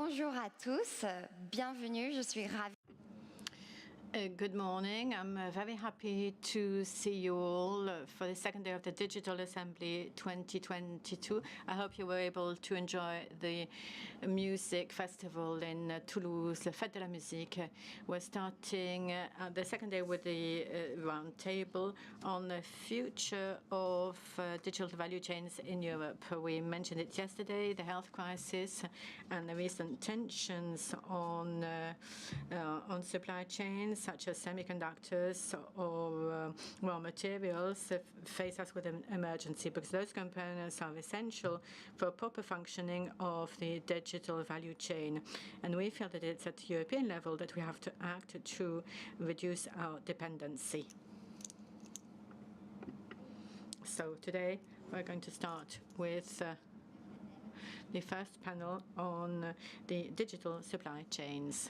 Bonjour à tous, bienvenue, je suis ravie. Good morning. I'm very happy to see you all for the second day of the Digital Assembly 2022. I hope you were able to enjoy the music festival in Toulouse, La Fête de la Musique. We're starting the second day with the round table on the future of digital value chains in Europe. We mentioned it yesterday, the health crisis and the recent tensions on supply chains, such as semiconductors or raw materials, face us with an emergency, because those components are essential for proper functioning of the digital value chain. And we feel that it's at European level that we have to act to reduce our dependency. So today we're going to start with the first panel on the digital supply chains.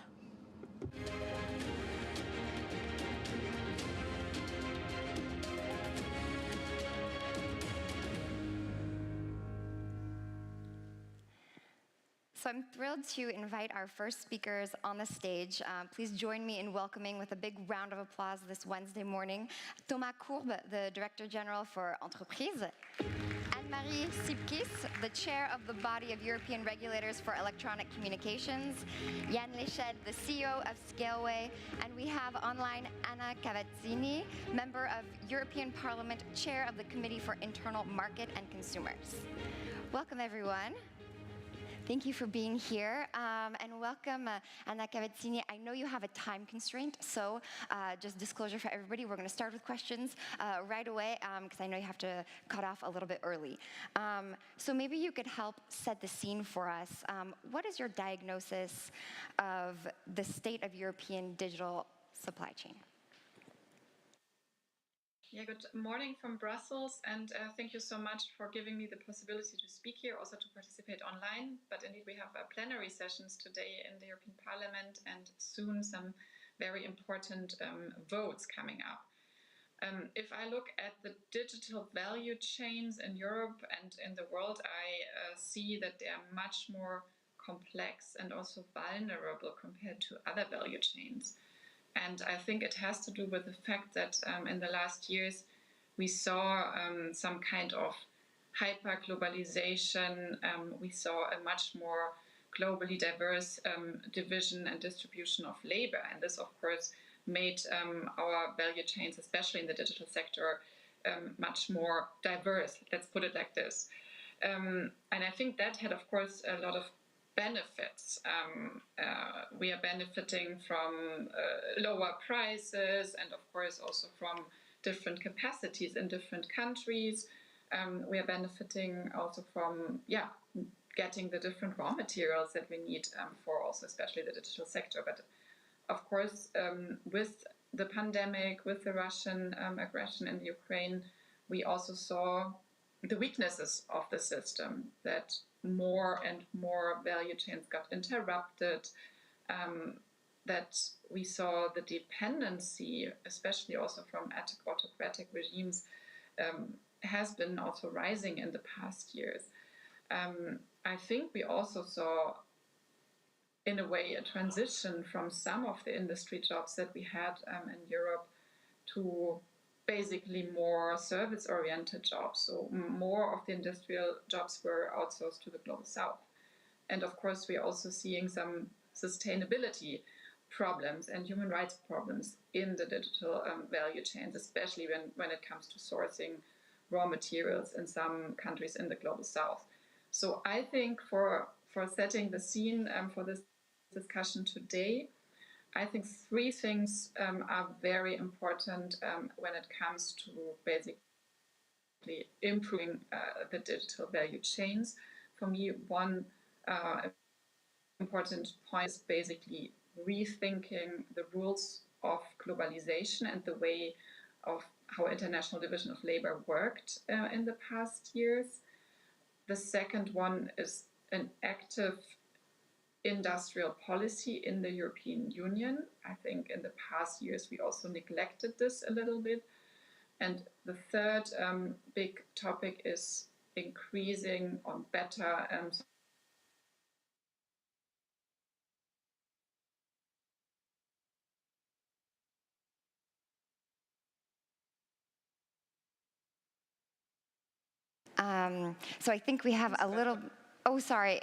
So I'm thrilled to invite our first speakers on the stage. Please join me in welcoming with a big round of applause this Wednesday morning, Thomas Courbe, the Director General for Entreprise, Anne-Marie Sipkis, the Chair of the Body of European Regulators for Electronic Communications, Yann Leched, the CEO of Scaleway, and we have online Anna Cavazzini, Member of European Parliament, Chair of the Committee for Internal Market and Consumers. Welcome, everyone. Thank you for being here, and welcome, Anna Cavazzini. I know you have a time constraint, so just disclosure for everybody, we're going to start with questions right away, because I know you have to cut off a little bit early. So maybe you could help set the scene for us. What is your diagnosis of the state of European digital supply chain? Yeah, good morning from Brussels, and thank you so much for giving me the possibility to speak here, also to participate online. But indeed, we have plenary sessions today in the European Parliament, and soon some very important votes coming up. If I look at the digital value chains in Europe and in the world, I see that they are much more complex and also vulnerable compared to other value chains. And I think it has to do with the fact that in the last years, we saw some kind of hyper-globalization. We saw a much more globally diverse division and distribution of labor. And this, of course, made our value chains, especially in the digital sector, much more diverse. Let's put it like this. And I think that had, of course, a lot of benefits. We are benefiting from lower prices and, of course, also from different capacities in different countries. We are benefiting also from, getting the different raw materials that we need for also especially the digital sector. But, of course, with the pandemic, with the Russian aggression in Ukraine, we also saw the weaknesses of the system, that more and more value chains got interrupted, that we saw the dependency, especially also from autocratic regimes, has been also rising in the past years. I think we also saw, in a way, a transition from some of the industry jobs that we had in Europe to basically more service-oriented jobs. So more of the industrial jobs were outsourced to the Global South. And of course, we're also seeing some sustainability problems and human rights problems in the digital value chains, especially when it comes to sourcing raw materials in some countries in the Global South. So I think for setting the scene for this discussion today, I think three things are very important when it comes to basically improving the digital value chains. For me, one important point is basically rethinking the rules of globalization and the way of how international division of labor worked in the past years. The second one is an active industrial policy in the European Union. I think in the past years we also neglected this a little bit. And the third big topic is increasing on better So I think we have a little, oh, sorry,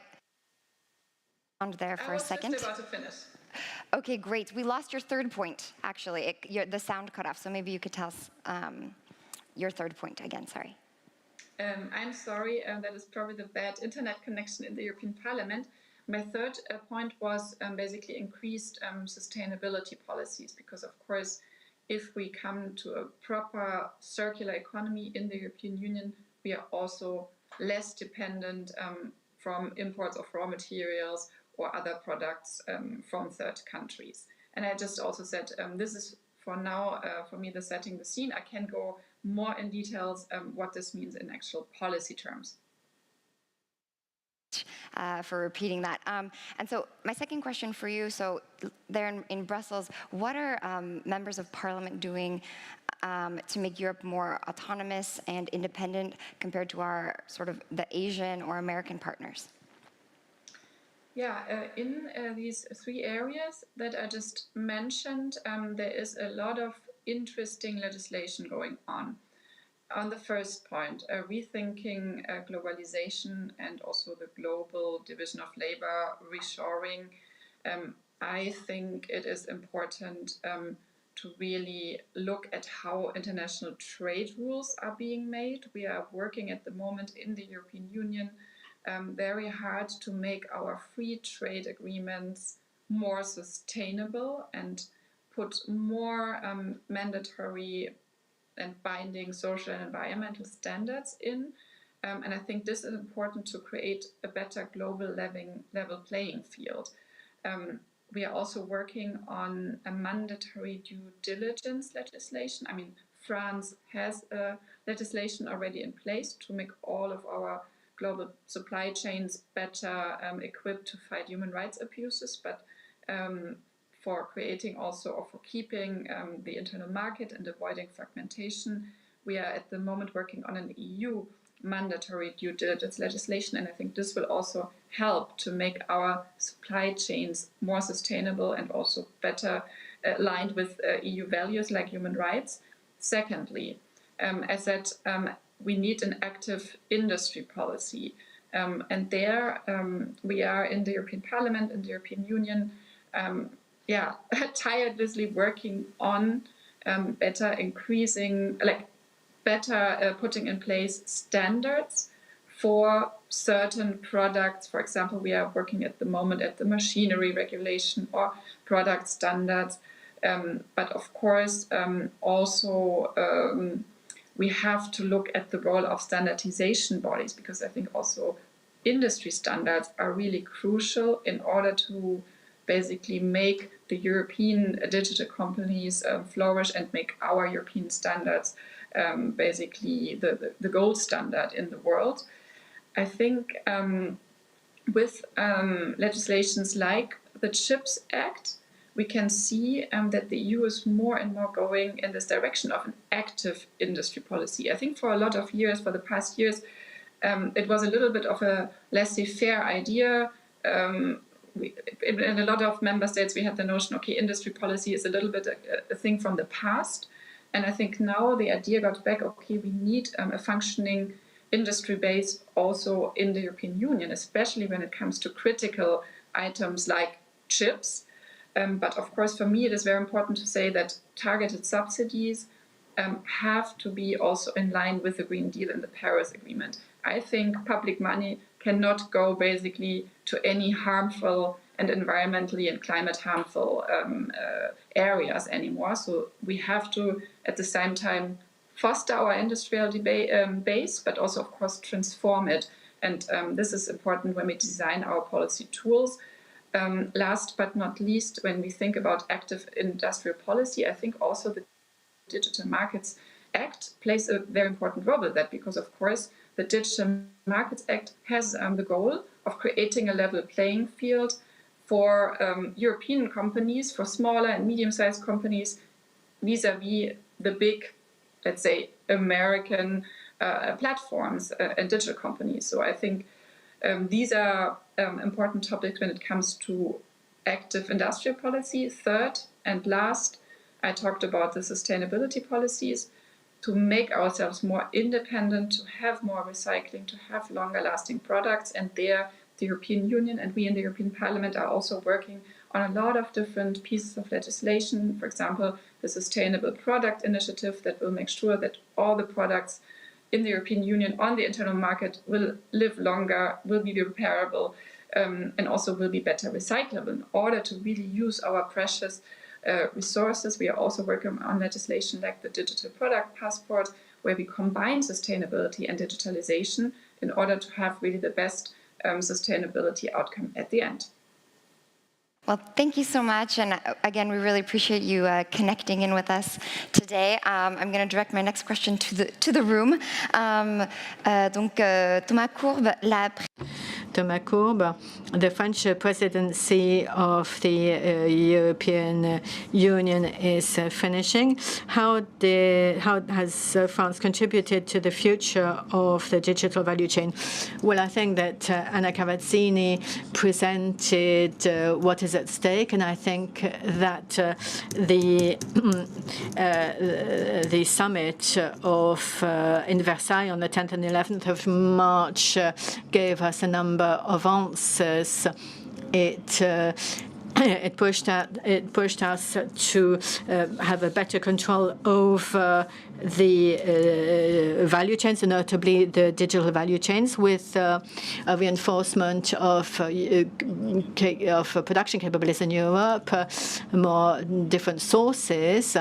there for a second. I was just about to finish. Okay, great. We lost your third point, actually. The sound cut off, so maybe you could tell us your third point again, sorry. I'm sorry, that is probably the bad internet connection in the European Parliament. My third point was basically increased sustainability policies, because of course, if we come to a proper circular economy in the European Union, we are also less dependent from imports of raw materials or other products from third countries. And I just also said, this is for now, for me, the setting the scene. I can go more in details what this means in actual policy terms. For repeating that. And so my second question for you, so there in Brussels, what are members of parliament doing to make Europe more autonomous and independent compared to our sort of the Asian or American partners? Yeah, in these three areas that I just mentioned, there is a lot of interesting legislation going on. On the first point, rethinking globalization and also the global division of labor, reshoring, I think it is important to really look at how international trade rules are being made. We are working at the moment in the European Union very hard to make our free trade agreements more sustainable and put more mandatory and binding social and environmental standards in. And I think this is important to create a better global level playing field. We are also working on a mandatory due diligence legislation. I mean, France has a legislation already in place to make all of our global supply chains better equipped to fight human rights abuses, but for creating also or for keeping the internal market and avoiding fragmentation, we are at the moment working on an EU mandatory due diligence legislation, and I think this will also help to make our supply chains more sustainable and also better aligned with EU values like human rights. Secondly, as said, we need an active industry policy, and there we are in the European Parliament and the European Union tirelessly working on better putting in place standards for certain products. For example, we are working at the moment at the machinery regulation or product standards. But of course, also we have to look at the role of standardization bodies, because I think also industry standards are really crucial in order to basically make the European digital companies flourish and make our European standards basically the gold standard in the world. I think with legislations like the CHIPS Act, we can see that the EU is more and more going in this direction of an active industry policy. I think for a lot of years, for the past years, it was a little bit of a laissez-faire idea. In a lot of member states, we had the notion, okay, industry policy is a little bit a thing from the past. And I think now the idea got back, okay, we need a functioning industry base also in the European Union, especially when it comes to critical items like chips. But of course, for me, it is very important to say that targeted subsidies have to be also in line with the Green Deal and the Paris Agreement. I think public money cannot go basically to any harmful and environmentally and climate harmful areas anymore. So we have to, at the same time, foster our industrial base, but also, of course, transform it. And this is important when we design our policy tools. Last but not least, when we think about active industrial policy, I think also the Digital Markets Act plays a very important role with that, because, of course, the Digital Markets Act has the goal of creating a level playing field for European companies, for smaller and medium-sized companies, vis-à-vis the big, let's say, American platforms and digital companies. So I think these are important topics when it comes to active industrial policy. Third and last, I talked about the sustainability policies. to make ourselves more independent, to have more recycling, to have longer lasting products. And there, the European Union and we in the European Parliament are also working on a lot of different pieces of legislation. For example, the Sustainable Product Initiative that will make sure that all the products in the European Union on the internal market will live longer, will be repairable, and also will be better recyclable. In order to really use our precious resources, we are also working on legislation like the Digital Product Passport, where we combine sustainability and digitalization in order to have really the best sustainability outcome at the end. Well, thank you so much. And again, we really appreciate you connecting in with us today. I'm going to direct my next question to the room. Thomas Courbe, Thomas Courbe, the French presidency of the European Union is finishing. How has France contributed to the future of the digital value chain? Well, I think that Anna Cavazzini presented what is at stake, and I think that the summit in Versailles on the 10th and 11th of March gave us a number of answers. It pushed us to have a better control over the value chains, and notably the digital value chains, with a reinforcement of production capabilities in Europe, more different sources,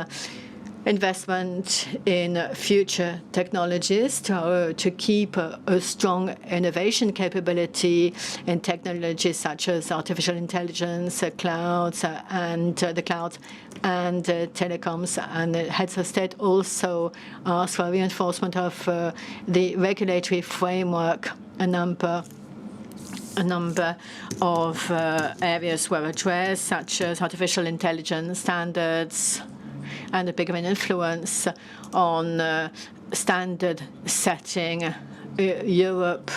investment in future technologies to keep a strong innovation capability in technologies such as artificial intelligence, clouds, and the cloud and telecoms. And the heads of state also asked for reinforcement of the regulatory framework. A number of areas were addressed, such as artificial intelligence standards, and a bigger influence on standard setting. Europe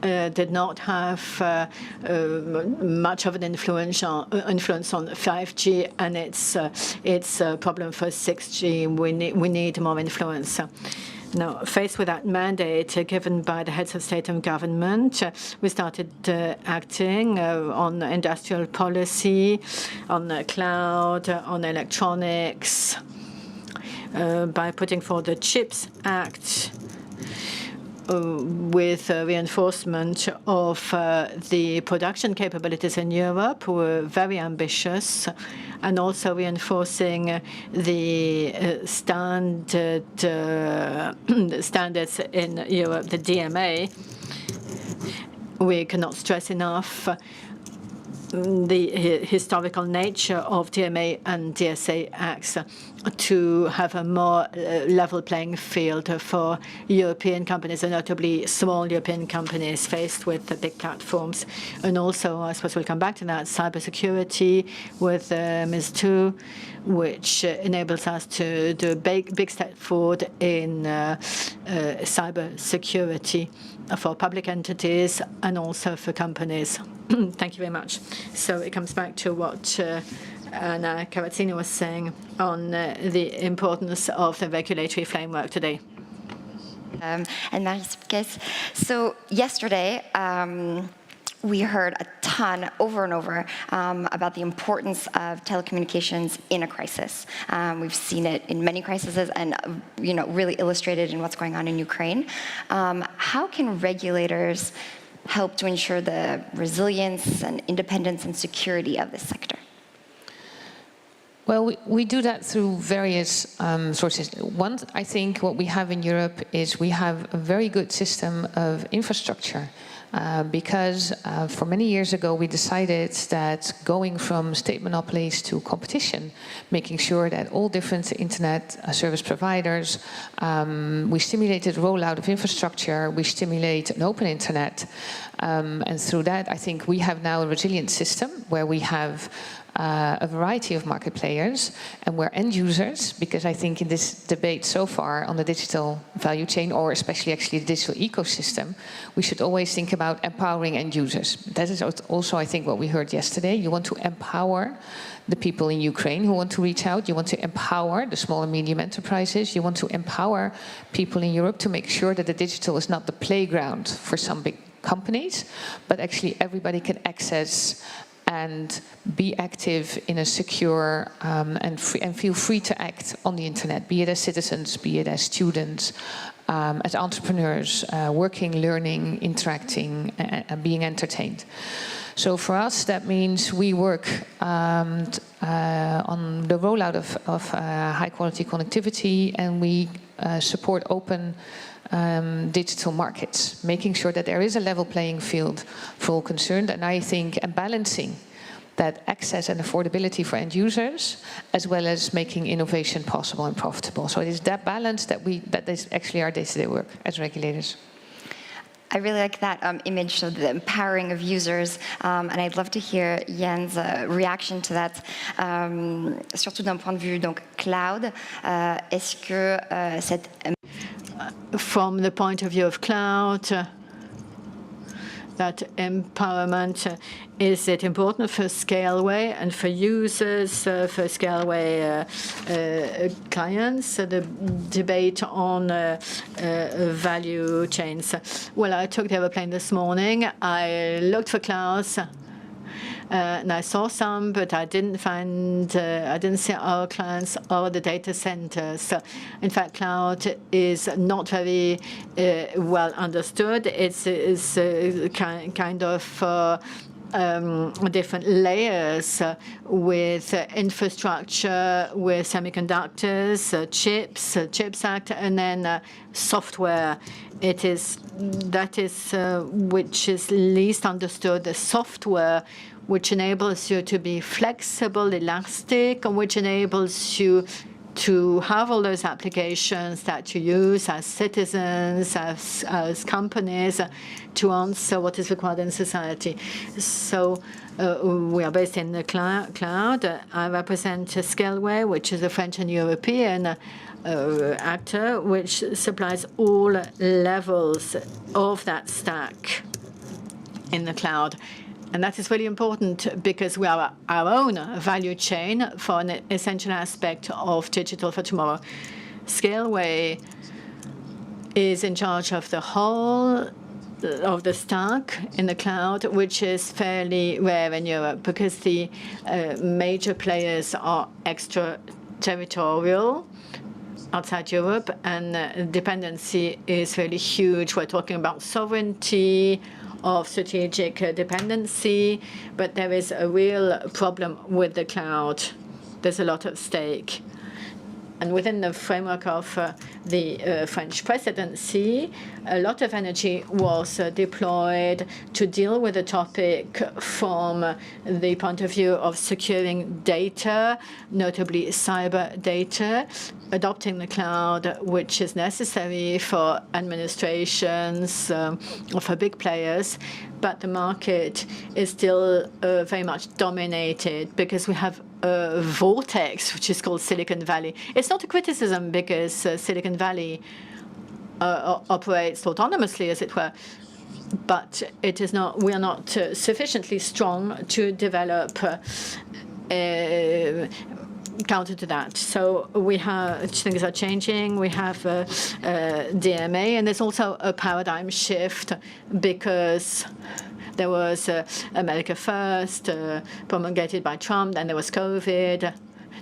did not have much of an influence on 5G, and it's a problem for 6G. We need more influence. Now, faced with that mandate given by the heads of state and government, we started acting on industrial policy, on the cloud, on electronics, by putting forward the CHIPS Act, with reinforcement of the production capabilities in Europe. We're very ambitious, and also reinforcing the standards in Europe, the DMA. We cannot stress enough the historical nature of DMA and DSA acts to have a more level playing field for European companies, and notably small European companies faced with the big platforms. And also, I suppose we'll come back to that, cybersecurity with Ms2, which enables us to do a big step forward in cybersecurity for public entities and also for companies. Thank you very much. So it comes back to what Anna Cavazzini was saying on the importance of the regulatory framework today. And Marie-Piquet, so yesterday, we heard a ton over and over about the importance of telecommunications in a crisis. We've seen it in many crises, and really illustrated in what's going on in Ukraine. How can regulators help to ensure the resilience and independence and security of this sector? Well, we do that through various sources. One, I think what we have in Europe is we have a very good system of infrastructure. Because for many years ago, we decided that going from state monopolies to competition, making sure that all different internet service providers, we stimulated rollout of infrastructure, we stimulate an open internet. And through that, I think we have now a resilient system where we have a variety of market players, and we're end users, because I think in this debate so far on the digital value chain, or especially actually the digital ecosystem, we should always think about empowering end users. That is also, I think, what we heard yesterday. You want to empower the people in Ukraine who want to reach out. You want to empower the small and medium enterprises. You want to empower people in Europe to make sure that the digital is not the playground for some big companies, but actually everybody can access and be active in a secure and feel free to act on the internet, be it as citizens, be it as students, as entrepreneurs, working, learning, interacting, and being entertained. So for us, that means we work on the rollout of high-quality connectivity, and we support open digital markets, making sure that there is a level playing field for all concerned, and I think balancing that access and affordability for end users, as well as making innovation possible and profitable. So it is that balance that is actually our day-to-day work as regulators. I really like that image of the empowering of users, and I'd love to hear Jens' reaction to that, surtout d'un point de vue donc cloud. Est-ce que cette From the point of view of cloud, that empowerment, is it important for Scaleway and for users, for Scaleway clients, the debate on value chains? Well, I took the airplane this morning. I looked for clouds. And I saw some, but I didn't see our clients or the data centers. So, in fact, cloud is not very well understood. It's kind of different layers with infrastructure, with semiconductors, Chips Act, and then software. That is which is least understood. The software, which enables you to be flexible, elastic, and which enables you to have all those applications that you use as citizens, as companies, to answer what is required in society. So we are based in the cloud. I represent Scaleway, which is a French and European actor, which supplies all levels of that stack in the cloud. And that is really important because we are our own value chain for an essential aspect of digital for tomorrow. Scaleway is in charge of the whole of the stack in the cloud, which is fairly rare in Europe because the major players are extraterritorial outside Europe, and dependency is really huge. We're talking about sovereignty, of strategic dependency, but there is a real problem with the cloud. There's a lot at stake. And within the framework of the French Presidency, a lot of energy was deployed to deal with the topic from the point of view of securing data, notably cyber data, adopting the cloud, which is necessary for administrations or for big players. But the market is still very much dominated because we have a vortex, which is called Silicon Valley. It's not a criticism because Silicon Valley operates autonomously, as it were, but it is not. We are not sufficiently strong to develop counter to that. So we have things are changing. We have DMA, and there's also a paradigm shift because there was America First promulgated by Trump, then there was COVID.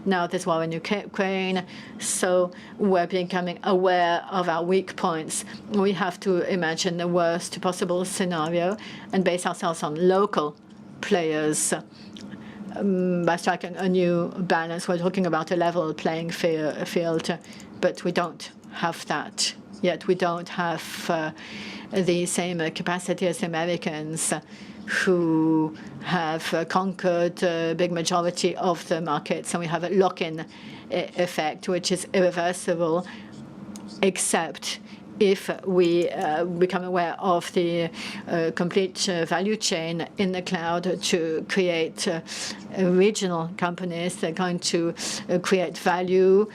Now there's war in Ukraine. So we're becoming aware of our weak points. We have to imagine the worst possible scenario and base ourselves on local players by striking a new balance. We're talking about a level playing field, but we don't have that yet. We don't have the same capacity as Americans, who have conquered a big majority of the markets, and we have a lock-in effect, which is irreversible, except if we become aware of the complete value chain in the cloud to create regional companies that are going to create value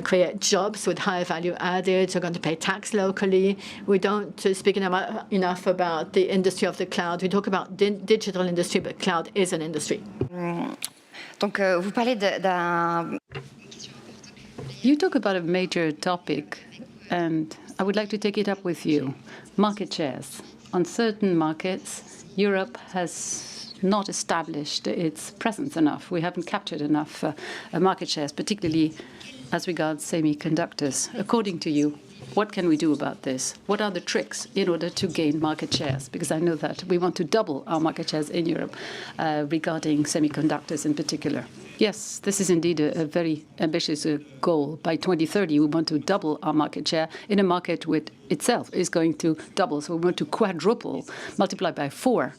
create jobs with higher value added, are going to pay tax locally. We don't speak enough about the industry of the cloud. We talk about digital industry, but cloud is an industry. Donc, vous parlez d'un... You talk about a major topic, and I would like to take it up with you. Market shares. On certain markets, Europe has not established its presence enough. We haven't captured enough market shares, particularly as regards semiconductors. According to you, what can we do about this? What are the tricks in order to gain market shares? Because I know that we want to double our market shares in Europe regarding semiconductors in particular. Yes, this is indeed a very ambitious goal. By 2030, we want to double our market share in a market which itself is going to double. So we want to quadruple, multiply by 4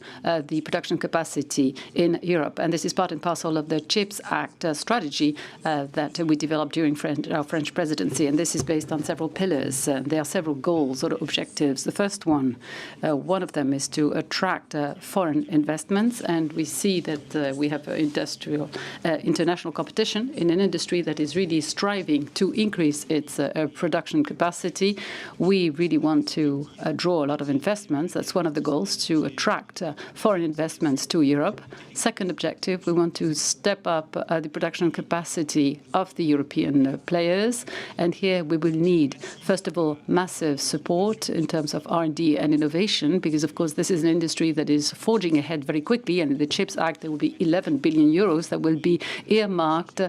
the production capacity in Europe. And this is part and parcel of the CHIPS Act strategy that we developed during our French presidency. And this is based on several pillars. There are several goals or objectives. The first one of them is to attract foreign investments. And we see that we have international competition in an industry that is really striving to increase its production capacity. We really want to draw a lot of investments. That's one of the goals, to attract foreign investments to Europe. Second objective, we want to step up the production capacity of the European players. And here we will need, first of all, massive support in terms of R&D and innovation, because, of course, this is an industry that is forging ahead very quickly. And in the CHIPS Act, there will be 11 billion euros that will be earmarked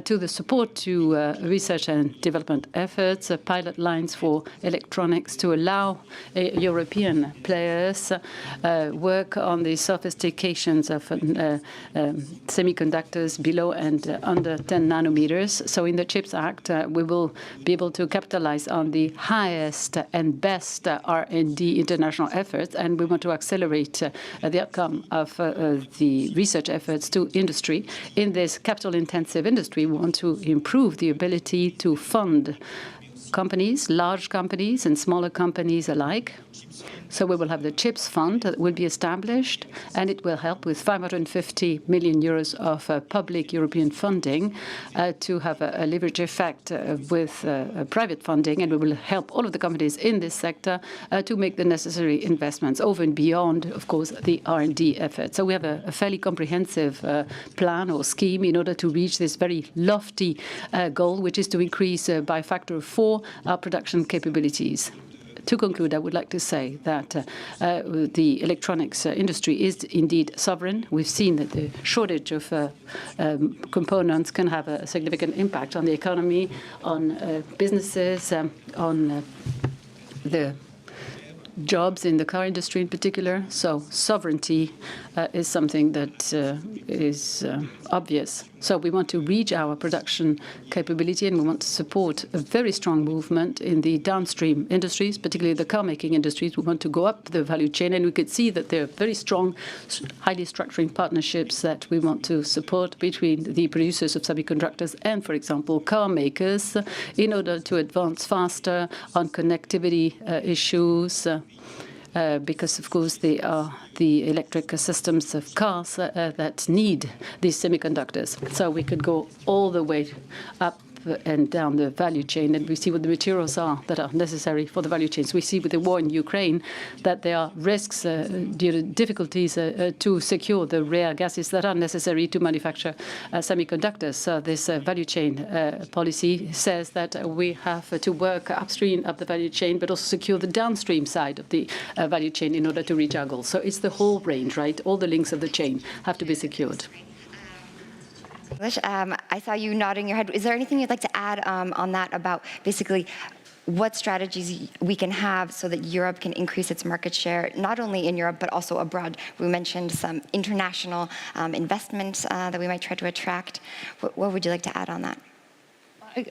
to the support to research and development efforts, pilot lines for electronics to allow European players work on the sophistications of semiconductors below and under 10 nanometers. So in the CHIPS Act, we will be able to capitalize on the highest and best R&D international efforts, and we want to accelerate the outcome of the research efforts to industry. In this capital-intensive industry, we want to improve the ability to fund companies, large companies and smaller companies alike. So we will have the CHIPS fund that will be established, and it will help with 550 million euros of public European funding to have a leverage effect with private funding, and we will help all of the companies in this sector to make the necessary investments over and beyond, of course, the R&D effort. So we have a fairly comprehensive plan or scheme in order to reach this very lofty goal, which is to increase by a factor of 4 our production capabilities. To conclude, I would like to say that the electronics industry is indeed sovereign. We've seen that the shortage of components can have a significant impact on the economy, on businesses, on the jobs in the car industry in particular. So sovereignty is something that is obvious. So we want to reach our production capability, and we want to support a very strong movement in the downstream industries, particularly the car-making industries. We want to go up the value chain, and we could see that there are very strong, highly structuring partnerships that we want to support between the producers of semiconductors and, for example, car makers, in order to advance faster on connectivity issues. Because, of course, they are the electric systems of cars that need these semiconductors. So we could go all the way up and down the value chain, and we see what the materials are that are necessary for the value chains. We see with the war in Ukraine that there are risks due to difficulties to secure the rare gases that are necessary to manufacture semiconductors. So this value chain policy says that we have to work upstream of the value chain, but also secure the downstream side of the value chain in order to reach our goals. So it's the whole range, right? All the links of the chain have to be secured. I saw you nodding your head. Is there anything you'd like to add on that about basically what strategies we can have so that Europe can increase its market share, not only in Europe, but also abroad? We mentioned some international investments that we might try to attract. What would you like to add on that?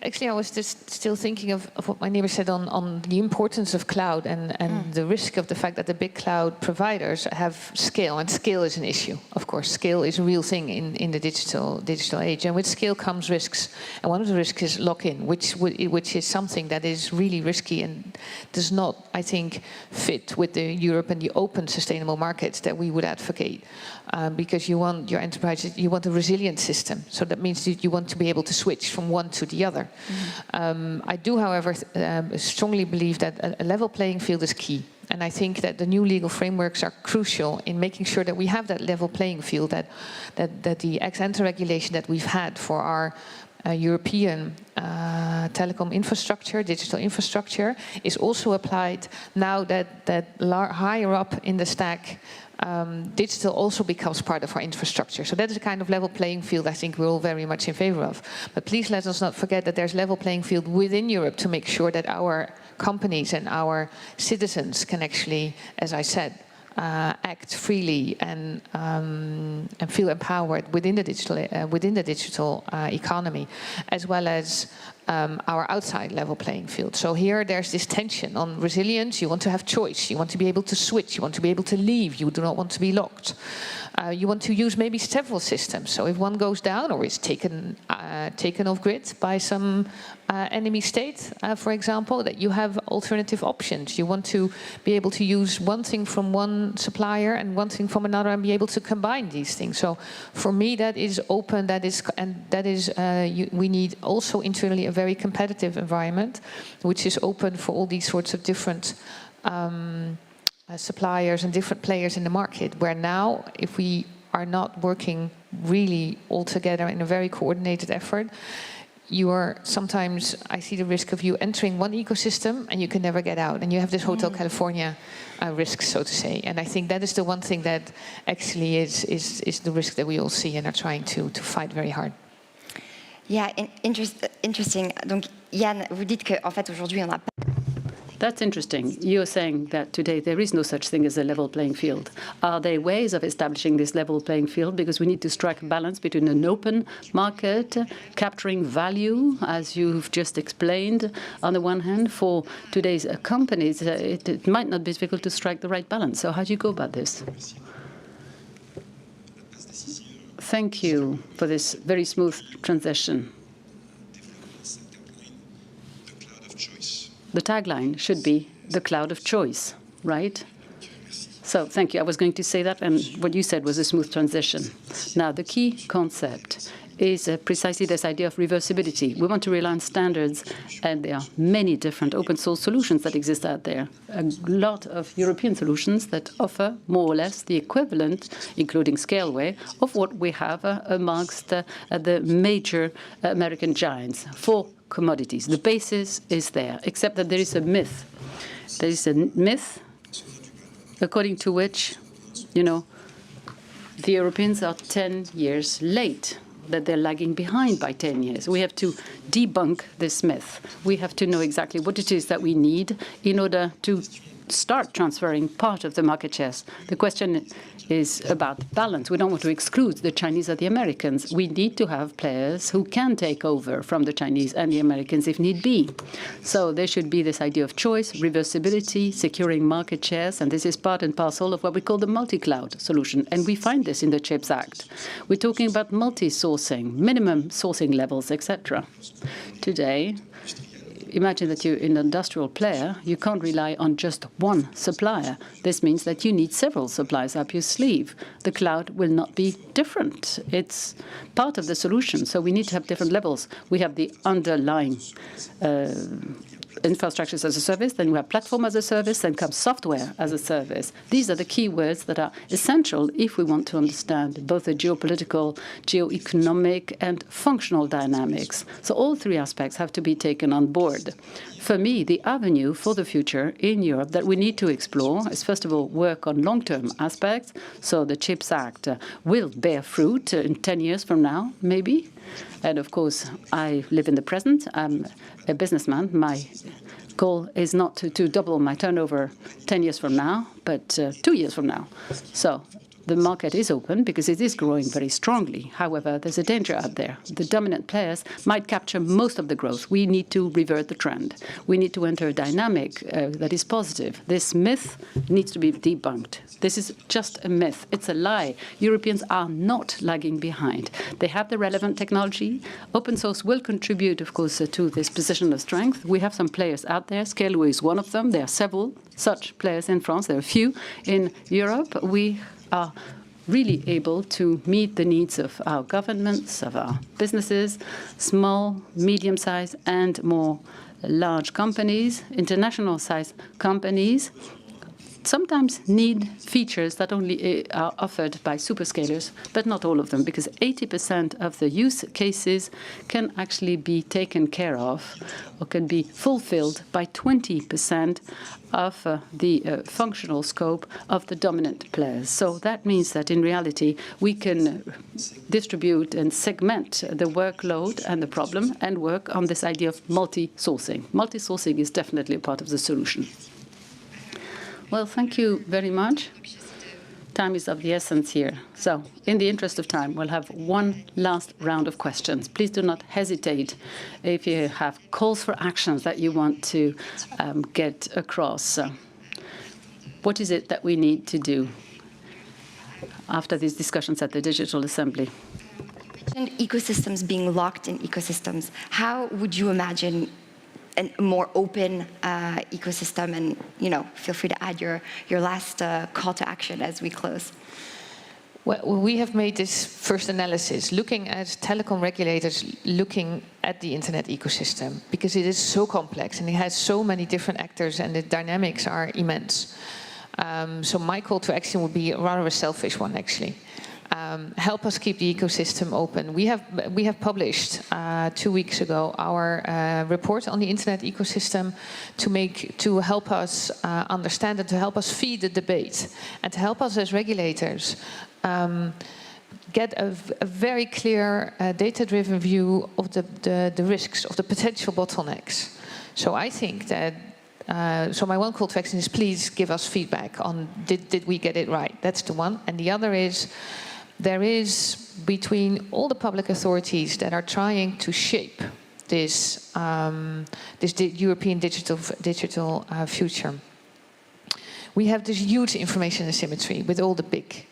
Actually, I was just still thinking of what my neighbor said on the importance of cloud and the risk of the fact that the big cloud providers have scale, and scale is an issue. Of course, scale is a real thing in the digital age, and with scale comes risks. And one of the risks is lock-in, which is something that is really risky and does not, I think, fit with the Europe and the open, sustainable markets that we would advocate. Because you want your enterprises, you want a resilient system. So that means that you want to be able to switch from one to the other. other. I do, however, strongly believe that a level playing field is key. And I think that the new legal frameworks are crucial in making sure that we have that level playing field, that the ex-ante regulation that we've had for our European telecom infrastructure, digital infrastructure, is also applied now that higher up in the stack, digital also becomes part of our infrastructure. So that is a kind of level playing field I think we're all very much in favor of. But please let us not forget that there's level playing field within Europe to make sure that our companies and our citizens can actually, as I said, act freely and feel empowered within the digital economy, as well as our outside level playing field. So here there's this tension on resilience. You want to have choice. You want to be able to switch. You want to be able to leave. You do not want to be locked. You want to use maybe several systems. So if one goes down or is taken off grid by some enemy state, for example, that you have alternative options. You want to be able to use one thing from one supplier and one thing from another and be able to combine these things. So for me, that is open. We need also internally a very competitive environment, which is open for all these sorts of different suppliers and different players in the market, where now, if we are not working really all together in a very coordinated effort, you are sometimes, I see the risk of you entering one ecosystem and you can never get out. And you have this Hotel California risk, so to say. And I think that is the one thing that actually is the risk that we all see and are trying to fight very hard. Yeah, interesting. Donc, Yann, vous dites qu'en fait, aujourd'hui, on n'a pas... That's interesting. You're saying that today there is no such thing as a level playing field. Are there ways of establishing this level playing field? Because we need to strike a balance between an open market, capturing value, as you've just explained, on the one hand. For today's companies, it might not be difficult to strike the right balance. So how do you go about this? Thank you for this very smooth transition. The tagline should be the cloud of choice, right? So thank you. I was going to say that, and what you said was a smooth transition. Now, the key concept is precisely this idea of reversibility. We want to rely on standards, and there are many different open source solutions that exist out there. A lot of European solutions that offer more or less the equivalent, including Scaleway, of what we have amongst the major American giants for commodities. The basis is there, except that there is a myth. There is a myth according to which, the Europeans are 10 years late, that they're lagging behind by 10 years. We have to debunk this myth. We have to know exactly what it is that we need in order to start transferring part of the market shares. The question is about balance. We don't want to exclude the Chinese or the Americans. We need to have players who can take over from the Chinese and the Americans if need be. So there should be this idea of choice, reversibility, securing market shares, and this is part and parcel of what we call the multi-cloud solution. And we find this in the CHIPS Act. We're talking about multi-sourcing, minimum sourcing levels, etc. Today, imagine that you're an industrial player. You can't rely on just one supplier. This means that you need several suppliers up your sleeve. The cloud will not be different. It's part of the solution. So we need to have different levels. We have the underlying infrastructures as a service, then we have platform as a service, then comes software as a service. These are the key words that are essential if we want to understand both the geopolitical, geoeconomic, and functional dynamics. So all three aspects have to be taken on board. For me, the avenue for the future in Europe that we need to explore is, first of all, work on long-term aspects. So the CHIPS Act will bear fruit in 10 years from now, maybe. And of course, I live in the present. I'm a businessman. My goal is not to double my turnover 10 years from now, but 2 years from now. So the market is open because it is growing very strongly. However, there's a danger out there. The dominant players might capture most of the growth. We need to revert the trend. We need to enter a dynamic that is positive. This myth needs to be debunked. This is just a myth. It's a lie. Europeans are not lagging behind. They have the relevant technology. Open source will contribute, of course, to this position of strength. We have some players out there. Scaleway is one of them. There are several such players in France. There are a few in Europe. We are really able to meet the needs of our governments, of our businesses, small, medium-sized, and more large companies, international-sized companies, sometimes need features that only are offered by superscalers, but not all of them, because 80% of the use cases can actually be taken care of or can be fulfilled by 20% of the functional scope of the dominant players. So that means that in reality, we can distribute and segment the workload and the problem and work on this idea of multi-sourcing. Multi-sourcing is definitely a part of the solution. Well, thank you very much. Time is of the essence here. So, in the interest of time, we'll have one last round of questions. Please do not hesitate if you have calls for actions that you want to get across. What is it that we need to do after these discussions at the Digital Assembly? Ecosystems being locked in ecosystems. How would you imagine a more open ecosystem? And feel free to add your last call to action as we close. Well, we have made this first analysis, looking at telecom regulators, looking at the internet ecosystem, because it is so complex and it has so many different actors and the dynamics are immense. So my call to action would be rather a selfish one, actually. Help us keep the ecosystem open. We have published 2 weeks ago our report on the internet ecosystem to help us understand and to help us feed the debate and to help us as regulators get a very clear data-driven view of the risks, of the potential bottlenecks. So I think that so my one call to action is please give us feedback on did we get it right? That's the one. And the other is there is between all the public authorities that are trying to shape this European digital future. We have this huge information asymmetry with all the big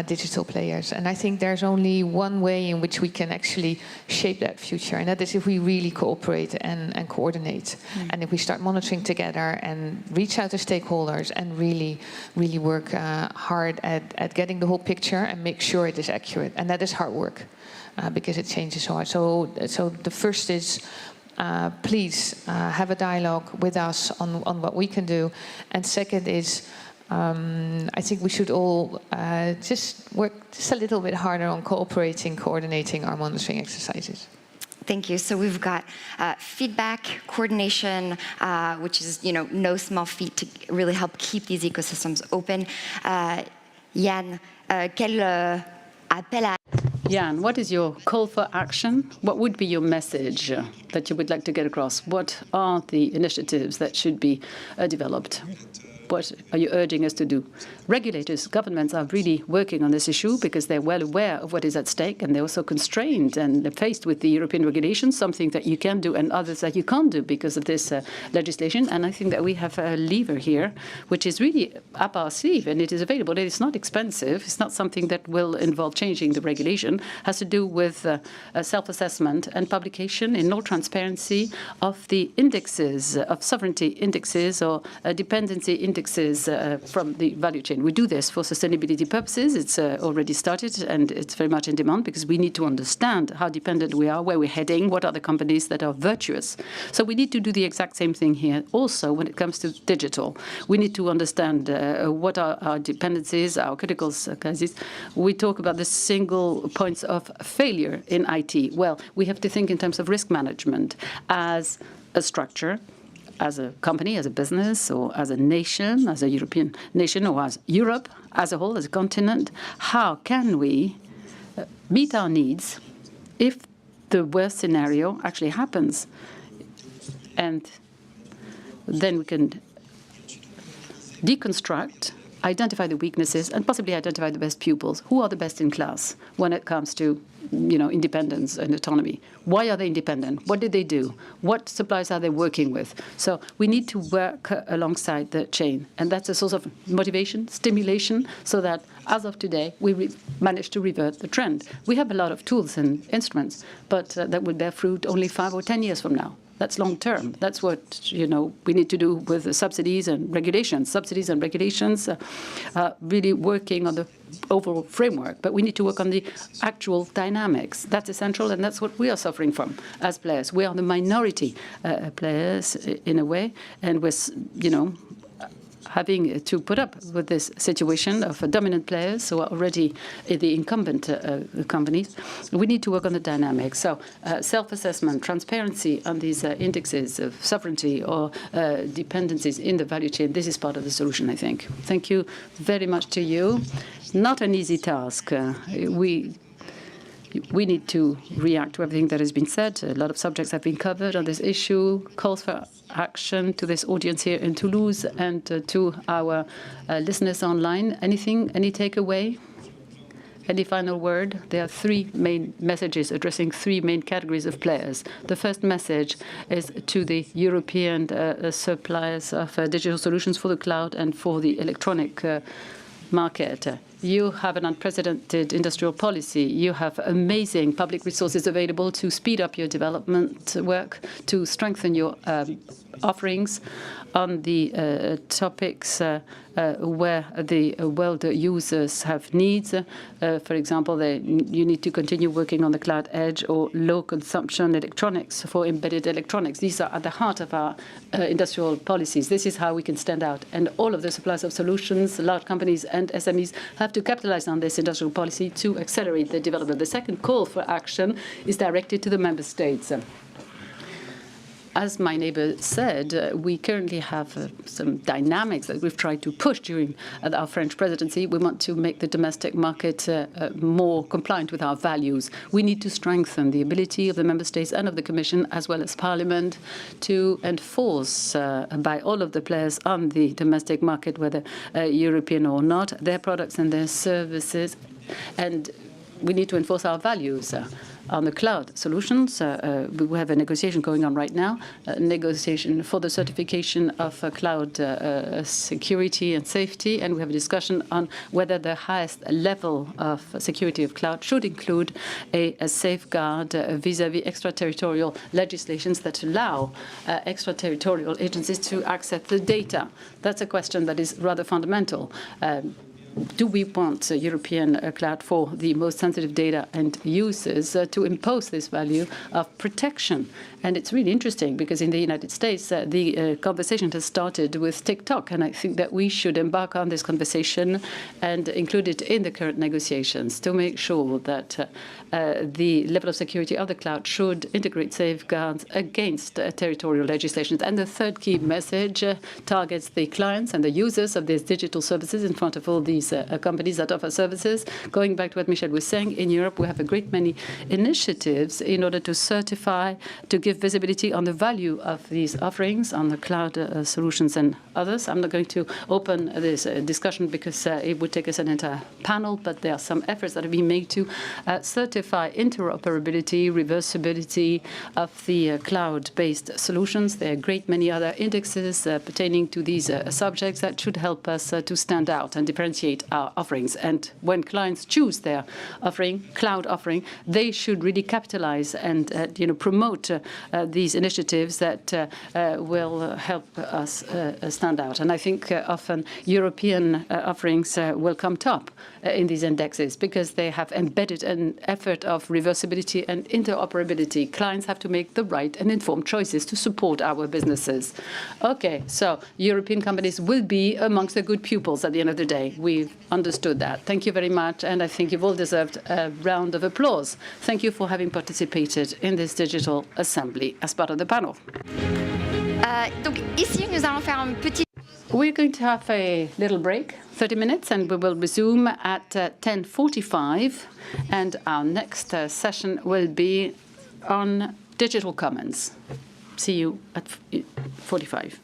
digital players. And I think there's only one way in which we can actually shape that future, and that is if we really cooperate and coordinate. And if we start monitoring together and reach out to stakeholders and really work hard at getting the whole picture and make sure it is accurate. And that is hard work because it changes so hard. So the first is please have a dialogue with us on what we can do. And second is, I think we should all just work just a little bit harder on coordinating our monitoring exercises. Thank you. So we've got feedback, coordination, which is no small feat to really help keep these ecosystems open. Yann, quel appel à... Yann, what is your call for action? What would be your message that you would like to get across? What are the initiatives that should be developed? What are you urging us to do? Regulators, governments are really working on this issue because they're well aware of what is at stake, and they're also constrained and they're faced with the European regulations, something that you can do and others that you can't do because of this legislation. And I think that we have a lever here, which is really up our sleeve, and it is available. It is not expensive. It's not something that will involve changing the regulation. It has to do with self-assessment and publication in all transparency of the indexes, of sovereignty indexes or dependency indexes from the value chain. We do this for sustainability purposes. It's already started, and it's very much in demand because we need to understand how dependent we are, where we're heading, what are the companies that are virtuous. So we need to do the exact same thing here also when it comes to digital. We need to understand what are our dependencies, our critical crises. We talk about the single points of failure in IT. Well, we have to think in terms of risk management as a structure, as a company, as a business, or as a nation, as a European nation, or as Europe as a whole, as a continent. How can we meet our needs if the worst scenario actually happens? And then we can deconstruct, identify the weaknesses, and possibly identify the best pupils. Who are the best in class when it comes to independence and autonomy? Why are they independent? What did they do? What suppliers are they working with? So we need to work alongside the chain. And that's a source of motivation, stimulation, so that as of today, we manage to revert the trend. We have a lot of tools and instruments, but that will bear fruit only 5 or 10 years from now. That's long term. That's what we need to do with the subsidies and regulations. Subsidies and regulations, really working on the overall framework, but we need to work on the actual dynamics. That's essential, and that's what we are suffering from as players. We are the minority players in a way, and we're, having to put up with this situation of dominant players who are already the incumbent companies. We need to work on the dynamics. So self-assessment, transparency on these indexes of sovereignty or dependencies in the value chain, this is part of the solution, I think. Thank you very much to you. Not an easy task. We need to react to everything that has been said. A lot of subjects have been covered on this issue. Calls for action to this audience here in Toulouse and to our listeners online. Anything, any takeaway? Any final word? There are three main messages addressing three main categories of players. The first message is to the European suppliers of digital solutions for the cloud and for the electronic market. You have an unprecedented industrial policy. You have amazing public resources available to speed up your development work, to strengthen your offerings on the topics where the world users have needs. For example, you need to continue working on the cloud edge or low consumption electronics for embedded electronics. These are at the heart of our industrial policies. This is how we can stand out. And all of the suppliers of solutions, large companies and SMEs, have to capitalize on this industrial policy to accelerate the development. The second call for action is directed to the member states. As my neighbor said, we currently have some dynamics that we've tried to push during our French presidency. We want to make the domestic market more compliant with our values. We need to strengthen the ability of the member states and of the Commission, as well as Parliament, to enforce by all of the players on the domestic market, whether European or not, their products and their services. And we need to enforce our values. On the cloud solutions, we have a negotiation going on right now, a negotiation for the certification of cloud security and safety, and we have a discussion on whether the highest level of security of cloud should include a safeguard vis-à-vis extraterritorial legislations that allow extraterritorial agencies to access the data. That's a question that is rather fundamental. Do we want European cloud for the most sensitive data and users to impose this value of protection? And it's really interesting because in the United States, the conversation has started with TikTok, and I think that we should embark on this conversation and include it in the current negotiations to make sure that the level of security of the cloud should integrate safeguards against territorial legislations. And the third key message targets the clients and the users of these digital services in front of all these companies that offer services. Going back to what Michel was saying, in Europe we have a great many initiatives in order to certify, to give visibility on the value of these offerings on the cloud solutions and others. I'm not going to open this discussion because it would take us an entire panel, but there are some efforts that have been made to certify interoperability, reversibility of the cloud-based solutions. There are a great many other indexes pertaining to these subjects that should help us to stand out and differentiate our offerings. And when clients choose their offering, cloud offering, they should really capitalize and promote these initiatives that will help us stand out. And I think often European offerings will come top in these indexes because they have embedded an effort of reversibility and interoperability. Clients have to make the right and informed choices to support our businesses. Okay, so European companies will be amongst the good pupils at the end of the day. We've understood that. Thank you very much, and I think you've all deserved a round of applause. Thank you for having participated in this digital assembly as part of the panel. Donc ici, nous allons faire un petit... We're going to have a little break, 30 minutes, and we will resume at 10:45. And our next session will be on digital commons. See you at 45.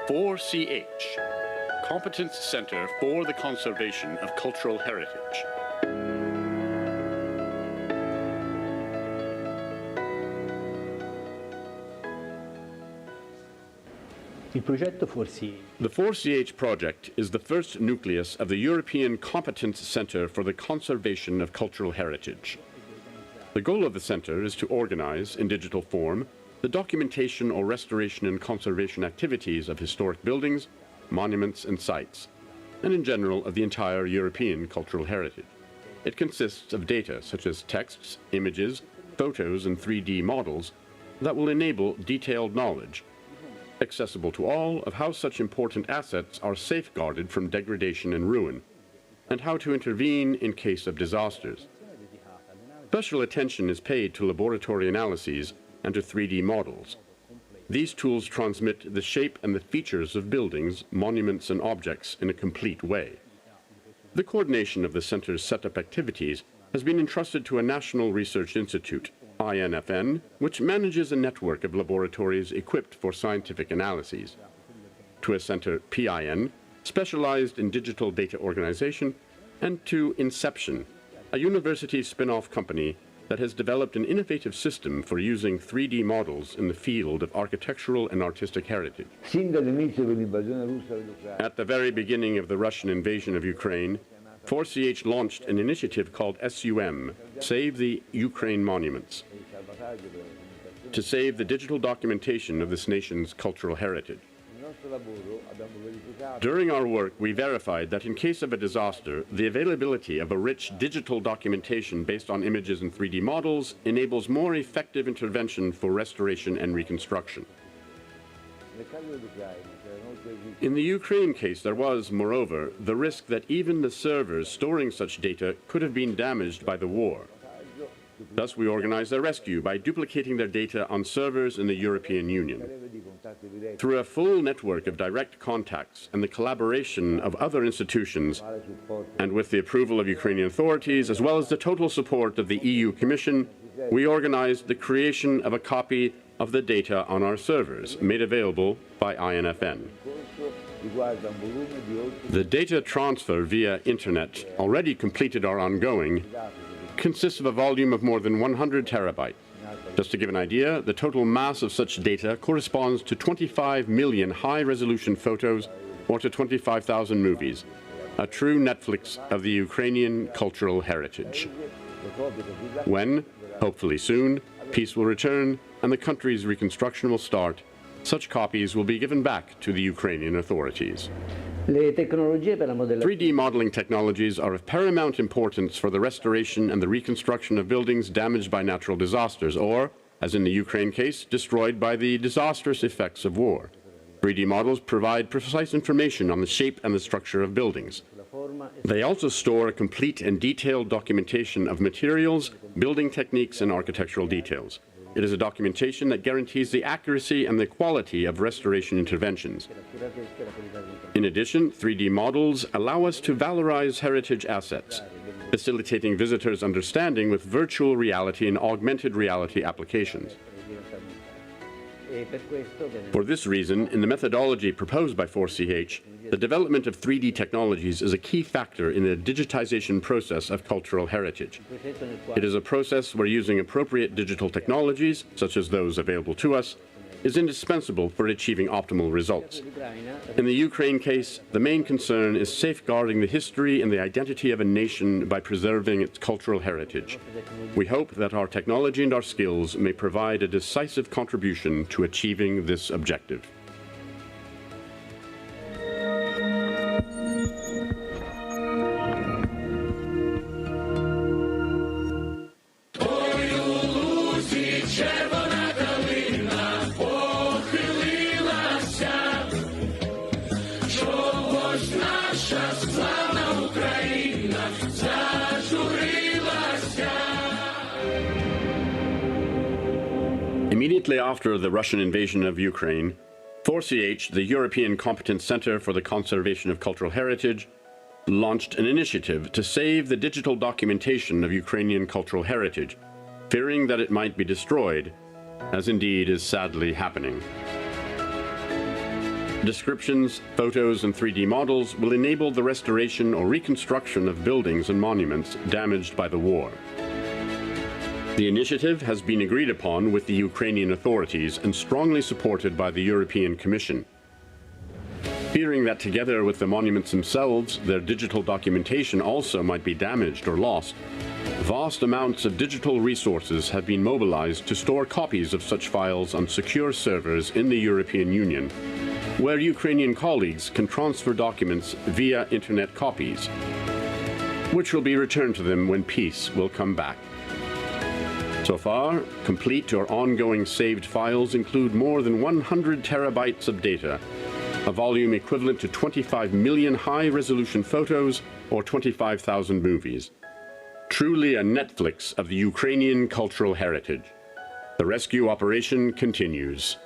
4CH, Competence Center for the Conservation of Cultural Heritage. Il progetto 4CH. The 4CH project is the first nucleus of the European Competence Center for the Conservation of Cultural Heritage. The goal of the center is to organize, in digital form, the documentation or restoration and conservation activities of historic buildings, monuments and sites, and in general of the entire European cultural heritage. It consists of data such as texts, images, photos and 3D models that will enable detailed knowledge accessible to all of how such important assets are safeguarded from degradation and ruin, and how to intervene in case of disasters. Special attention is paid to laboratory analyses and to 3D models. These tools transmit the shape and the features of buildings, monuments, and objects in a complete way. The coordination of the center's setup activities has been entrusted to a National Research Institute, INFN, which manages a network of laboratories equipped for scientific analyses, to a center, PIN, specialized in digital data organization, and to Inception, a university spin-off company that has developed an innovative system for using 3D models in the field of architectural and artistic heritage. At the very beginning of the Russian invasion of Ukraine, 4CH launched an initiative called SUM, Save the Ukraine Monuments, to save the digital documentation of this nation's cultural heritage. During our work, we verified that in case of a disaster, the availability of a rich digital documentation based on images and 3D models enables more effective intervention for restoration and reconstruction. In the Ukraine case, there was, moreover, the risk that even the servers storing such data could have been damaged by the war. Thus, we organized their rescue by duplicating their data on servers in the European Union. Through a full network of direct contacts and the collaboration of other institutions, and with the approval of Ukrainian authorities, as well as the total support of the EU Commission, we organized the creation of a copy of the data on our servers, made available by INFN. The data transfer via internet, already completed or ongoing, consists of a volume of more than 100 terabytes. Just to give an idea, the total mass of such data corresponds to 25 million high-resolution photos or to 25,000 movies, a true Netflix of the Ukrainian cultural heritage. When, hopefully soon, peace will return and the country's reconstruction will start, such copies will be given back to the Ukrainian authorities. 3D modeling technologies are of paramount importance for the restoration and the reconstruction of buildings damaged by natural disasters or, as in the Ukraine case, destroyed by the disastrous effects of war. 3D models provide precise information on the shape and the structure of buildings. They also store a complete and detailed documentation of materials, building techniques, and architectural details. It is a documentation that guarantees the accuracy and the quality of restoration interventions. In addition, 3D models allow us to valorize heritage assets, facilitating visitors' understanding with virtual reality and augmented reality applications. For this reason, in the methodology proposed by 4CH, the development of 3D technologies is a key factor in the digitization process of cultural heritage. It is a process where using appropriate digital technologies, such as those available to us, is indispensable for achieving optimal results. In the Ukraine case, the main concern is safeguarding the history and the identity of a nation by preserving its cultural heritage. We hope that our technology and our skills may provide a decisive contribution to achieving this objective. Immediately after the Russian invasion of Ukraine, 4CH, the European Competence Center for the Conservation of Cultural Heritage, launched an initiative to save the digital documentation of Ukrainian cultural heritage, fearing that it might be destroyed, as indeed is sadly happening. Descriptions, photos, and 3D models will enable the restoration or reconstruction of buildings and monuments damaged by the war. The initiative has been agreed upon with the Ukrainian authorities and strongly supported by the European Commission. Fearing that together with the monuments themselves, their digital documentation also might be damaged or lost, vast amounts of digital resources have been mobilized to store copies of such files on secure servers in the European Union, where Ukrainian colleagues can transfer documents via internet copies, which will be returned to them when peace will come back. So far, complete or ongoing saved files include more than 100 terabytes of data, a volume equivalent to 25 million high-resolution photos or 25,000 movies. Truly a Netflix of the Ukrainian cultural heritage. The rescue operation continues.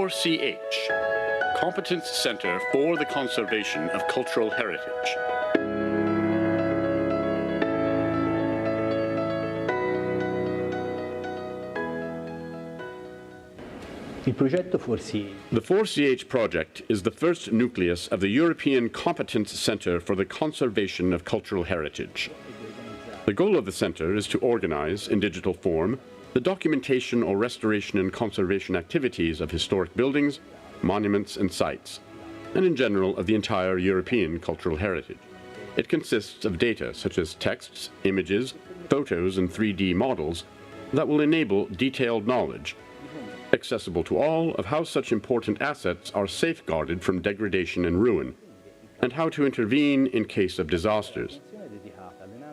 4CH, Competence Center for the Conservation of Cultural Heritage. Il progetto 4CH. The 4CH project is the first nucleus of the European Competence Center for the Conservation of Cultural Heritage. The goal of the center is to organize, in digital form, the documentation or restoration and conservation activities of historic buildings, monuments and sites, and in general of the entire European cultural heritage. It consists of data such as texts, images, photos, and 3D models that will enable detailed knowledge, accessible to all, of how such important assets are safeguarded from degradation and ruin, and how to intervene in case of disasters.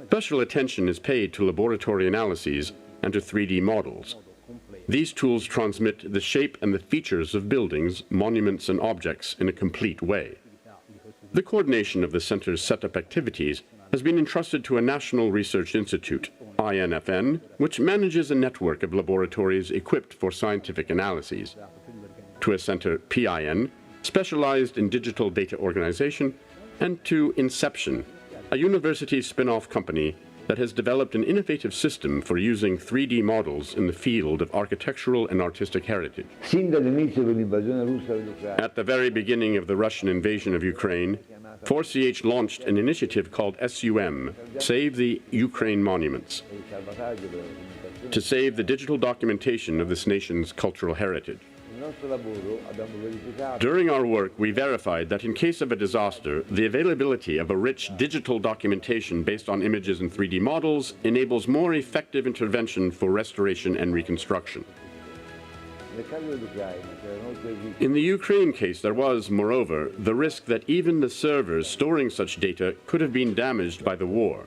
Special attention is paid to laboratory analyses and to 3D models. These tools transmit the shape and the features of buildings, monuments, and objects in a complete way. The coordination of the center's setup activities has been entrusted to a National Research Institute, INFN, which manages a network of laboratories equipped for scientific analyses, to a center, PIN, specialized in digital data organization, and to Inception, a university spin-off company that has developed an innovative system for using 3D models in the field of architectural and artistic heritage. At the very beginning of the Russian invasion of Ukraine, 4CH launched an initiative called SUM, Save the Ukraine Monuments, to save the digital documentation of this nation's cultural heritage. During our work, we verified that in case of a disaster, the availability of a rich digital documentation based on images and 3D models enables more effective intervention for restoration and reconstruction. In the Ukraine case, there was, moreover, the risk that even the servers storing such data could have been damaged by the war.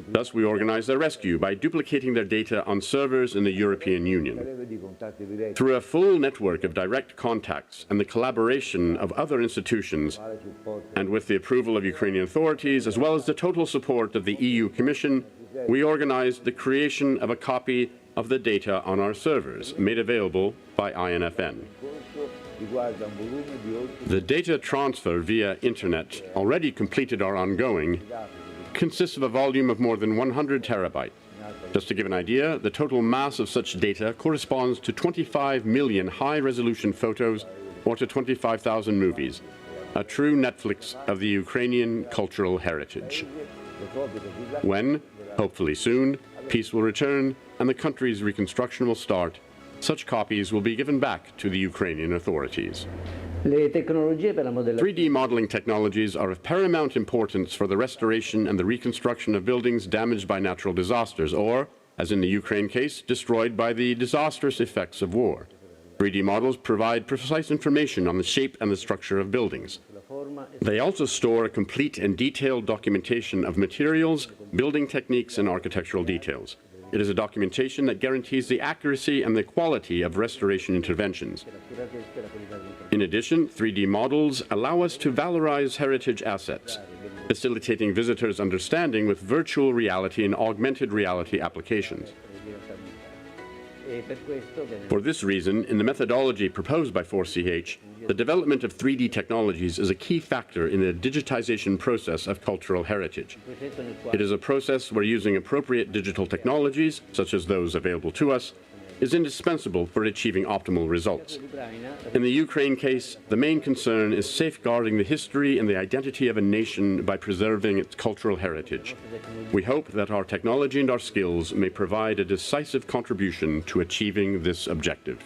Thus, we organized their rescue by duplicating their data on servers in the European Union. Through a full network of direct contacts and the collaboration of other institutions, and with the approval of Ukrainian authorities, as well as the total support of the EU Commission, we organized the creation of a copy of the data on our servers, made available by INFN. The data transfer via internet, already completed or ongoing, consists of a volume of more than 100 terabytes. Just to give an idea, the total mass of such data corresponds to 25 million high-resolution photos or to 25,000 movies, a true Netflix of the Ukrainian cultural heritage. When, hopefully soon, peace will return and the country's reconstruction will start, such copies will be given back to the Ukrainian authorities. 3D modeling technologies are of paramount importance for the restoration and the reconstruction of buildings damaged by natural disasters or, as in the Ukraine case, destroyed by the disastrous effects of war. 3D models provide precise information on the shape and the structure of buildings. They also store a complete and detailed documentation of materials, building techniques, and architectural details. It is a documentation that guarantees the accuracy and the quality of restoration interventions. In addition, 3D models allow us to valorize heritage assets, facilitating visitors' understanding with virtual reality and augmented reality applications. For this reason, in the methodology proposed by 4CH, the development of 3D technologies is a key factor in the digitization process of cultural heritage. It is a process where using appropriate digital technologies, such as those available to us, is indispensable for achieving optimal results. In the Ukraine case, the main concern is safeguarding the history and the identity of a nation by preserving its cultural heritage. We hope that our technology and our skills may provide a decisive contribution to achieving this objective.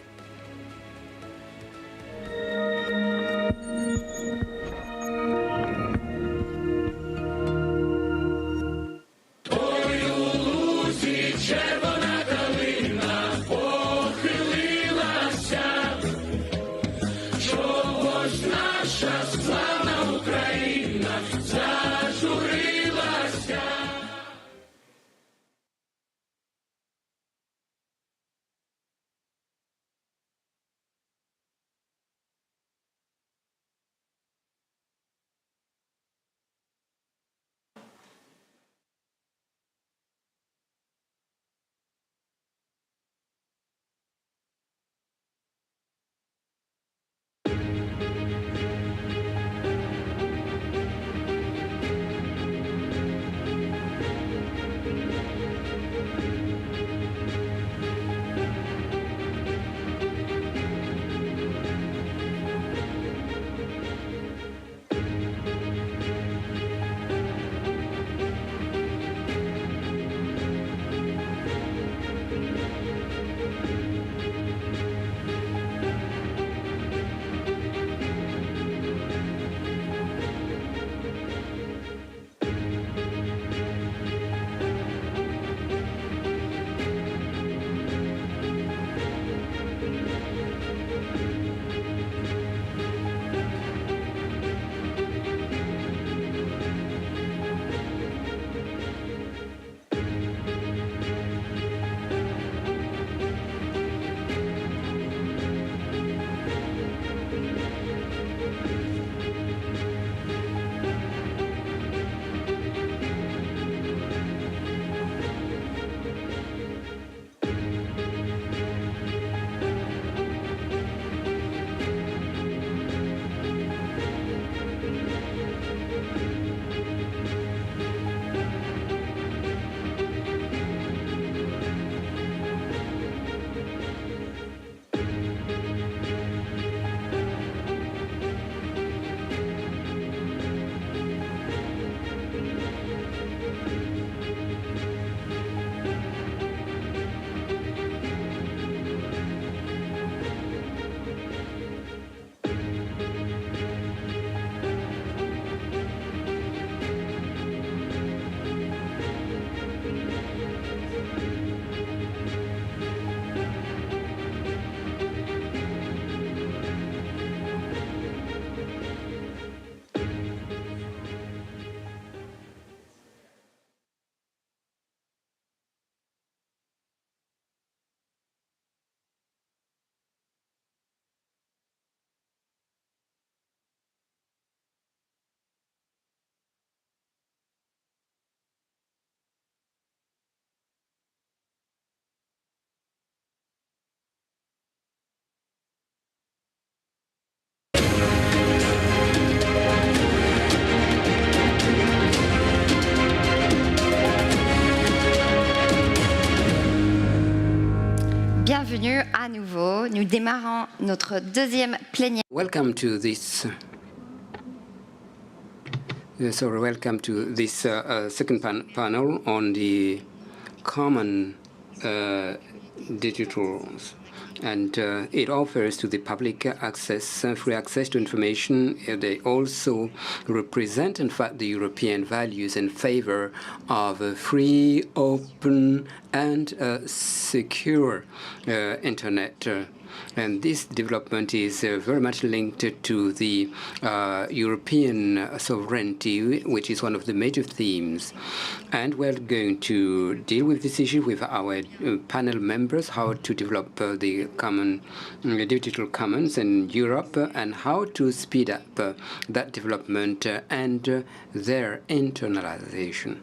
démarrons notre deuxième plénière. Welcome to this. Welcome to this second panel on the common digitals. And it offers to the public access, free access to information. They also represent, in fact, the European values in favor of a free, open, and secure internet. And this development is very much linked to the European sovereignty, which is one of the major themes. And we're going to deal with this issue with our panel members, how to develop the common digital commons in Europe and how to speed up that development and their internalization.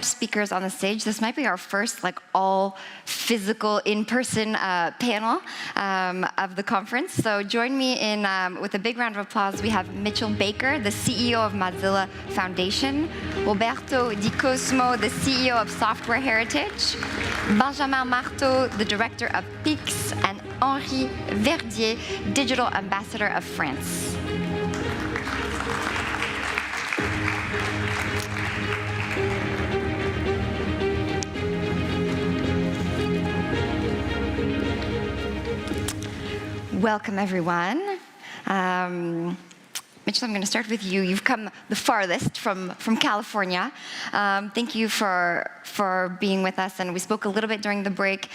Speakers on the stage. This might be our first all physical in-person panel of the conference. So join me in with a big round of applause. We have Mitchell Baker, the CEO of Mozilla Foundation, Roberto Di Cosmo, the CEO of Software Heritage, Benjamin Marteau, the director of PIX, and Henri Verdier, digital ambassador of France. Welcome, everyone. Mitchell, I'm going to start with you. You've come the farthest from California. Thank you for being with us, and we spoke a little bit during the break.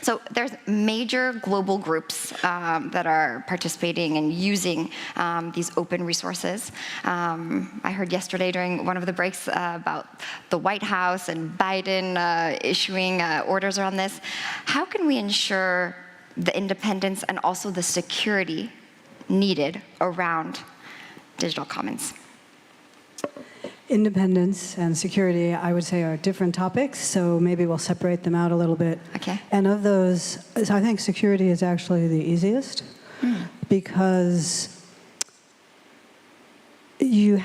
So there's major global groups that are participating and using these open resources. I heard yesterday during one of the breaks about the White House and Biden issuing orders around this. How can we ensure the independence and also the security needed around digital commons? Independence and security, I would say, are different topics, so maybe we'll separate them out a little bit. Okay. And of those, I think security is actually the easiest because you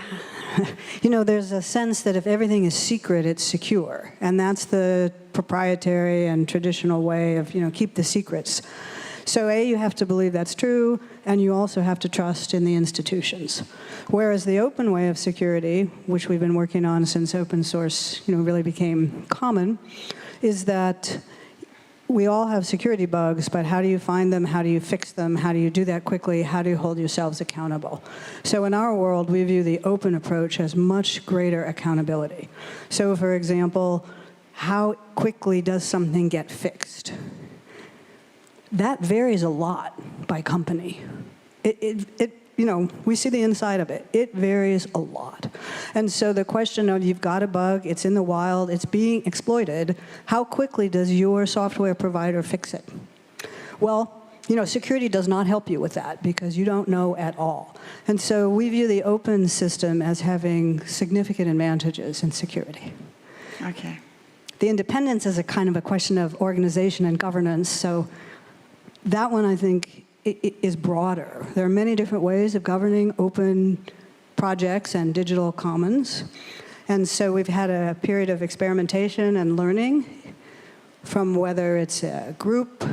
know, there's a sense that if everything is secret, it's secure. And that's the proprietary and traditional way of, keep the secrets. So you have to believe that's true, and you also have to trust in the institutions. Whereas the open way of security, which we've been working on since open source, really became common, is that we all have security bugs, but how do you find them? How do you fix them? How do you do that quickly? How do you hold yourselves accountable? So in our world, we view the open approach as much greater accountability. So for example, how quickly does something get fixed? That varies a lot by company. We see the inside of it. It varies a lot. And so the question of you've got a bug, it's in the wild, it's being exploited, how quickly does your software provider fix it? Well, security does not help you with that because you don't know at all. And so we view the open system as having significant advantages in security. Okay. The independence is a kind of a question of organization and governance, so that one, I think, is broader. There are many different ways of governing open projects and digital commons. And so we've had a period of experimentation and learning from whether it's a group,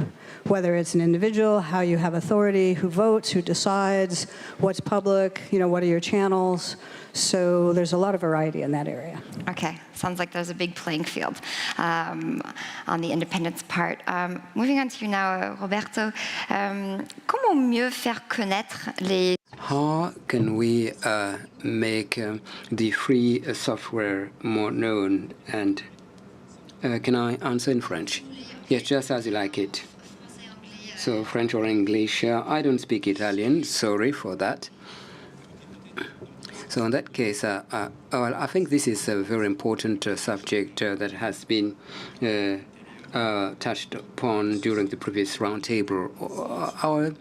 whether it's an individual, how you have authority, who votes, who decides, what's public, what are your channels. So there's a lot of variety in that area. Okay, sounds like there's a big playing field on the independence part. Moving on to you now, Roberto. Comment mieux faire connaître les... How can we make the free software more known? And can I answer in French? Yes, just as you like it. So French or English. I don't speak Italian, sorry for that. So in that case, I think this is a very important subject that has been touched upon during the previous roundtable. Our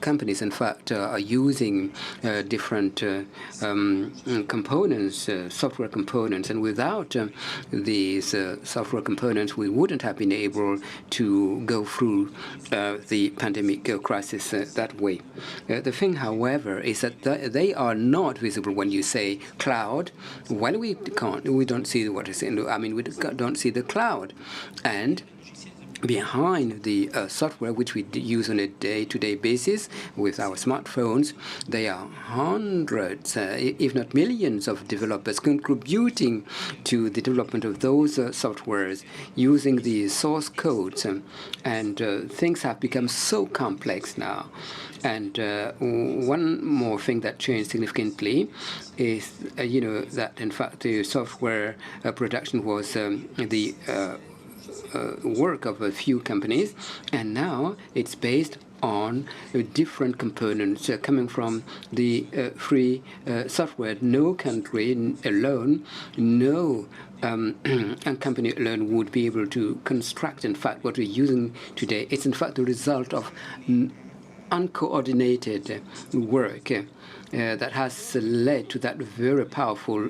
companies, in fact, are using different components, software components, and without these software components, we wouldn't have been able to go through the pandemic crisis that way. The thing, however, is that they are not visible when you say cloud. Well, we don't see what is in. I mean, we don't see the cloud, and behind the software which we use on a day-to-day basis with our smartphones, there are hundreds, if not millions, of developers contributing to the development of those softwares using the source codes, and things have become so complex now. And one more thing that changed significantly is, that in fact the software production was the work of a few companies, and now it's based on different components coming from the free software. No country alone, no company alone would be able to construct, in fact, what we're using today. It's in fact the result of uncoordinated work that has led to that very powerful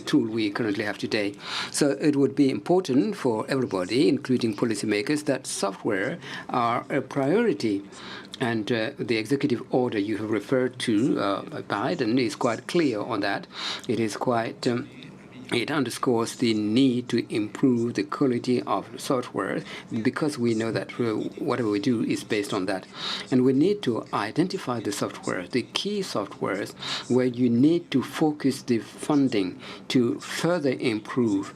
tool we currently have today. So it would be important for everybody, including policymakers, that software are a priority. And the executive order you have referred to by Biden is quite clear on that. It is quite it underscores the need to improve the quality of software, because we know that whatever we do is based on that. And we need to identify the software, the key softwares, where you need to focus the funding to further improve.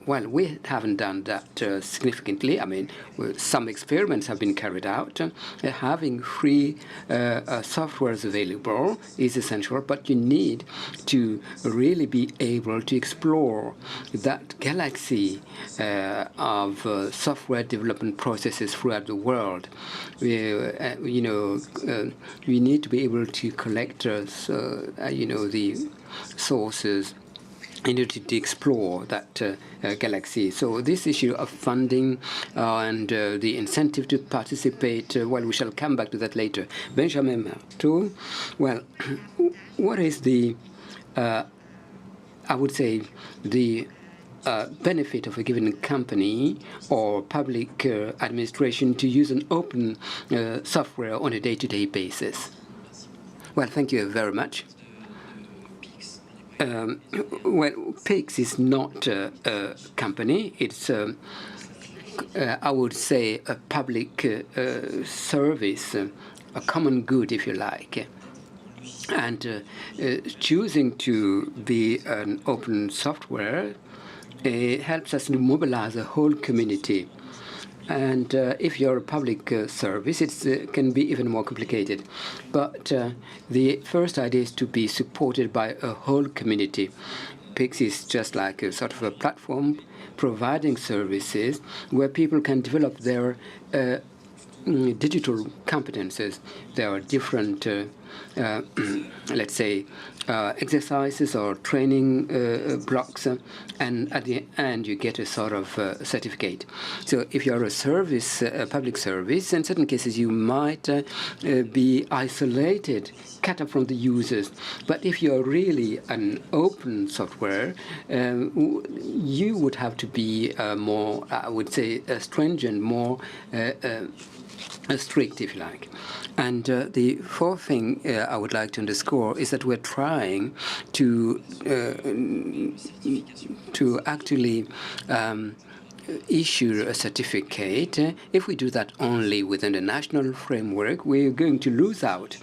Well, we haven't done that significantly. I mean, some experiments have been carried out. Having free softwares available is essential, but you need to really be able to explore that galaxy of software development processes throughout the world. We need to be able to collect, the sources in order to explore that galaxy. So this issue of funding and the incentive to participate, well, we shall come back to that later. Benjamin Marteau, well, what is the, I would say, the benefit of a given company or public administration to use an open software on a day-to-day basis? Well, thank you very much. Well, PIX is not a company. It's, I would say, a public service, a common good, if you like. And choosing to be an open software, it helps us to mobilize a whole community. And if you're a public service, it can be even more complicated. But the first idea is to be supported by a whole community. PIX is just like a sort of a platform providing services where people can develop their digital competences. There are different, let's say, exercises or training blocks, and at the end you get a sort of certificate. So if you're a service, a public service, in certain cases you might be isolated, cut off from the users. But if you're really an open software, you would have to be more, I would say, stringent, more strict, if you like. And the fourth thing I would like to underscore is that we're trying to actually issue a certificate. If we do that only within the national framework, we're going to lose out.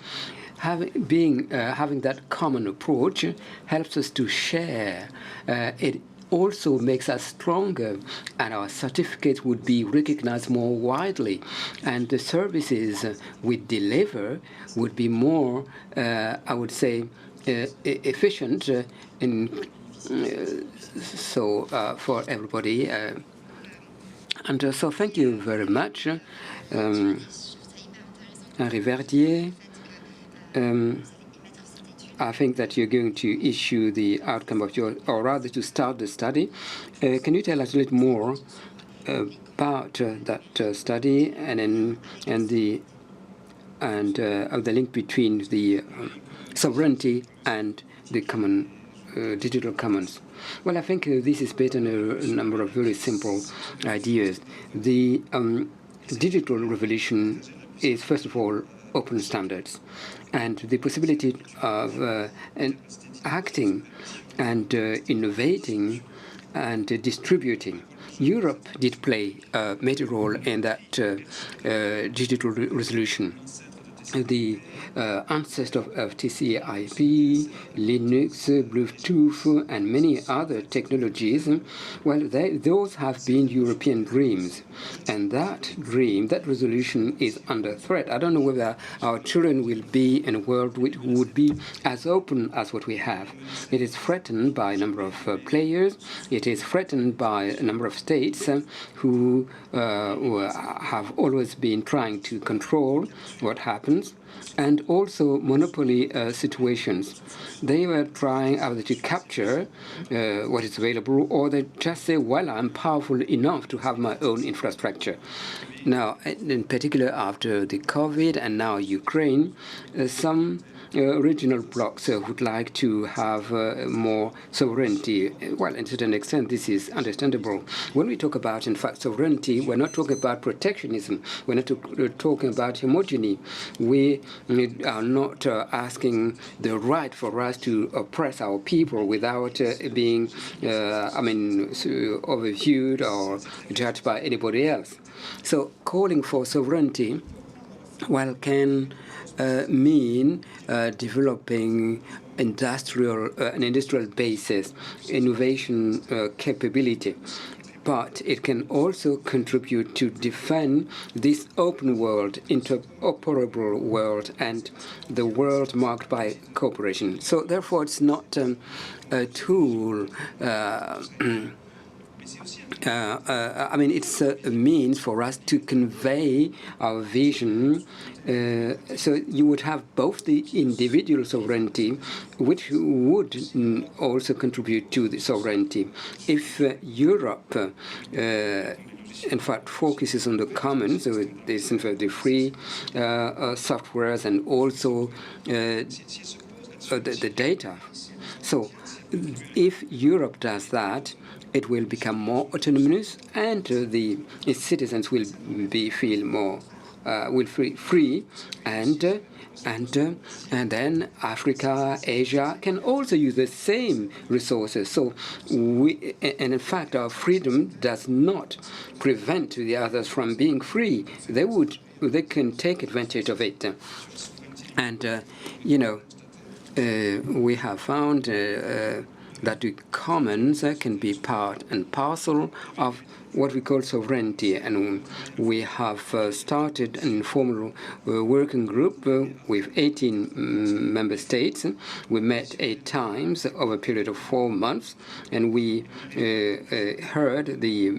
Having that common approach helps us to share. It also makes us stronger, and our certificates would be recognized more widely, and the services we deliver would be more, I would say, efficient for everybody. And so thank you very much, Henri Verdier. I think that you're going to issue the outcome of your, or rather to start the study. Can you tell us a little more about that study and the link between the sovereignty and the common digital commons? Well, I think this is based on a number of very simple ideas. The digital revolution is, first of all, open standards, and the possibility of acting and innovating and distributing. Europe did play a major role in that digital resolution. The ancestor of TCP/IP, Linux, Bluetooth, and many other technologies, well, those have been European dreams. And that dream, that resolution is under threat. I don't know whether our children will be in a world which would be as open as what we have. It is threatened by a number of players. It is threatened by a number of states who have always been trying to control what happens, and also monopoly situations. They were trying either to capture what is available, or they just say, well, I'm powerful enough to have my own infrastructure. Now, in particular after the COVID and now Ukraine, some regional blocs would like to have more sovereignty. Well, to a certain extent, this is understandable. When we talk about, in fact, sovereignty, we're not talking about protectionism. We're not talking about homogeny. We are not asking the right for us to oppress our people without being, overviewed or judged by anybody else. So calling for sovereignty, well, can mean developing an industrial basis, innovation capability. But it can also contribute to defend this open world, interoperable world, and the world marked by cooperation. So therefore, it's not a tool. It's a means for us to convey our vision. So you would have both the individual sovereignty, which would also contribute to the sovereignty. If Europe, in fact, focuses on the commons, so this, in fact, the free softwares and also the data. So if Europe does that, it will become more autonomous, and its citizens will feel more free, and then Africa, Asia can also use the same resources. So in fact, our freedom does not prevent the others from being free. They can take advantage of it, and we have found that the commons can be part and parcel of what we call sovereignty. And we have started an informal working group with 18 member states. We met 8 times over a period of 4 months, and we heard the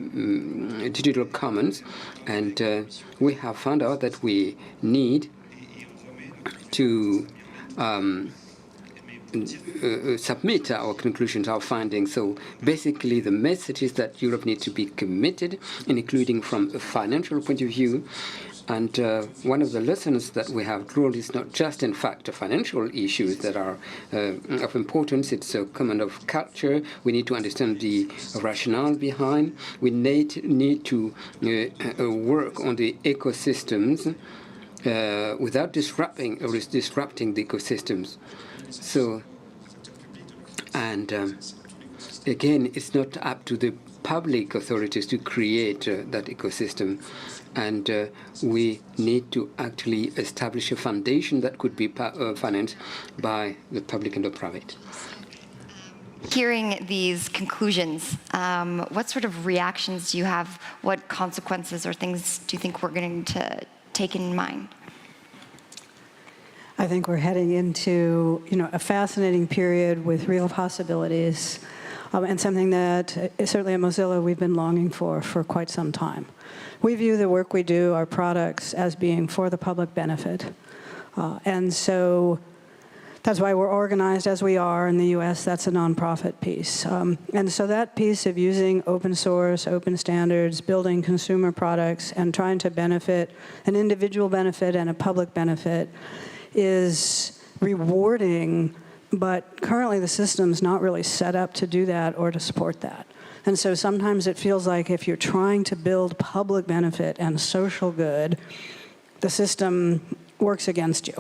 digital commons, and we have found out that we need to submit our conclusions, our findings. So basically the message is that Europe needs to be committed, including from a financial point of view. And one of the lessons that we have drawn is not just, in fact, financial issues that are of importance. It's a command of culture. We need to understand the rationale behind. We need to work on the ecosystems without disrupting the ecosystems. So, and again, it's not up to the public authorities to create that ecosystem. And we need to actually establish a foundation that could be financed by the public and the private. Hearing these conclusions, what sort of reactions do you have? What consequences or things do you think we're going to take in mind? I think we're heading into, a fascinating period with real possibilities, and something that certainly at Mozilla we've been longing for quite some time. We view the work we do, our products, as being for the public benefit, and so That's why we're organized as we are in the US. That's a nonprofit piece. And so that piece of using open source, open standards, building consumer products, and trying to benefit an individual benefit and a public benefit is rewarding, but currently the system's not really set up to do that or to support that. And so sometimes it feels like if you're trying to build public benefit and social good, the system works against you,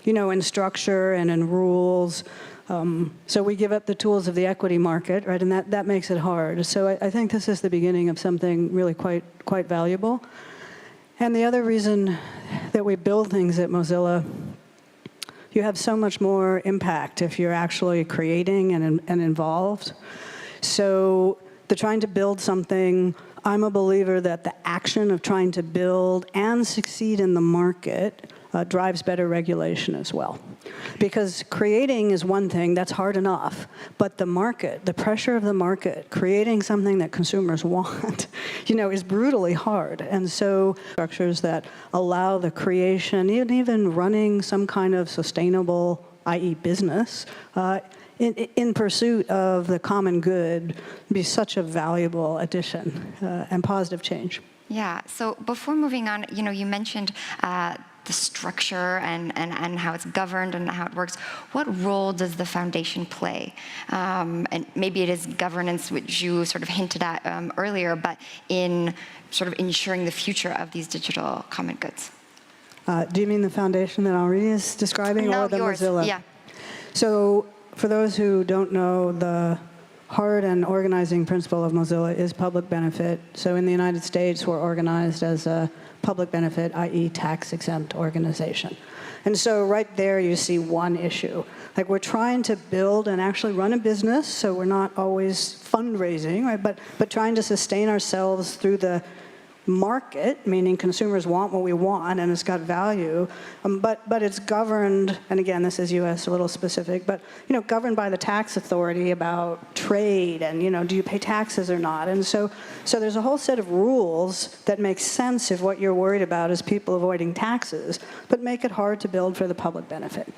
in structure and in rules. So we give up the tools of the equity market, right? And that makes it hard. So I think this is the beginning of something really quite valuable. And the other reason that we build things at Mozilla, you have so much more impact if you're actually creating and involved. So the trying to build something, I'm a believer that the action of trying to build and succeed in the market drives better regulation as well. Because creating is one thing, that's hard enough, but the market, the pressure of the market, creating something that consumers want, is brutally hard. And so structures that allow the creation, even running some kind of sustainable, i.e. business, in pursuit of the common good be such a valuable addition and positive change. Yeah, so before moving on, you mentioned the structure and how it's governed and how it works. What role does the foundation play? And maybe it is governance, which you sort of hinted at earlier, but in sort of ensuring the future of these digital common goods. Do you mean the foundation that Henri is describing, or the yours. Mozilla? Yeah. So for those who don't know, the heart and organizing principle of Mozilla is public benefit. So in the United States, we're organized as a public benefit, i.e. tax-exempt organization. And so right there you see one issue. Like, we're trying to build and actually run a business, so we're not always fundraising, right? But trying to sustain ourselves through the market, meaning consumers want what we want and it's got value, but it's governed, and again, this is US a little specific, but governed by the tax authority about trade and do you pay taxes or not? And so there's a whole set of rules that make sense if what you're worried about is people avoiding taxes, but make it hard to build for the public benefit.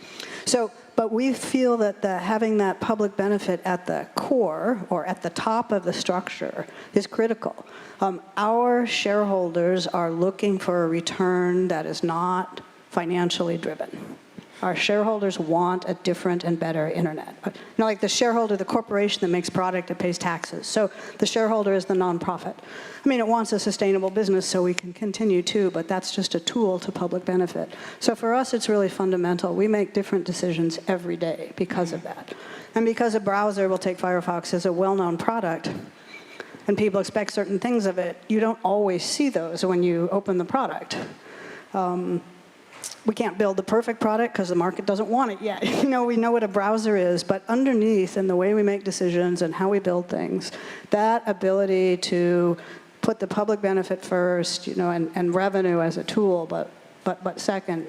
But we feel that having that public benefit at the core or at the top of the structure is critical. Our shareholders are looking for a return that is not financially driven. Our shareholders want a different and better internet. Like the shareholder, the corporation that makes product, that pays taxes. So the shareholder is the nonprofit. I mean, it wants a sustainable business so we can continue too, but that's just a tool to public benefit. So for us, it's really fundamental. We make different decisions every day because of that. And because a browser, we'll take Firefox, as a well-known product, and people expect certain things of it, you don't always see those when you open the product. We can't build the perfect product because the market doesn't want it yet. We know what a browser is, but underneath in the way we make decisions and how we build things, that ability to put the public benefit first, and revenue as a tool, but second,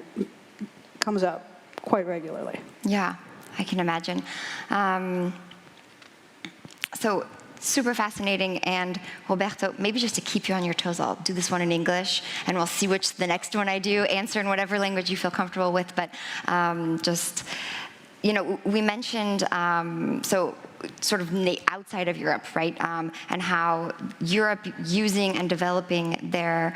comes up quite regularly. Yeah, I can imagine. So super fascinating. And Roberto, maybe just to keep you on your toes, I'll do this one in English, and we'll see which the next one I do answer in whatever language you feel comfortable with. But we mentioned, so sort of outside of Europe, right? And how Europe using and developing their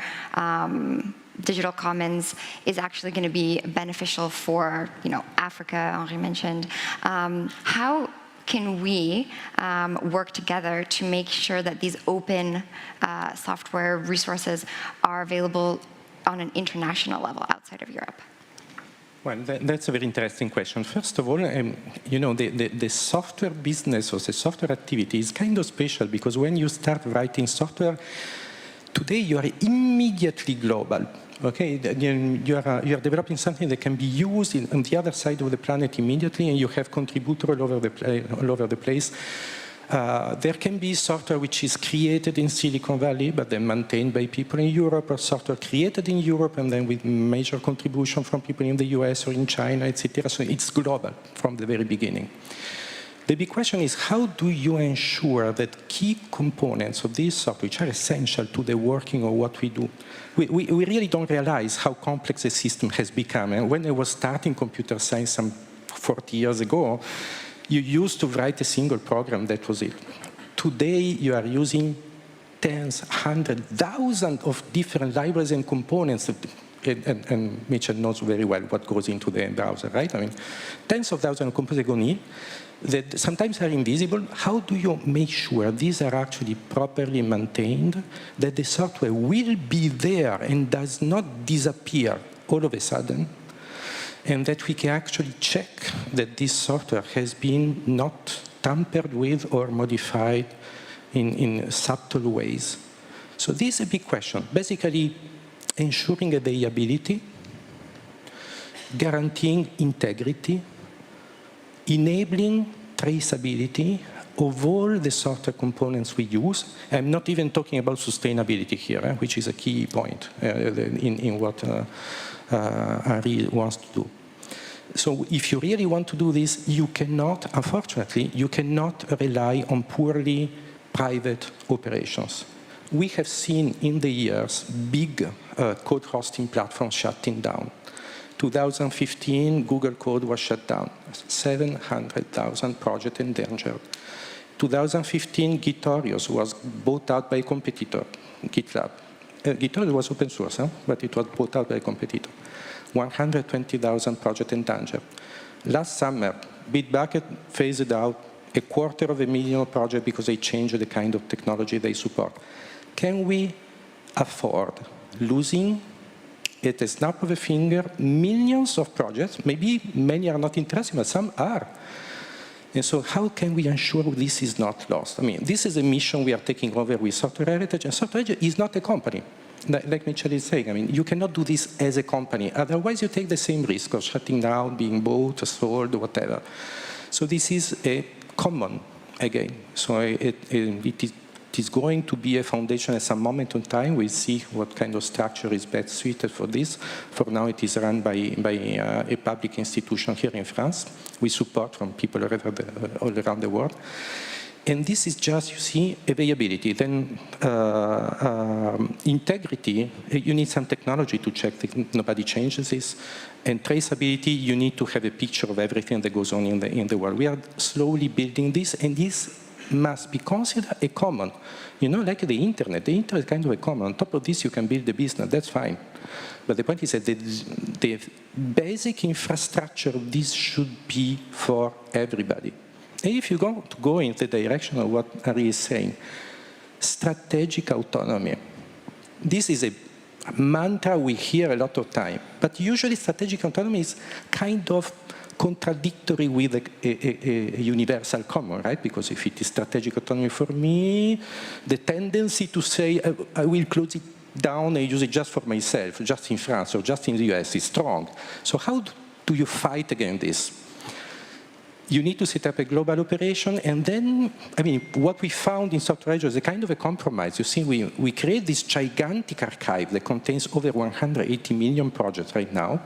digital commons is actually going to be beneficial for, Africa, Henri mentioned. How can we work together to make sure that these open software resources are available on an international level outside of Europe? Well, that's a very interesting question. First of all, the software business or the software activity is kind of special because when you start writing software, today you are immediately global. Okay, you are developing something that can be used on the other side of the planet immediately, and you have contributors all over the place. There can be software which is created in Silicon Valley, but then maintained by people in Europe, or software created in Europe and then with major contribution from people in the US or in China, etc. So it's global from the very beginning. The big question is, how do you ensure that key components of this software, which are essential to the working of what we do, we really don't realize how complex the system has become. And when I was starting computer science some 40 years ago, you used to write a single program, that was it. Today, you are using tens, hundreds, thousands of different libraries and components, and Mitchell knows very well what goes into the browser, right? I mean, tens of thousands of components go in that sometimes are invisible. How do you make sure these are actually properly maintained, that the software will be there and does not disappear all of a sudden, and that we can actually check that this software has been not tampered with or modified in subtle ways? So this is a big question. Basically, ensuring availability, guaranteeing integrity, enabling traceability of all the software components we use. I'm not even talking about sustainability here, which is a key point in what Henri wants to do. So if you really want to do this, you cannot, unfortunately, you cannot rely on purely private operations. We have seen in the years big code hosting platforms shutting down. 2015, Google Code was shut down. 700,000 projects endangered. 2015, Gitorious was bought out by a competitor, GitLab. Gitorious was open source, but it was bought out by a competitor. 120,000 projects endangered. Last summer, Bitbucket phased out 250,000 projects because they changed the kind of technology they support. Can we afford losing, at a snap of a finger, millions of projects? Maybe many are not interesting, but some are. And so how can we ensure this is not lost? I mean, this is a mission we are taking over with Software Heritage, and Software Heritage is not a company. Like Mitchell is saying, I mean, you cannot do this as a company. Otherwise, you take the same risk of shutting down, being bought, sold, whatever. So this is a common, again. So it is going to be a foundation at some moment in time. We'll see what kind of structure is best suited for this. For now, it is run by a public institution here in France, with support from people all around the world. And this is just, you see, availability. Then integrity, you need some technology to check that nobody changes this. And traceability, you need to have a picture of everything that goes on in the world. We are slowly building this, and this must be considered a common. You know, like the internet. The internet is kind of a common. On top of this, you can build a business. That's fine. But the point is that the basic infrastructure of this should be for everybody. And if you go in the direction of what Henri is saying, strategic autonomy. This is a mantra we hear a lot of time. But usually strategic autonomy is kind of contradictory with a universal common, right? Because if it is strategic autonomy for me, the tendency to say, I will close it down and use it just for myself, just in France or just in the US is strong. So how do you fight against this? You need to set up a global operation, and then, I mean, what we found in Software Heritage is a kind of a compromise. You see, we create this gigantic archive that contains over 180 million projects right now,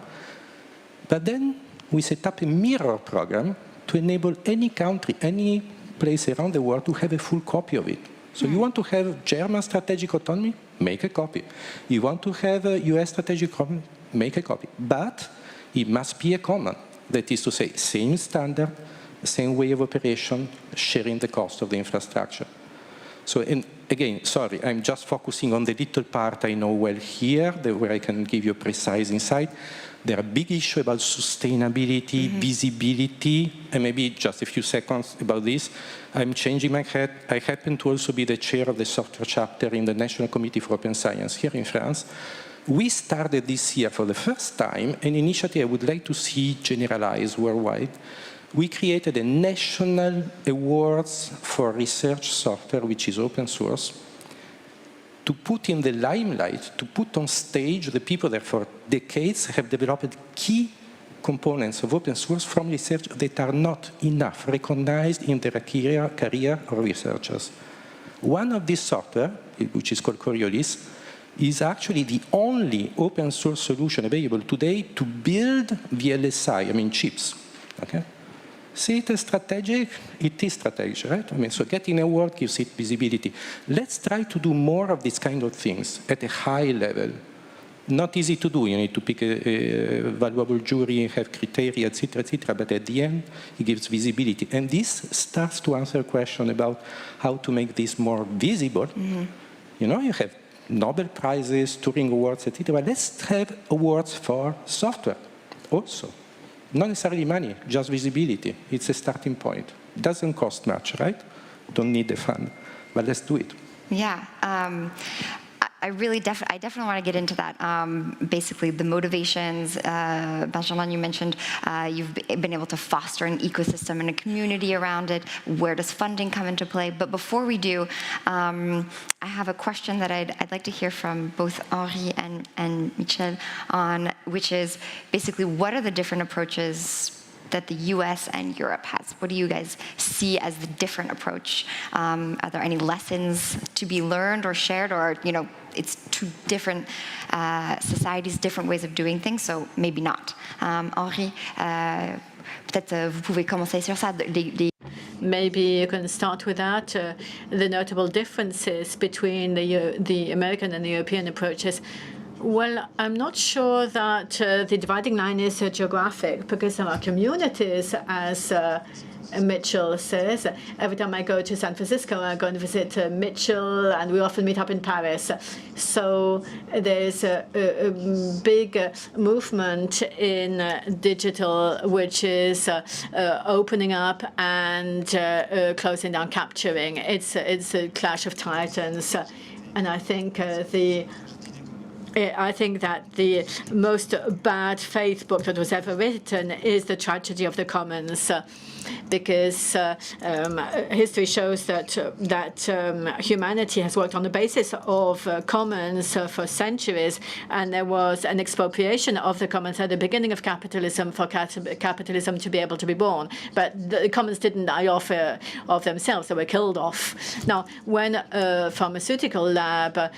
but then we set up a mirror program to enable any country, any place around the world to have a full copy of it. So you want to have German strategic autonomy? Make a copy. You want to have a US strategic autonomy? Make a copy. But it must be a common. That is to say, same standard, same way of operation, sharing the cost of the infrastructure. So, and again, sorry, I'm just focusing on the little part I know well here, where I can give you a precise insight. There are big issues about sustainability, visibility, and maybe just a few seconds about this. I'm changing my hat. I happen to also be the chair of the software chapter in the National Committee for Open Science here in France. We started this year for the first time an initiative I would like to see generalized worldwide. We created a national awards for research software, which is open source, to put in the limelight, to put on stage the people that for decades have developed key components of open source from research that are not enough recognized in their career of researchers. One of these software, which is called Coriolis, is actually the only open source solution available today to build VLSI, I mean chips, okay? See it as strategic? It is strategic, right? I mean, so getting an award gives it visibility. Let's try to do more of these kind of things at a high level. not easy to do. You need to pick a valuable jury, have criteria, etc., etc. But at the end, it gives visibility. And this starts to answer a question about how to make this more visible. Mm-hmm. You know, you have Nobel Prizes, Turing Awards, etc. But let's have awards for software also. Not necessarily money, just visibility. It's a starting point. It doesn't cost much, right? Don't need the fund, but let's do it. Yeah. I definitely want to get into that. Basically, the motivations. Benjamin, you mentioned you've been able to foster an ecosystem and a community around it. Where does funding come into play? But before we do, I have a question that I'd like to hear from both Henri and Michel on, which is basically what are the different approaches that the US and Europe has? What do you guys see as the different approach? Are there any lessons to be learned or shared, or it's two different societies, different ways of doing things, so maybe not. Henri, peut-être vous pouvez commencer sur ça. Maybe you can start with that. The notable differences between the American and the European approaches. Well, I'm not sure that the dividing line is geographic, because there are communities, as Mitchell says. Every time I go to San Francisco, I go and visit Mitchell, and we often meet up in Paris. So there's a big movement in digital, which is opening up and closing down, capturing. It's a clash of titans, and I think that the most bad faith book that was ever written is The Tragedy of the Commons, because history shows that humanity has worked on the basis of commons for centuries, and there was an expropriation of the commons at the beginning of capitalism for capitalism to be able to be born. But the commons didn't die off of themselves; they were killed off. Now, when a pharmaceutical lab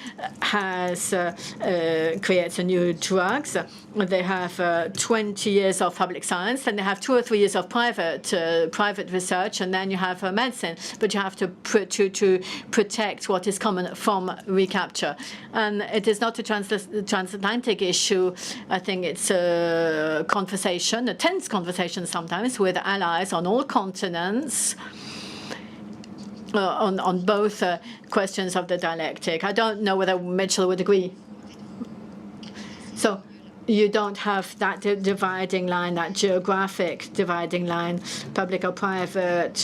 creates a new drugs, they have 20 years of public science, and they have 2 or 3 years of private research, and then you have medicine. But you have to protect what is common from recapture. And it is not a transatlantic issue. I think it's a conversation, a tense conversation sometimes, with allies on all continents, on both questions of the dialectic. I don't know whether Mitchell would agree. So you don't have that dividing line, that geographic dividing line, public or private,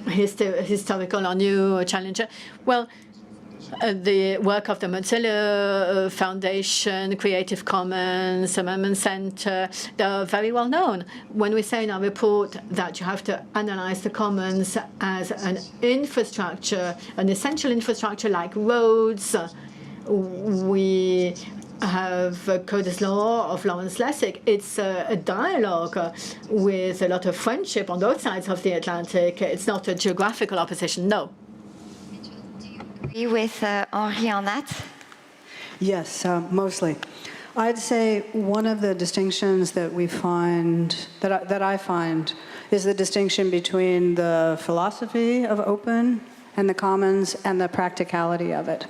historical or new, challenger. Well, the work of the Mozilla Foundation, Creative Commons, Amendment Center, they're very well known. When we say in our report that you have to analyze the commons as an infrastructure, an essential infrastructure like roads, we have Code's Law of Lawrence Lessig. It's a dialogue with a lot of friendship on both sides of the Atlantic. It's not a geographical opposition, no. Do you agree with Henri on that? Yes, mostly. I'd say one of the distinctions that we find, that I find, is the distinction between the philosophy of open and the commons and the practicality of it.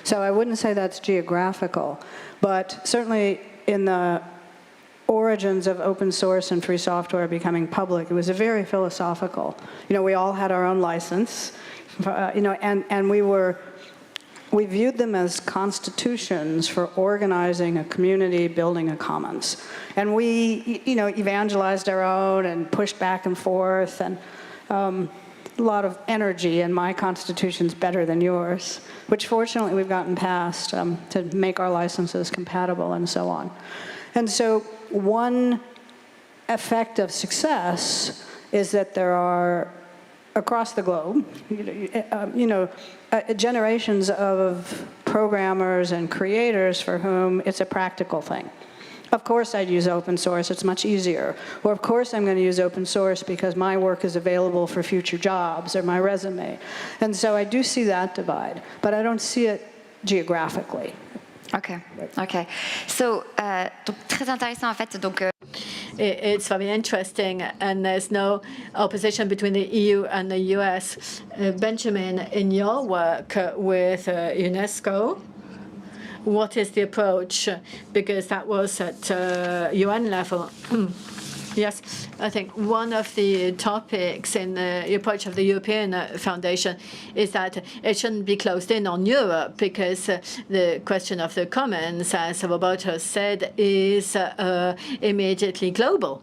So I wouldn't say that's geographical, but certainly in the origins of open source and free software becoming public, it was a very philosophical. We all had our own license, and we viewed them as constitutions for organizing a community, building a commons. And we, evangelized our own and pushed back and forth, and a lot of energy, and my constitution's better than yours, which fortunately we've gotten past to make our licenses compatible and so on. And so one effect of success is that there are, across the globe, generations of programmers and creators for whom it's a practical thing. Of course I'd use open source, it's much easier. Or of course I'm going to use open source because my work is available for future jobs or my resume. And so I do see that divide, but I don't see it geographically. Okay. So, donc très intéressant en fait. Donc. It's very interesting, and there's no opposition between the EU and the US. Benjamin, in your work with UNESCO, what is the approach, because that was at UN level. Yes, I think one of the topics in the approach of the European Foundation is that it shouldn't be closed in on Europe, because the question of the commons, as Roberto said, is immediately global.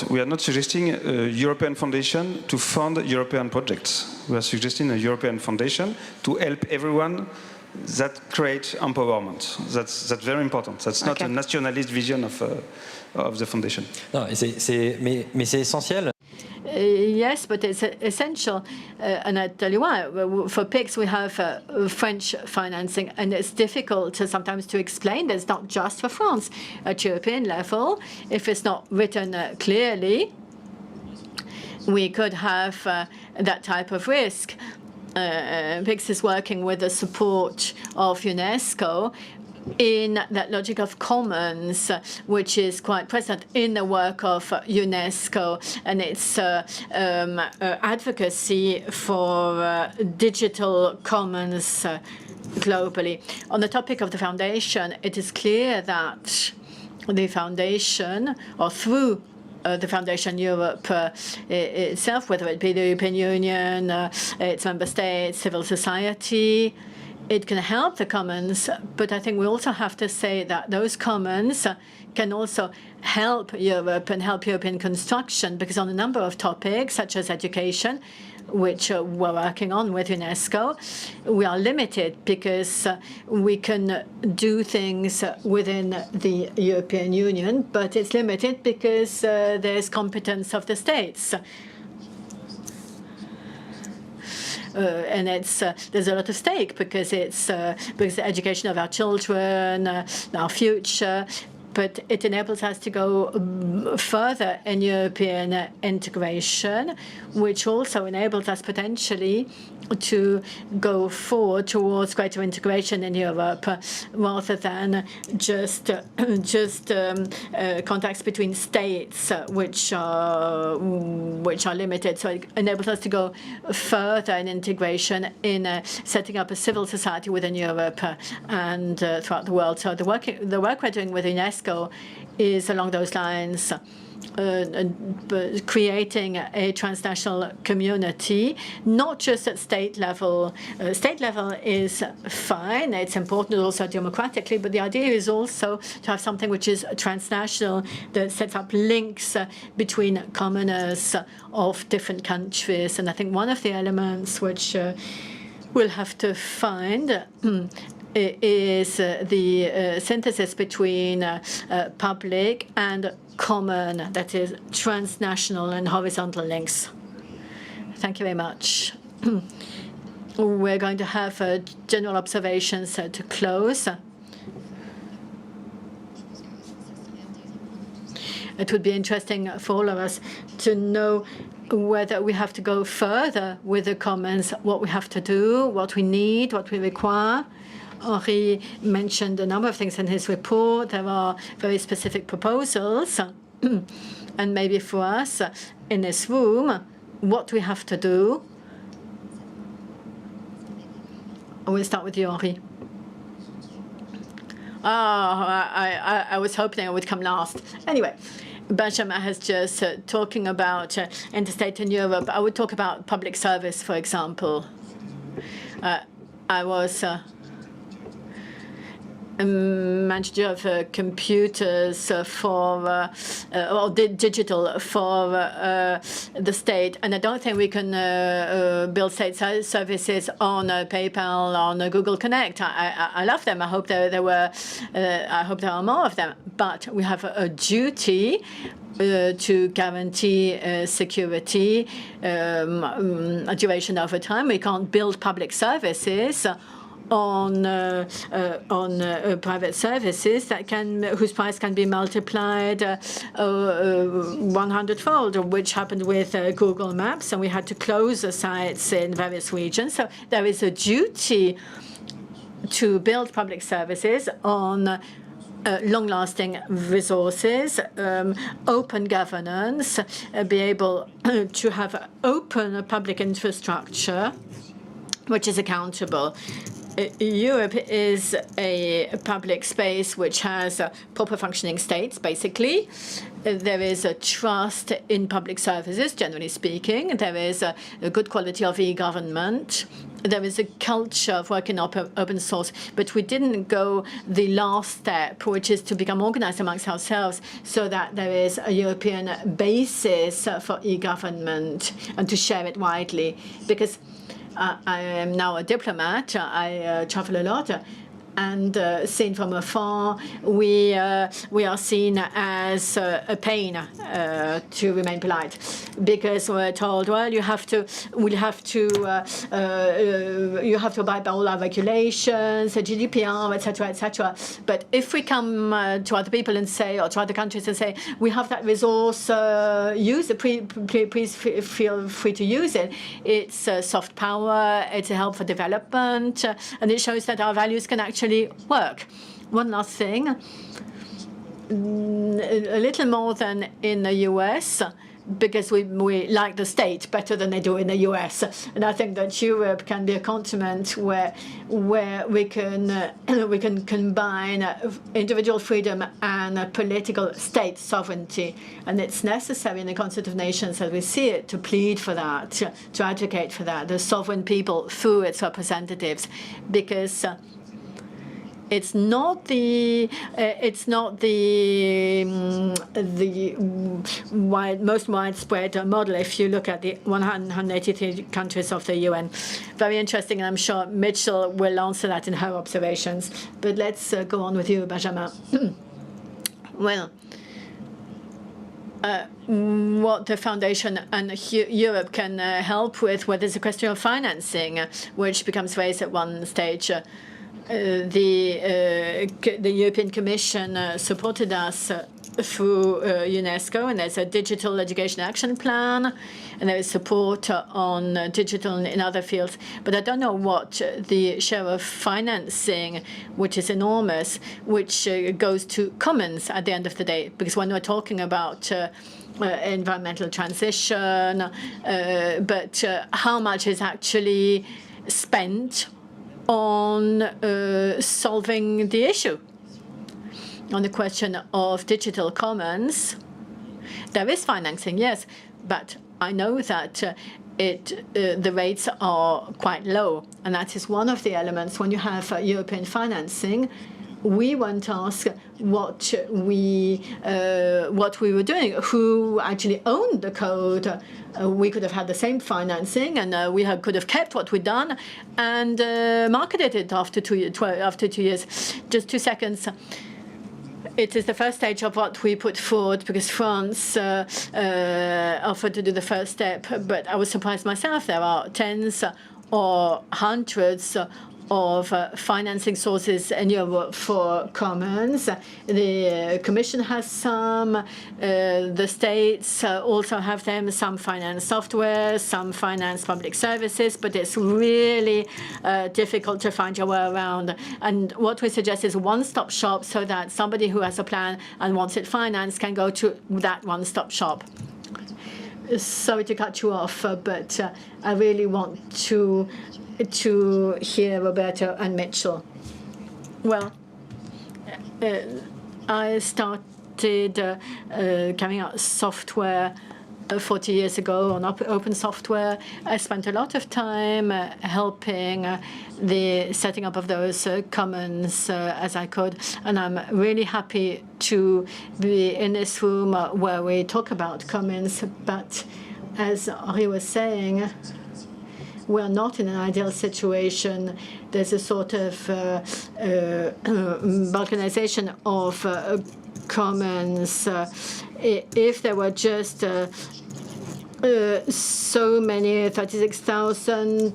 We are not suggesting a European foundation to fund European projects. We are suggesting a European foundation to help everyone that creates empowerment. That's very important. That's not a nationalist vision of the foundation. Non, mais c'est essentiel. Yes, but it's essential, and I tell you why. For PICS, we have French financing, and it's difficult sometimes to explain that it's not just for France. At European level, if it's not written clearly, we could have that type of risk. PICS is working with the support of UNESCO in that logic of commons, which is quite present in the work of UNESCO, and its advocacy for digital commons globally. On the topic of the foundation, it is clear that the foundation, or through the Foundation Europe itself, whether it be the European Union, its member states, civil society, it can help the commons, but I think we also have to say that those commons can also help Europe and help European construction, because on a number of topics, such as education, which we're working on with UNESCO, we are limited because we can do things within the European Union, but it's limited because there's competence of the states. And there's a lot of stake because it's because the education of our children, our future, but it enables us to go further in European integration, which also enables us potentially to go forward towards greater integration in Europe, rather than just contacts between states, which are limited. So it enables us to go further in integration in setting up a civil society within Europe and throughout the world. So the work we're doing with UNESCO is along those lines. Creating a transnational community, not just at state level. State level is fine, it's important also democratically, but the idea is also to have something which is transnational, that sets up links between commoners of different countries. And I think one of the elements which we'll have to find is the synthesis between public and common, that is transnational and horizontal links. Thank you very much. We're going to have general observations to close. It would be interesting for all of us to know whether we have to go further with the commons, what we have to do, what we need, what we require. Henri mentioned a number of things in his report. There are very specific proposals. And maybe for us in this room, what we have to do. We'll start with you, Henri. I was hoping I would come last. Anyway, Benjamin has just talking about interstate in Europe. I would talk about public service, for example. I was manager of computers for or digital for the state, and I don't think we can build state services on PayPal, on Google Connect. I love them. I hope there are more of them. But we have a duty to guarantee security, duration over time. We can't build public services on private services that whose price can be multiplied 100-fold, which happened with Google Maps, and we had to close the sites in various regions. So there is a duty to build public services on long-lasting resources, open governance, be able to have open public infrastructure, which is accountable. Europe is a public space which has proper functioning states, basically. There is a trust in public services, generally speaking. There is a good quality of e-government. There is a culture of working open source, but we didn't go the last step, which is to become organized amongst ourselves so that there is a European basis for e-government and to share it widely. Because I am now a diplomat. I travel a lot. And seen from afar, we are seen as a pain, to remain polite, because we're told, well, you have to abide by all our regulations, the GDPR, etc., etc. But if we come to other people and say, or to other countries and say, we have that resource, use it, please feel free to use it. It's soft power. It's a help for development, and it shows that our values can actually work. One last thing, a little more than in the US, because we like the state better than they do in the US. And I think that Europe can be a continent where we can combine individual freedom and political state sovereignty. And it's necessary in the Concert of Nations, as we see it, to plead for that, to advocate for that, the sovereign people through its representatives, because it's not the most widespread model if you look at the 183 countries of the UN. Very interesting, and I'm sure Mitchell will answer that in her observations. But let's go on with you, Benjamin. Well, what the Foundation and Europe can help with, well, there's a question of financing, which becomes raised at one stage. The European Commission supported us through UNESCO, and there's a digital education action plan, and there is support on digital in other fields. But I don't know what the share of financing, which is enormous, which goes to commons at the end of the day, because when we're talking about environmental transition, but how much is actually spent on solving the issue. On the question of digital commons, there is financing, yes, but I know that the rates are quite low, and that is one of the elements. When you have European financing, we weren't asked what we were doing, who actually owned the code. We could have had the same financing, and we could have kept what we'd done and marketed it after 2 years. Just 2 seconds. It is the first stage of what we put forward, because France offered to do the first step, but I was surprised myself. There are tens or hundreds of financing sources in Europe for commons. The Commission has some, the states also have them, some finance software, some finance public services, but it's really difficult to find your way around. And what we suggest is a one-stop shop, so that somebody who has a plan and wants it financed can go to that one-stop shop. Sorry to cut you off, but I really want to hear Roberto and Mitchell. Well, I started carrying out software 40 years ago on open software. I spent a lot of time helping the setting up of those commons as I could, and I'm really happy to be in this room where we talk about commons. But as Henri was saying, we're not in an ideal situation. There's a sort of balkanization of commons. If there were just so many 36,000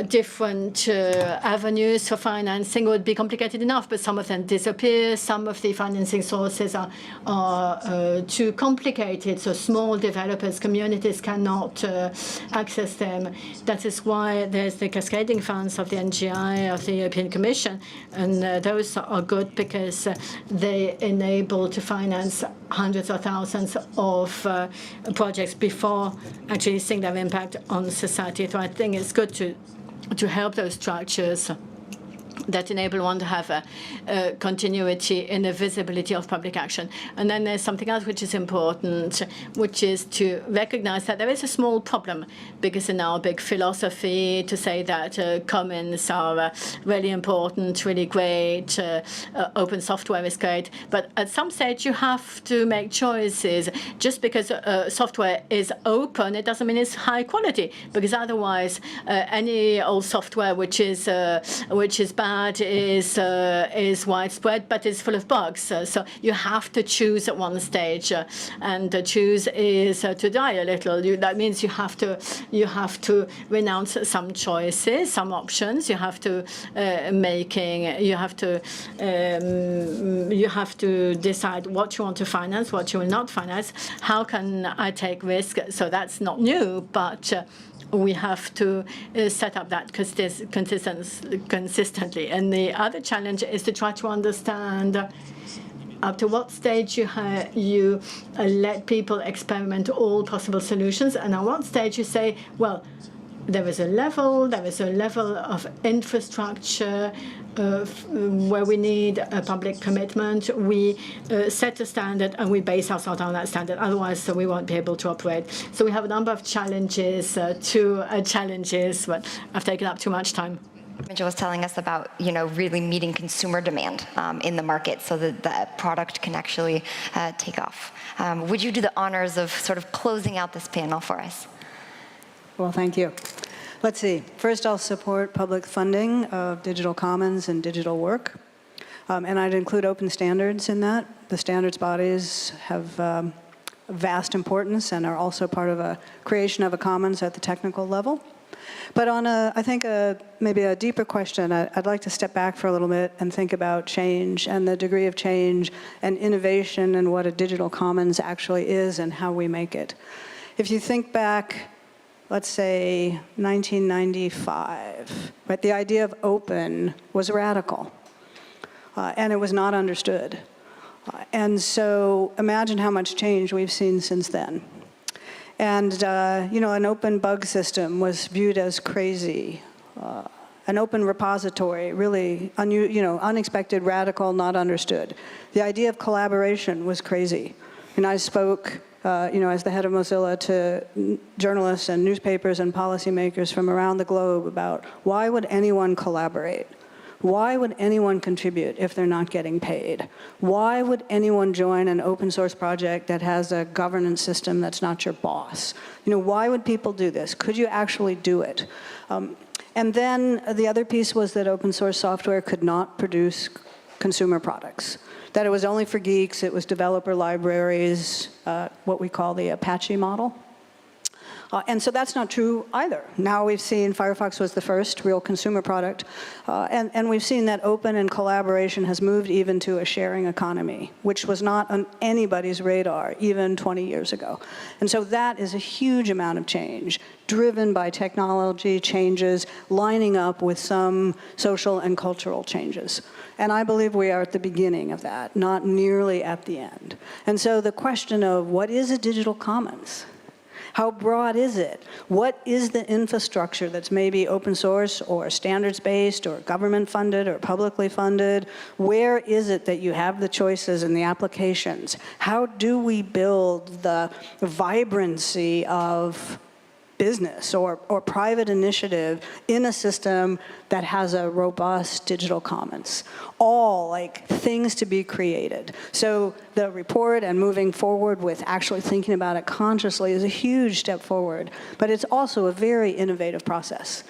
different avenues for financing would be complicated enough, but some of them disappear. Some of the financing sources are too complicated, so small developers, communities cannot access them. That is why there's the cascading funds of the NGI, of the European Commission, and those are good because they enable to finance hundreds of thousands of projects before actually seeing their impact on society. So I think it's good to help those structures that enable one to have a continuity in the visibility of public action. And then there's something else which is important, which is to recognize that there is a small problem, because in our big philosophy to say that commons are really important, really great, open software is great, but at some stage you have to make choices. Just because software is open, it doesn't mean it's high quality, because otherwise any old software which is bad is widespread, but is full of bugs. So you have to choose at one stage, and choose is to die a little. That means you have to renounce some choices, some options. You have to decide what you want to finance, what you will not finance. How can I take risk? So that's not new, but we have to set up that consistently. And the other challenge is to try to understand up to what stage you let people experiment all possible solutions, and at what stage you say, well, there is a level of infrastructure where we need a public commitment. We set a standard and we base ourselves on that standard. Otherwise, we won't be able to operate. So we have a number of challenges, but I've taken up too much time. Mitchell was telling us about, really meeting consumer demand in the market so that the product can actually take off. Would you do the honors of sort of closing out this panel for us? Well, thank you. Let's see. First, I'll support public funding of digital commons and digital work. And I'd include open standards in that. The standards bodies have vast importance and are also part of a creation of a commons at the technical level. But on I think maybe a deeper question, I'd like to step back for a little bit and think about change and the degree of change and innovation and what a digital commons actually is and how we make it. If you think back, let's say 1995, right? The idea of open was radical, and it was not understood. And so imagine how much change we've seen since then. And an open bug system was viewed as crazy. An open repository, really unexpected, radical, not understood. The idea of collaboration was crazy. And I spoke as the head of Mozilla to journalists and newspapers and policymakers from around the globe about why would anyone collaborate? Why would anyone contribute if they're not getting paid? Why would anyone join an open source project that has a governance system that's not your boss? Why would people do this? Could you actually do it? And then the other piece was that open source software could not produce consumer products, that it was only for geeks, it was developer libraries, what we call the Apache model. And so that's not true either. Now we've seen Firefox was the first real consumer product, and we've seen that open and collaboration has moved even to a sharing economy, which was not on anybody's radar even 20 years ago. And so that is a huge amount of change, driven by technology changes, lining up with some social and cultural changes. And I believe we are at the beginning of that, not nearly at the end. And so the question of what is a digital commons? How broad is it? What is the infrastructure that's maybe open source or standards-based or government-funded or publicly funded? Where is it that you have the choices and the applications? How do we build the vibrancy of business or private initiative in a system that has a robust digital commons. All like things to be created. So the report and moving forward with actually thinking about it consciously is a huge step forward, but it's also a very innovative process.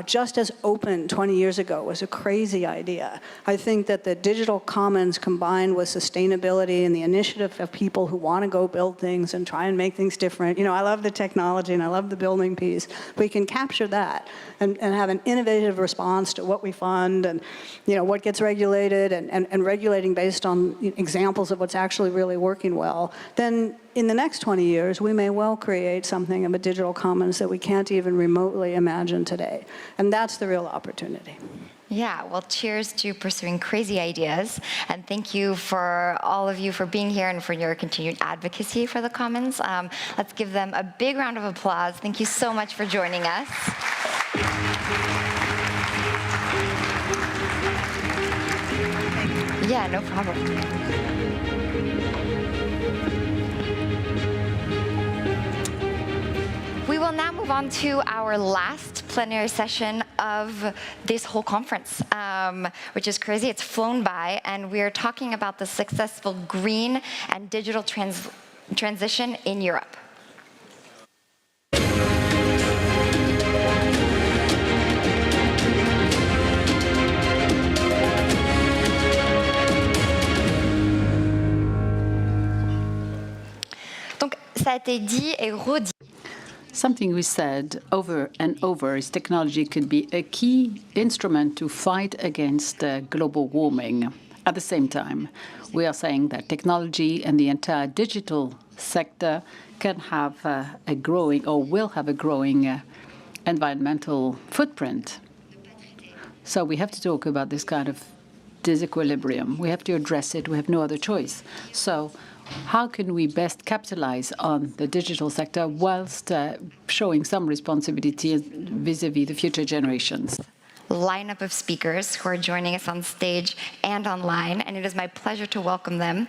Just as open 20 years ago was a crazy idea, I think that the digital commons combined with sustainability and the initiative of people who want to go build things and try and make things different. You know, I love the technology and I love the building piece. We can capture that and have an innovative response to what we fund and, you know, what gets regulated and regulating based on examples of what's actually really working well. Then in the next 20 years, we may well create something of a digital commons that we can't even remotely imagine today. And that's the real opportunity. Yeah, well, cheers to pursuing crazy ideas. And thank you for all of you for being here and for your continued advocacy for the Commons. Let's give them a big round of applause. Thank you so much for joining us. Yeah, no problem. We will now move on to our last plenary session of this whole conference, which is crazy. It's flown by, and we're talking about the successful green and digital transition in Europe. Donc, ça a été dit et redit. Something we said over and over is technology could be a key instrument to fight against global warming. At the same time, we are saying that technology and the entire digital sector can have a growing, or will have a growing environmental footprint. So we have to talk about this kind of disequilibrium. We have to address it. We have no other choice. So how can we best capitalize on the digital sector whilst showing some responsibility vis-à-vis the future generations? Lineup of speakers who are joining us on stage and online, and it is my pleasure to welcome them.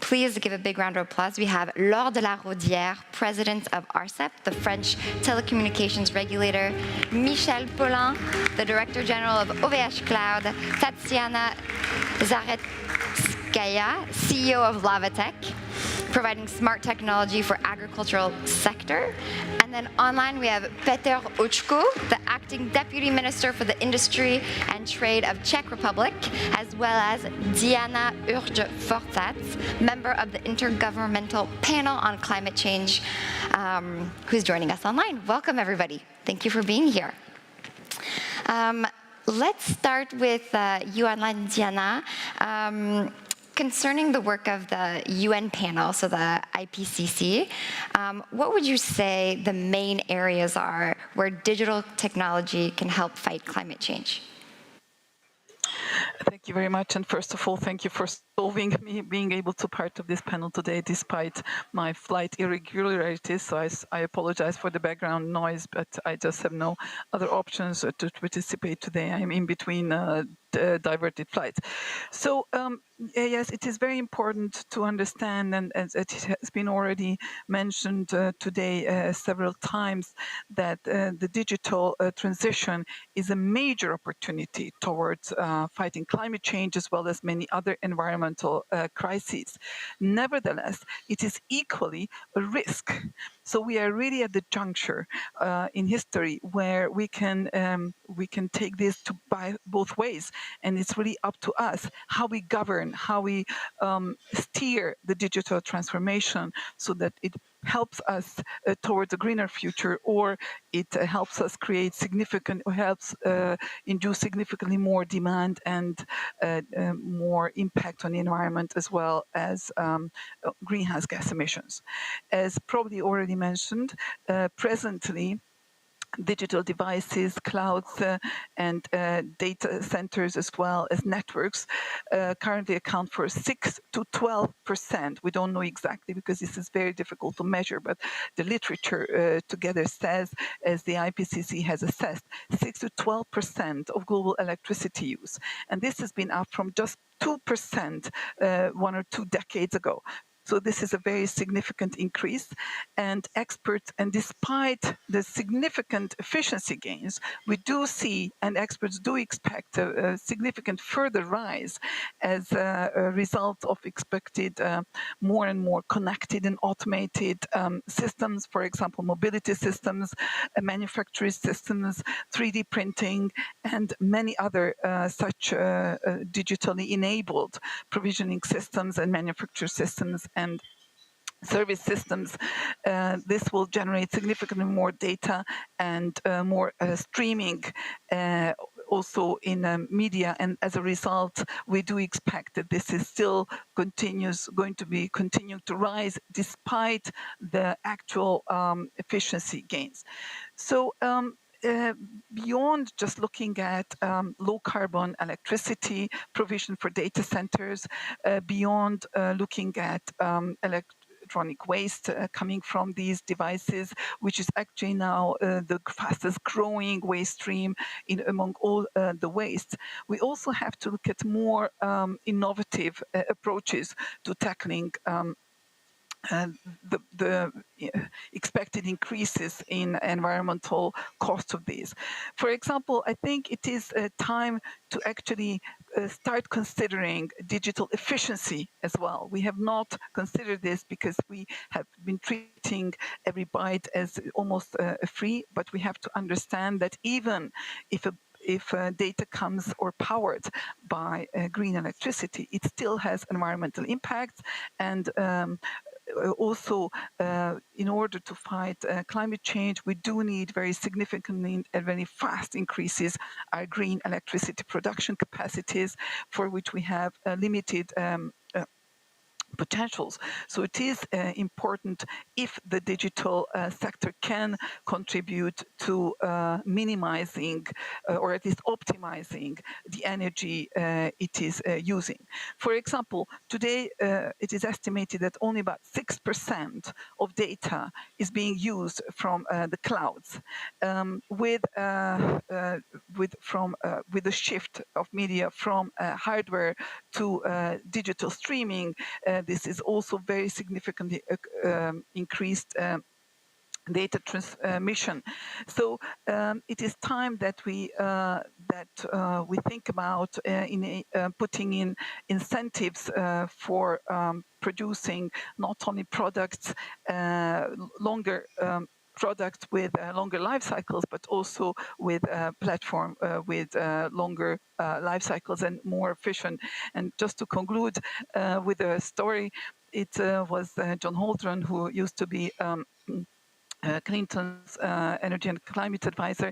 Please give a big round of applause. We have Laure de la Rodière, President of ARCEP, the French telecommunications regulator, Michel Paulin, the Director General of OVH Cloud, Tatiana Zaretskaya, CEO of Lavatech, providing smart technology for agricultural sector. And then online we have Petr Očko, the Acting Deputy Minister for the Industry and Trade of Czech Republic, as well as Diana Urge-Forțaț, member of the Intergovernmental Panel on Climate Change, who's joining us online. Welcome, everybody. Thank you for being here. Let's start with you online, Diana. Concerning the work of the UN panel, so the IPCC, what would you say the main areas are where digital technology can help fight climate change? Thank you very much. And first of all, thank you for solving me being able to part of this panel today, despite my flight irregularities. So I apologize for the background noise, but I just have no other options to participate today. I'm in between diverted flights. So yes, it is very important to understand, and as it has been already mentioned today several times, that the digital transition is a major opportunity towards fighting climate change as well as many other environmental crises. Nevertheless, it is equally a risk. So we are really at the juncture in history where we can take this to by both ways, and it's really up to us how we govern, how we steer the digital transformation so that it helps us towards a greener future, or it helps us create significant, or helps induce significantly more demand and more impact on the environment, as well as greenhouse gas emissions. As probably already mentioned, presently, digital devices, clouds, and data centers, as well as networks, currently account for 6 to 12%. We don't know exactly because this is very difficult to measure, but the literature together says, as the IPCC has assessed, 6 to 12% of global electricity use. And this has been up from just 2% 1 or 2 decades ago. So this is a very significant increase. And despite the significant efficiency gains, we do see, and experts do expect a significant further rise as a result of expected more and more connected and automated systems, for example, mobility systems, manufacturing systems, 3D printing, and many other such digitally enabled provisioning systems and manufacture systems and service systems. This will generate significantly more data and more streaming also in media, and as a result, we do expect that this is still going to be continuing to rise despite the actual efficiency gains. So beyond just looking at low carbon electricity provision for data centers, beyond looking at electronic waste coming from these devices, which is actually now the fastest growing waste stream among all the waste. We also have to look at more innovative approaches to tackling the expected increases in environmental costs of these. For example, I think it is time to actually start considering digital efficiency as well. We have not considered this because we have been treating every byte as almost free, but we have to understand that even if data comes or powered by green electricity, it still has environmental impacts, and also, in order to fight climate change, we do need very significantly and very fast increases our green electricity production capacities, for which we have limited potentials. So it is important if the digital sector can contribute to minimizing or at least optimizing the energy it is using. For example, today it is estimated that only about 6% of data is being used from the clouds. With the shift of media from hardware to digital streaming, this is also very significantly increased data transmission. So it is time that we think about putting in incentives for producing not only products longer. Products with longer life cycles, but also with platform with longer life cycles and more efficient. And just to conclude with a story, it was John Holdren, who used to be Clinton's energy and climate advisor.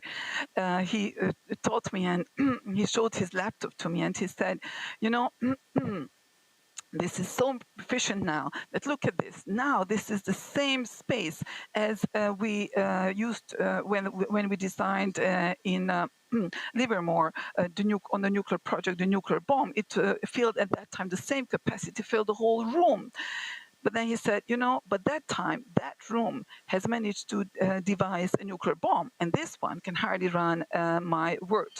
He taught me, and he showed his laptop to me, and he said, you know, this is so efficient now that look at this. Now this is the same space as we used when we designed in Livermore on the nuclear project, the nuclear bomb. It filled at that time the same capacity, filled the whole room. But then he said, you know, but that time, that room has managed to devise a nuclear bomb, and this one can hardly run my Word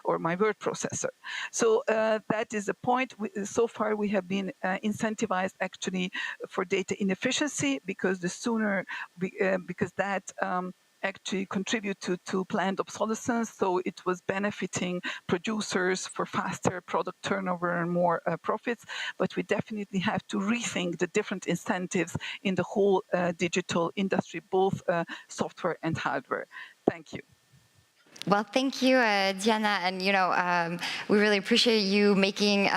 or my word processor. So that is the point. So far, we have been incentivized actually for data inefficiency, because the sooner, because that actually contribute to planned obsolescence. So it was benefiting producers for faster product turnover and more profits. But we definitely have to rethink the different incentives in the whole digital industry, both software and hardware. Thank you. Well, thank you, Diana, and we really appreciate you making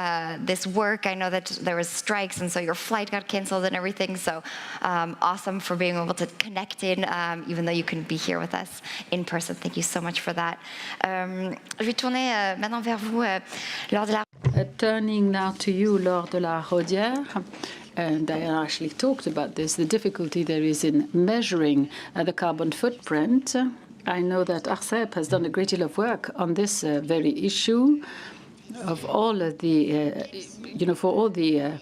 this work. I know that there was strikes, and so your flight got canceled and everything. So awesome for being able to connect in, even though you couldn't be here with us in person. Thank you so much for that. Je vais tourner maintenant vers vous lors de la. Turning now to you, lors de la Rodière. And Diana actually talked about this, the difficulty there is in measuring the carbon footprint. I know that ARCEP has done a great deal of work on this very issue of all of the, for all the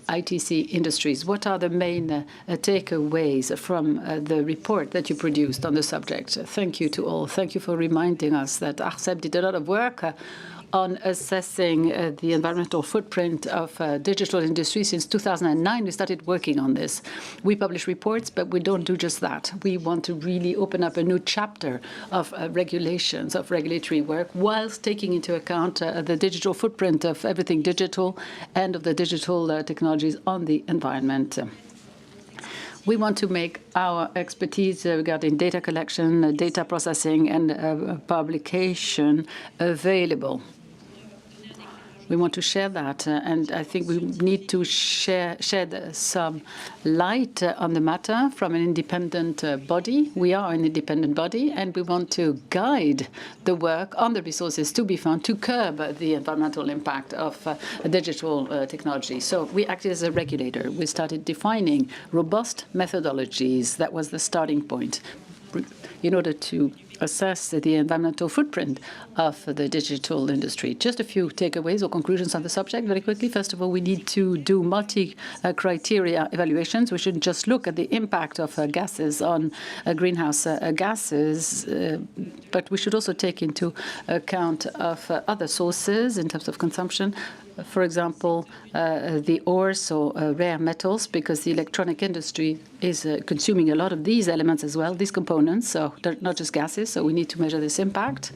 ITC industries. What are the main takeaways from the report that you produced on the subject? Thank you to all. Thank you for reminding us that ARCEP did a lot of work on assessing the environmental footprint of digital industry. Since 2009, we started working on this. We publish reports, but we don't do just that. We want to really open up a new chapter of regulations, of regulatory work, whilst taking into account the digital footprint of everything digital and of the digital technologies on the environment. We want to make our expertise regarding data collection, data processing, and publication available. We want to share that, and I think we need to shed some light on the matter from an independent body. We are an independent body, and we want to guide the work on the resources to be found to curb the environmental impact of digital technology. So we acted as a regulator. We started defining robust methodologies. That was the starting point in order to assess the environmental footprint of the digital industry. Just a few takeaways or conclusions on the subject very quickly. First of all, we need to do multi-criteria evaluations. We shouldn't just look at the impact of gases on greenhouse gases, but we should also take into account of other sources in terms of consumption. For example, the ores or rare metals, because the electronic industry is consuming a lot of these elements as well, these components, so they're not just gases, so we need to measure this impact.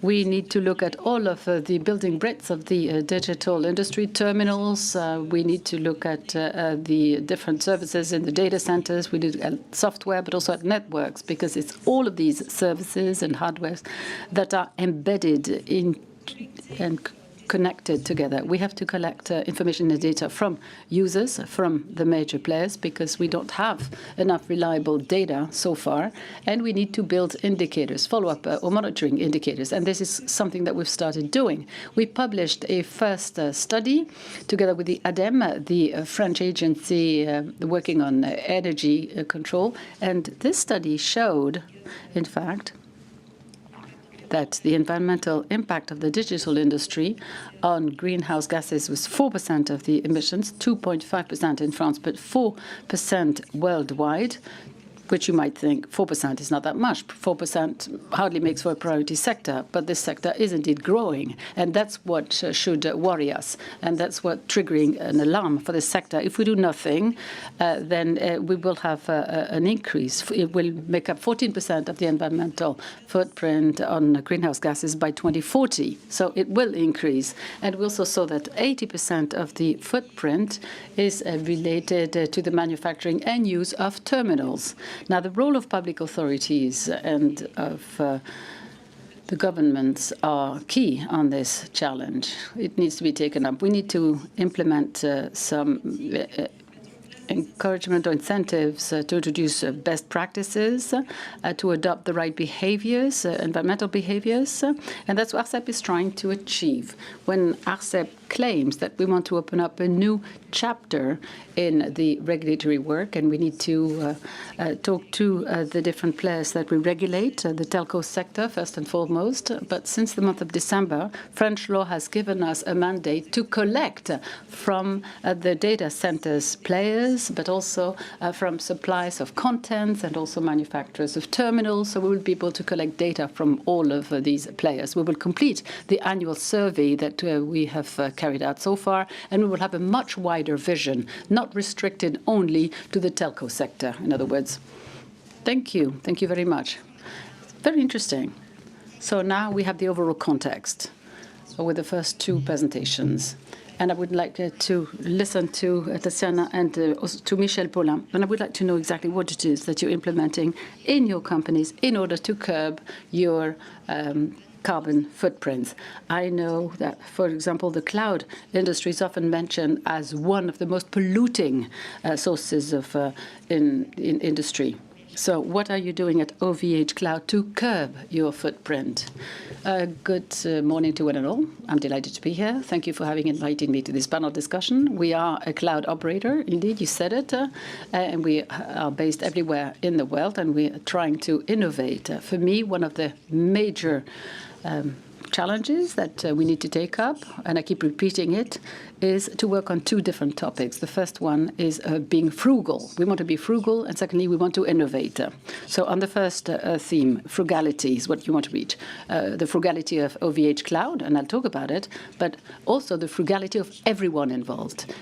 We need to look at all of the building bricks of the digital industry, terminals. We need to look at the different services in the data centers. We need software, but also at networks, because it's all of these services and hardware that are embedded in and connected together. We have to collect information and data from users, from the major players, because we don't have enough reliable data so far, and we need to build indicators, follow-up or monitoring indicators, and this is something that we've started doing. We published a first study together with the ADEME, the French agency working on energy control, and this study showed, in fact, that the environmental impact of the digital industry on greenhouse gases was 4% of the emissions, 2.5% in France, but 4% worldwide, which you might think 4% is not that much. 4% hardly makes for a priority sector, but this sector is indeed growing, and that's what should worry us, and that's what triggering an alarm for this sector. If we do nothing, then we will have an increase. It will make up 14% of the environmental footprint on greenhouse gases by 2040, so it will increase. And we also saw that 80% of the footprint is related to the manufacturing and use of terminals. Now, the role of public authorities and of the governments are key on this challenge. It needs to be taken up. We need to implement some encouragement or incentives to introduce best practices, to adopt the right behaviors, environmental behaviors, and that's what ARCEP is trying to achieve. When ARCEP claims that we want to open up a new chapter in the regulatory work, and we need to talk to the different players that we regulate, the telco sector first and foremost. But since the month of December, French law has given us a mandate to collect from the data centers players, but also from suppliers of contents and also manufacturers of terminals. So we will be able to collect data from all of these players. We will complete the annual survey that we have carried out so far, and we will have a much wider vision, not restricted only to the telco sector, in other words. Thank you. Thank you very much. Very interesting. So now we have the overall context with the first two presentations. And I would like to listen to Tatiana and to Michel Paulin. And I would like to know exactly what it is that you're implementing in your companies in order to curb your carbon footprints. I know that, for example, the cloud industry is often mentioned as one of the most polluting sources of in industry. So what are you doing at OVH Cloud to curb your footprint? Good morning to one and all. I'm delighted to be here. Thank you for having invited me to this panel discussion. We are a cloud operator, indeed, you said it, and we are based everywhere in the world, and we are trying to innovate. For me, one of the major challenges that we need to take up, and I keep repeating it, is to work on two different topics. The first one is being frugal. We want to be frugal, and secondly, we want to innovate. So on the first theme, frugality is what you want to reach. The frugality of OVH Cloud, and I'll talk about it, but also the frugality of everyone involved.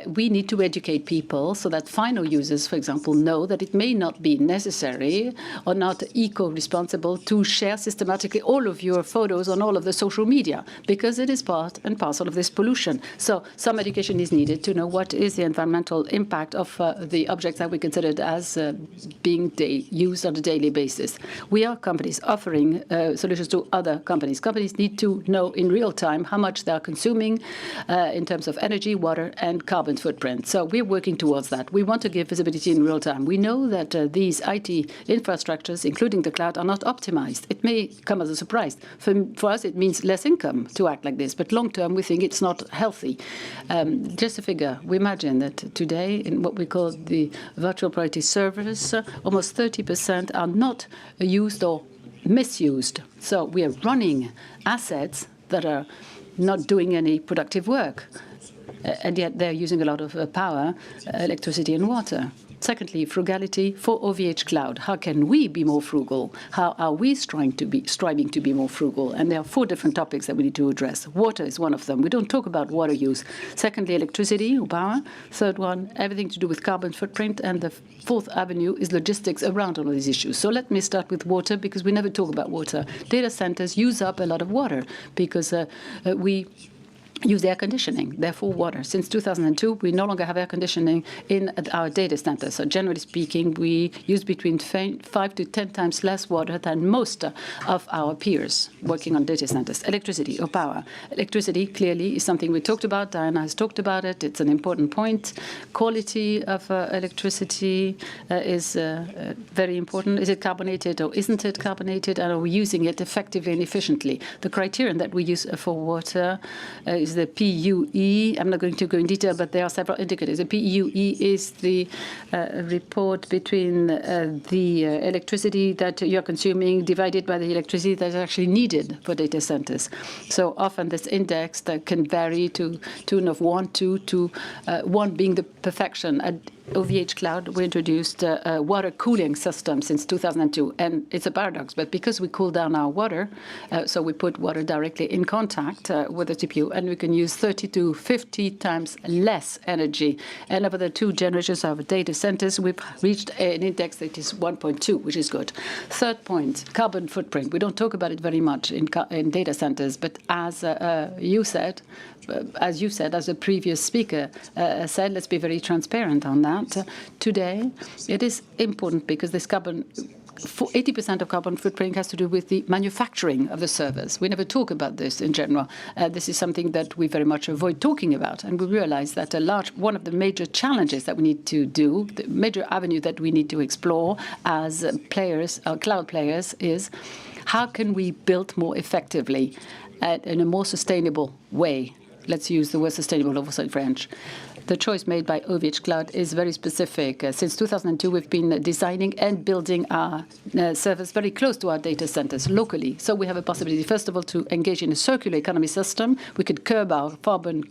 We need to educate people so that final users, for example, know that it may not be necessary or not eco-responsible to share systematically all of your photos on all of the social media, because it is part and parcel of this pollution. So some education is needed to know what is the environmental impact of the objects that we considered as being used on a daily basis. We are companies offering solutions to other companies. Companies need to know in real time how much they are consuming in terms of energy, water, and carbon footprint. So we're working towards that. We want to give visibility in real time. We know that these IT infrastructures, including the cloud, are not optimized. It may come as a surprise. For us, it means less income to act like this, but long term, we think it's not healthy. Just a figure, we imagine that today, in what we call the virtual priority servers, almost 30% are not used or misused. So we are running assets that are not doing any productive work. And yet they're using a lot of power, electricity and water. Secondly, frugality for OVH Cloud. How can we be more frugal? How are we striving to be more frugal? And there are 4 different topics that we need to address. Water is one of them. We don't talk about water use. Secondly, electricity or power. Third one, everything to do with carbon footprint. And the 4th avenue is logistics around all of these issues. So let me start with water, because we never talk about water. Data centers use up a lot of water because we use air conditioning, therefore water. Since 2002, we no longer have air conditioning in our data centers. So generally speaking, we use between 5 to 10 times less water than most of our peers working on data centers. Electricity or power. Electricity clearly is something we talked about. Diana has talked about it. It's an important point. Quality of electricity is very important. Is it carbonated or isn't it carbonated? And are we using it effectively and efficiently? The criterion that we use for water is the PUE. I'm not going to go in detail, but there are several indicators. The PUE is the report between the electricity that you're consuming divided by the electricity that is actually needed for data centers. So often this index that can vary to tune of 1, 2 to 1 being the perfection. At OVH Cloud, we introduced a water cooling system since 2002. And it's a paradox, but because we cool down our water, so we put water directly in contact with the CPU, and we can use 30 to 50 times less energy. And over the 2 generations of data centers, we've reached an index that is 1.2, which is good. Third point, carbon footprint. We don't talk about it very much in data centers, but as you said, as the previous speaker said, let's be very transparent on that. Today, it is important because this 80% of carbon footprint has to do with the manufacturing of the servers. We never talk about this in general. This is something that we very much avoid talking about. And we realize that one of the major challenges that we need to do, the major avenue that we need to explore as players, cloud players, is how can we build more effectively in a more sustainable way? Let's use the word sustainable also in French. The choice made by OVH Cloud is very specific. Since 2002, we've been designing and building our servers very close to our data centers locally. So we have a possibility, first of all, to engage in a circular economy system. We could curb our carbon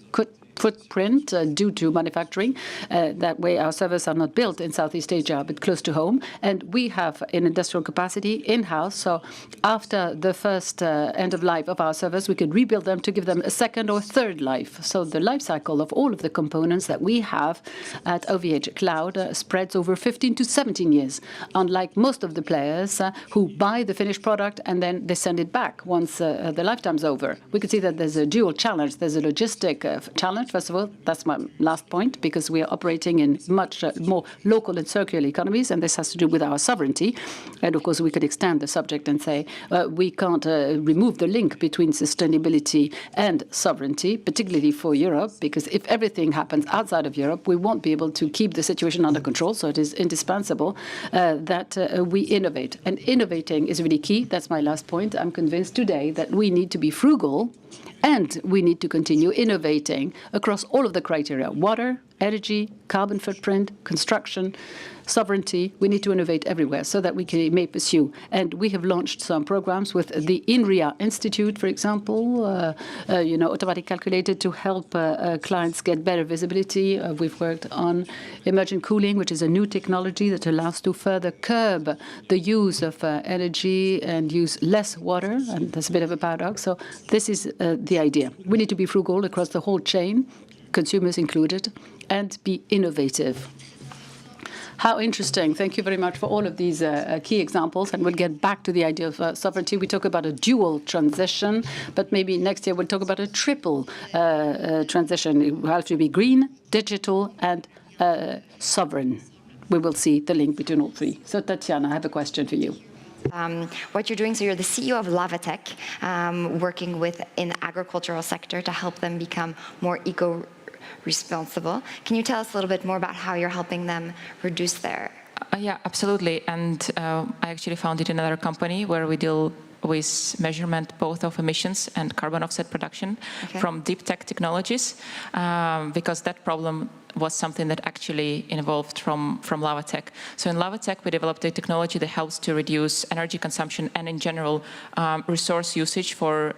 footprint due to manufacturing. That way, our servers are not built in Southeast Asia, but close to home. And we have an industrial capacity in-house. So after the first end of life of our servers, we could rebuild them to give them a second or third life. So the life cycle of all of the components that we have at OVH Cloud spreads over 15 to 17 years, unlike most of the players who buy the finished product and then they send it back once the lifetime's over. We can see that there's a dual challenge. There's a logistic challenge. First of all, that's my last point, because we are operating in much more local and circular economies, and this has to do with our sovereignty. And of course, we could extend the subject and say we can't remove the link between sustainability and sovereignty, particularly for Europe, because if everything happens outside of Europe, we won't be able to keep the situation under control. So it is indispensable that we innovate. And innovating is really key. That's my last point. I'm convinced today that we need to be frugal, and we need to continue innovating across all of the criteria: water, energy, carbon footprint, construction, sovereignty. We need to innovate everywhere so that we may pursue. And we have launched some programs with the INRIA Institute, for example, automatic calculator to help clients get better visibility. We've worked on emergent cooling, which is a new technology that allows to further curb the use of energy and use less water. And that's a bit of a paradox. So this is the idea. We need to be frugal across the whole chain, consumers included, and be innovative. How interesting. Thank you very much for all of these key examples. And we'll get back to the idea of sovereignty. We talk about a dual transition, but maybe next year we'll talk about a triple transition. It will have to be green, digital, and sovereign. We will see the link between all three. So, Tatiana, I have a question for you. What you're doing, so you're the CEO of Lavatec, working in the agricultural sector to help them become more eco-responsible. Can you tell us a little bit more about how you're helping them reduce their... Yeah, absolutely. And I actually founded another company where we deal with measurement both of emissions and carbon offset production from deep tech technologies, because that problem was something that actually involved from Lavatec. So in Lavatec, we developed a technology that helps to reduce energy consumption and, in general, resource usage for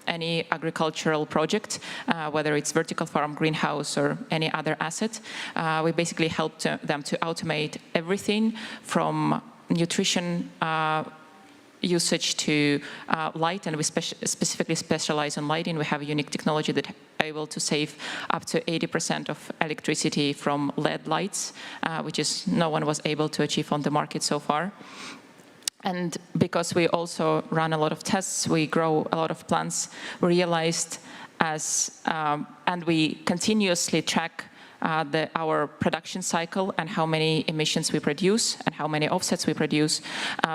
any agricultural project, whether it's vertical farm, greenhouse, or any other asset. We basically helped them to automate everything from nutrition usage to light, and we specifically specialize on lighting. We have a unique technology that is able to save up to 80% of electricity from LED lights, which is no one was able to achieve on the market so far. And because we also run a lot of tests, we grow a lot of plants, we realized and we continuously track our production cycle and how many emissions we produce and how many offsets we produce.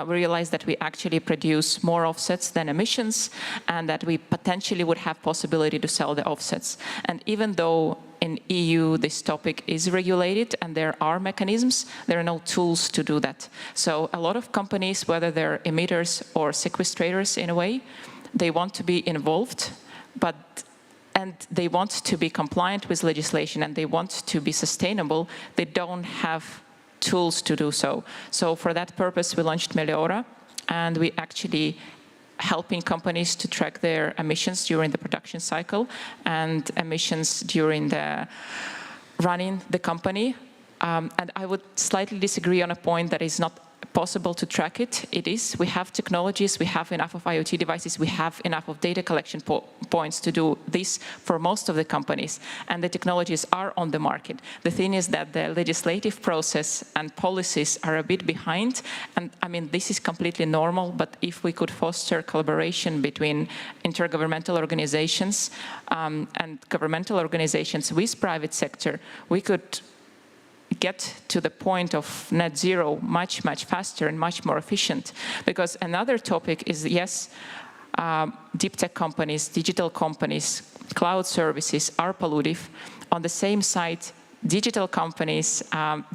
We realized that we actually produce more offsets than emissions, and that we potentially would have possibility to sell the offsets. And even though in EU this topic is regulated and there are mechanisms, there are no tools to do that. So a lot of companies, whether they're emitters or sequestrators in a way, they want to be involved, and they want to be compliant with legislation, and they want to be sustainable. They don't have tools to do so. So for that purpose, we launched Meliora, and we actually helping companies to track their emissions during the production cycle and emissions during the running the company. And I would slightly disagree on a point that is not possible to track it. It is. We have technologies, we have enough of IoT devices, we have enough of data collection points to do this for most of the companies, and the technologies are on the market. The thing is that the legislative process and policies are a bit behind, and I mean, this is completely normal, but if we could foster collaboration between intergovernmental organizations and governmental organizations with private sector, we could get to the point of net zero much, much faster and much more efficient. Because another topic is, yes, deep tech companies, digital companies, cloud services are pollutive. On the same side, digital companies,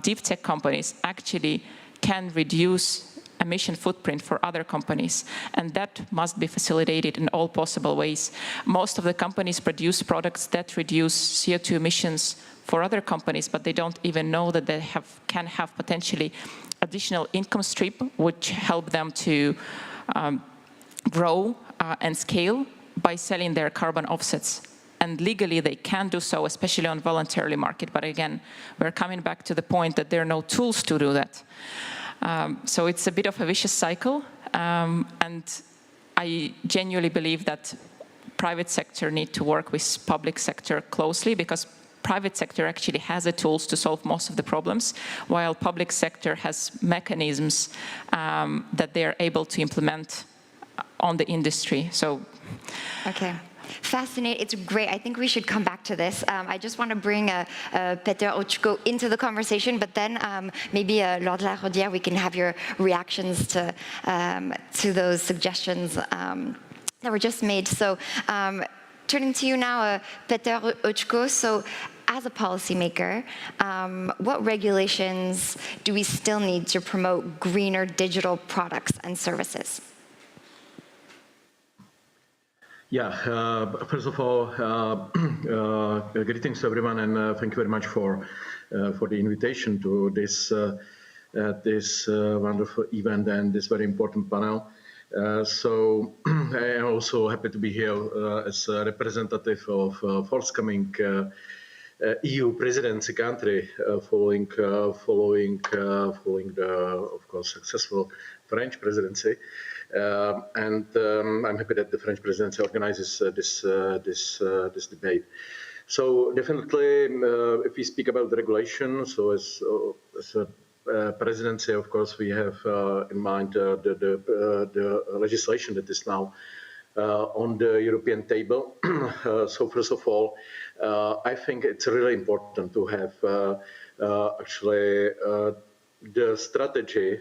deep tech companies actually can reduce emission footprint for other companies, and that must be facilitated in all possible ways. Most of the companies produce products that reduce CO2 emissions for other companies, but they don't even know that they can have potentially additional income stream, which help them to grow and scale by selling their carbon offsets. And legally, they can do so, especially on voluntarily market. But again, we're coming back to the point that there are no tools to do that. So it's a bit of a vicious cycle, and I genuinely believe that private sector need to work with public sector closely, because private sector actually has the tools to solve most of the problems, while public sector has mechanisms that they are able to implement on the industry. So, okay. Fascinating. It's great. I think we should come back to this. I just want to bring Peter Oczko into the conversation, but then maybe Lord La Rodière, we can have your reactions to those suggestions that were just made. So turning to you now, Peter Oczko. So as a policymaker, what regulations do we still need to promote greener digital products and services? Yeah, first of all, greetings to everyone, and thank you very much for the invitation to this wonderful event and this very important panel. So I am also happy to be here as a representative of forthcoming EU presidency country, following the, of course, successful French presidency. And I'm happy that the French presidency organizes this debate. So definitely, if we speak about the regulation, so as a presidency, of course, we have in mind the legislation that is now on the European table. So first of all, I think it's really important to have actually the strategy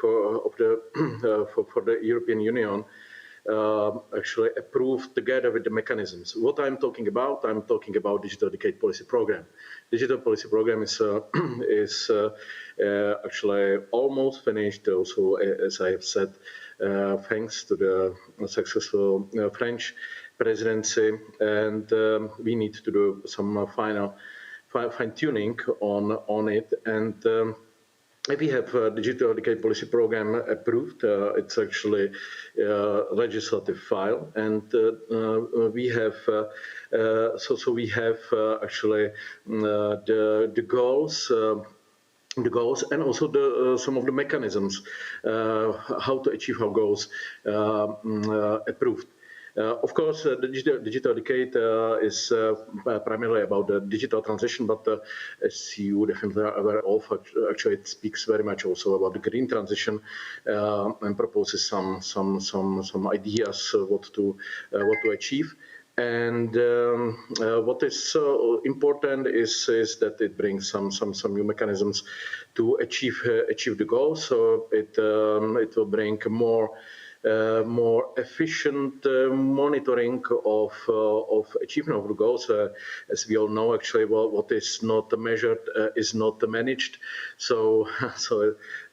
for the European Union actually approved together with the mechanisms. What I'm talking about Digital Decade Policy Program. Digital Policy Program is actually almost finished. Also, as I have said, thanks to the successful French presidency, and we need to do some final fine-tuning on it. And we have a Digital Decade Policy Program approved. It's actually a legislative file, and we have we have actually the goals. The goals and also some of the mechanisms how to achieve our goals approved. Of course, the digital decade is primarily about the digital transition, but as you definitely are aware of, actually it speaks very much also about the green transition and proposes some ideas what to achieve. And what is important is that it brings some new mechanisms to achieve the goals. So it will bring more efficient monitoring of achievement of the goals. As we all know, actually, what is not measured is not managed. So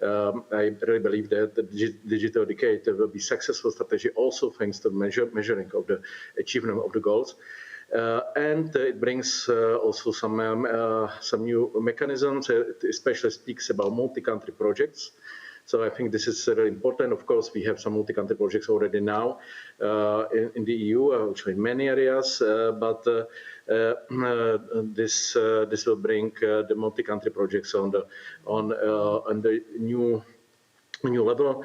I really believe that the digital decade will be successful strategy also thanks to measuring of the achievement of the goals. And it brings also some new mechanisms. It especially speaks about multi-country projects. So I think this is really important. Of course, we have some multi-country projects already now in the EU, actually in many areas, but this will bring the multi-country projects on the new level.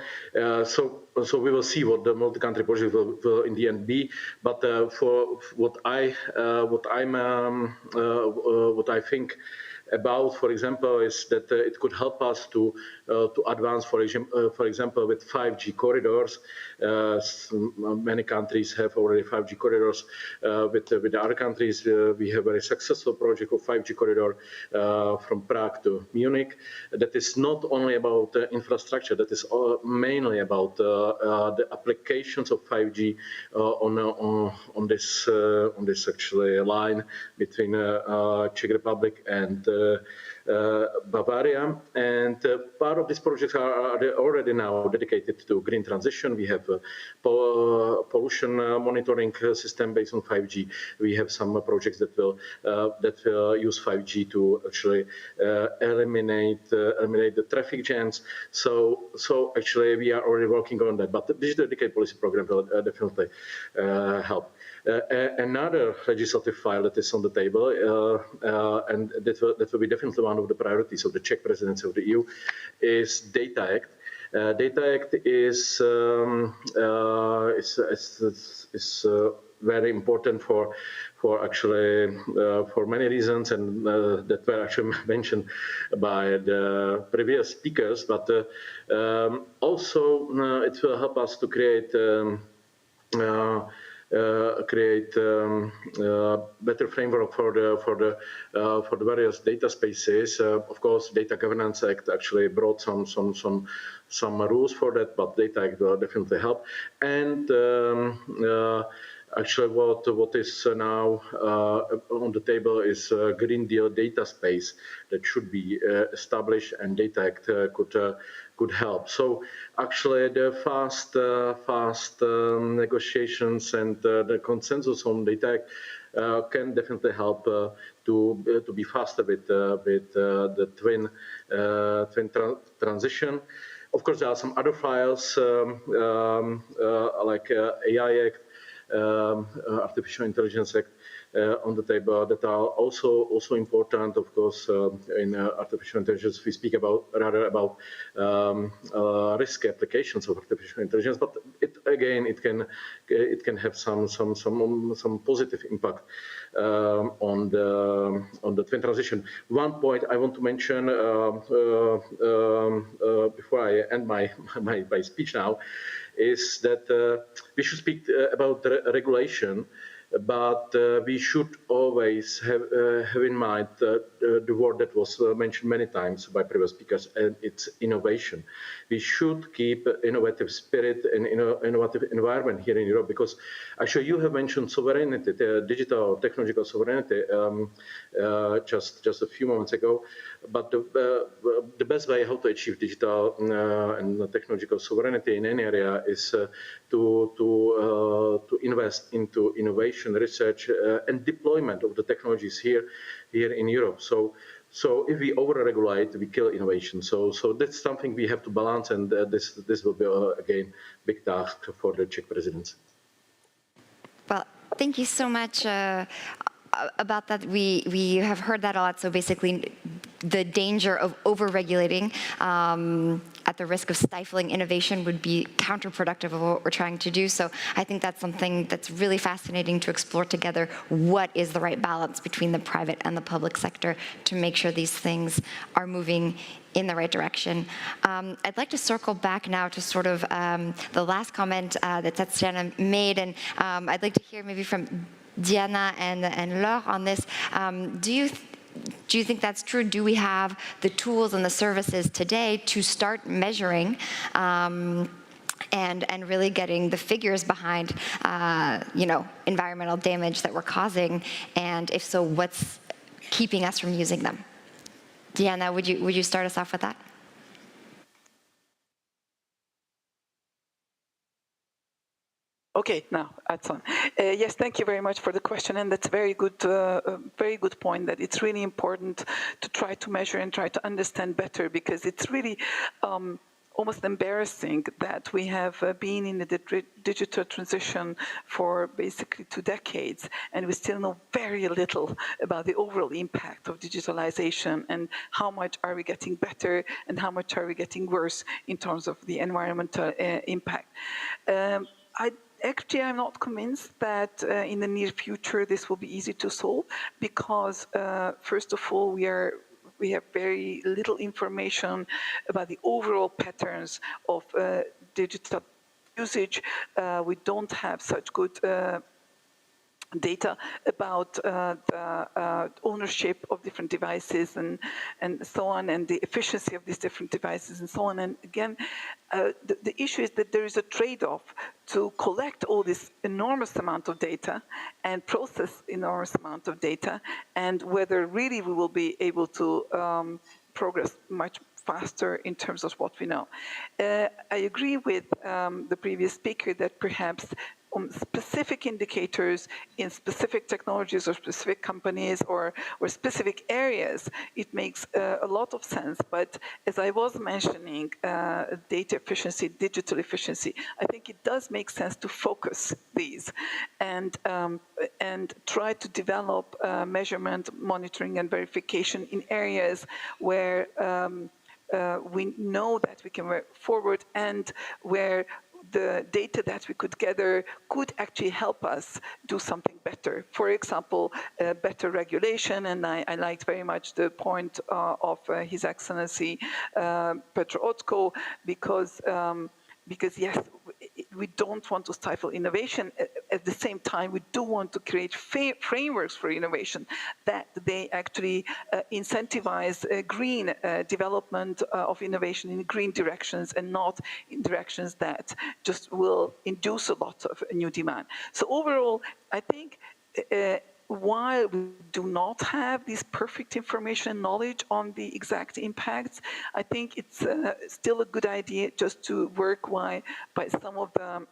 So we will see what the multi-country project will in the end be. But for what I think about, for example, is that it could help us to advance, for example, with 5G corridors. Many countries have already 5G corridors. With other countries, we have a very successful project of 5G corridor from Prague to Munich. That is not only about infrastructure. That is mainly about the applications of 5G on this actually line between Czech Republic and Bavaria, and part of these projects are already now dedicated to green transition. We have a pollution monitoring system based on 5G. We have some projects that will use 5G to actually eliminate the traffic jams. So actually we are already working on that. But the Digital Decade Policy Program will definitely help. Another legislative file that is on the table, and that will be definitely one of the priorities of the Czech presidency of the EU, is Data Act. Data Act is very important for actually for many reasons, and that were actually mentioned by the previous speakers. But also it will help us to create better framework for the various data spaces. Of course, Data Governance Act actually brought some rules for that, but Data Act will definitely help. And Actually, what is now on the table is a Green Deal data space that should be established, and Data Act could help. So actually, the fast negotiations and the consensus on Data Act can definitely help to be faster with the twin transition. Of course, there are some other files like AI Act, Artificial Intelligence Act on the table that are also important. Of course, in artificial intelligence, we speak rather about risk applications of artificial intelligence, but it can have some positive impact on the twin transition. One point I want to mention before I end my speech now is that we should speak about regulation, but we should always have in mind the word that was mentioned many times by previous speakers, and it's innovation. We should keep innovative spirit and innovative environment here in Europe, because actually you have mentioned sovereignty, digital technological sovereignty, just a few moments ago. But the best way how to achieve digital and technological sovereignty in any area is to invest into innovation, research, and deployment of the technologies here in Europe. So if we over-regulate, we kill innovation. So that's something we have to balance, and this will be again big task for the Czech presidency. Well, thank you so much about that. We have heard that a lot. So basically, the danger of over-regulating at the risk of stifling innovation would be counterproductive of what we're trying to do. So I think that's something that's really fascinating to explore together. What is the right balance between the private and the public sector to make sure these things are moving in the right direction? I'd like to circle back now to sort of the last comment that Tatiana made, and I'd like to hear maybe from Diana and Laure on this. Do you think that's true? Do we have the tools and the services today to start measuring and really getting the figures behind, environmental damage that we're causing? And if so, what's keeping us from using them? Diana, would you start us off with that? Okay, now that's on. Yes, thank you very much for the question, and that's a very good point. That it's really important to try to measure and try to understand better, because it's really almost embarrassing that we have been in the digital transition for basically 2 decades, and we still know very little about the overall impact of digitalization and how much are we getting better and how much are we getting worse in terms of the environmental impact. Actually, I'm not convinced that in the near future this will be easy to solve, because first of all, we have very little information about the overall patterns of digital usage. We don't have such good data about the ownership of different devices and so on, and the efficiency of these different devices and so on. And again, the issue is that there is a trade-off to collect all this enormous amount of data and process enormous amount of data, and whether really we will be able to progress much faster in terms of what we know. I agree with the previous speaker that perhaps specific indicators in specific technologies or specific companies or specific areas, it makes a lot of sense. But as I was mentioning, data efficiency, digital efficiency, I think it does make sense to focus these and try to develop measurement, monitoring, and verification in areas where we know that we can work forward, and where the data that we could gather could actually help us do something better. For example, better regulation, and I liked very much the point of His Excellency Petr Otko, because yes, we don't want to stifle innovation, at the same time, we do want to create frameworks for innovation that they actually incentivize green development of innovation in green directions and not in directions that just will induce a lot of new demand. So overall, I think while we do not have this perfect information and knowledge on the exact impacts, I think it's still a good idea just to work by some of the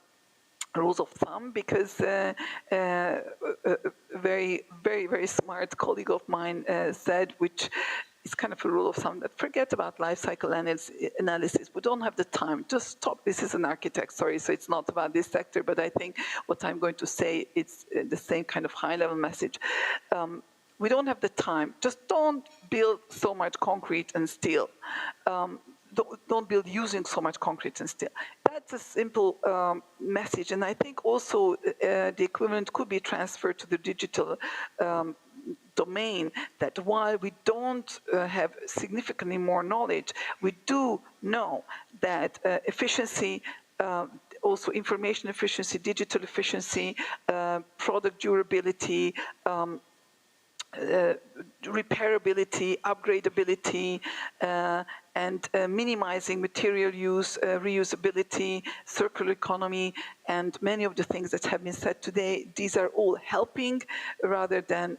rules of thumb, because a very, very, very smart colleague of mine said, which is kind of a rule of thumb, that forget about life cycle analysis. We don't have the time. Just stop. This is an architect, sorry, so it's not about this sector, but I think what I'm going to say, it's the same kind of high-level message. We don't have the time. Just don't build so much concrete and steel. Don't build using so much concrete and steel. That's a simple message, and I think also the equivalent could be transferred to the digital domain, that while we don't have significantly more knowledge, we do know that efficiency, also information efficiency, digital efficiency, product durability, repairability, upgradability, and minimizing material use, reusability, circular economy, and many of the things that have been said today, these are all helping rather than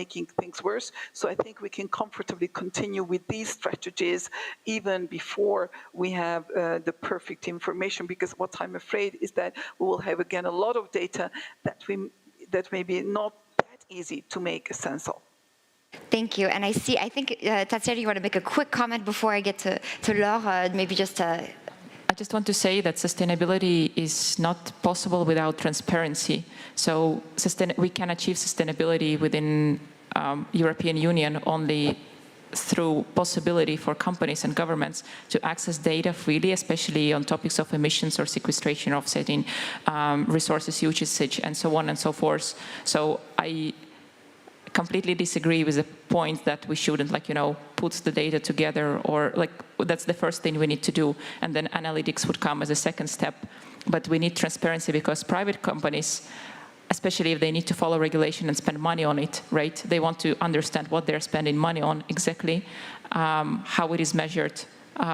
making things worse. So I think we can comfortably continue with these strategies even before we have the perfect information, because what I'm afraid is that we will have again a lot of data that may be not that easy to make sense of. Thank you. And I think, Tatiana, you want to make a quick comment before I get to Laure, maybe just I just want to say that sustainability is not possible without transparency. So we can achieve sustainability within European Union only through possibility for companies and governments to access data freely, especially on topics of emissions or sequestration, offsetting, resources usage, and so on and so forth. So I completely disagree with the point that we shouldn't, put the data together, or that's the first thing we need to do, and then analytics would come as a second step. But we need transparency, because private companies, especially if they need to follow regulation and spend money on it, right? They want to understand what they're spending money on exactly, how it is measured,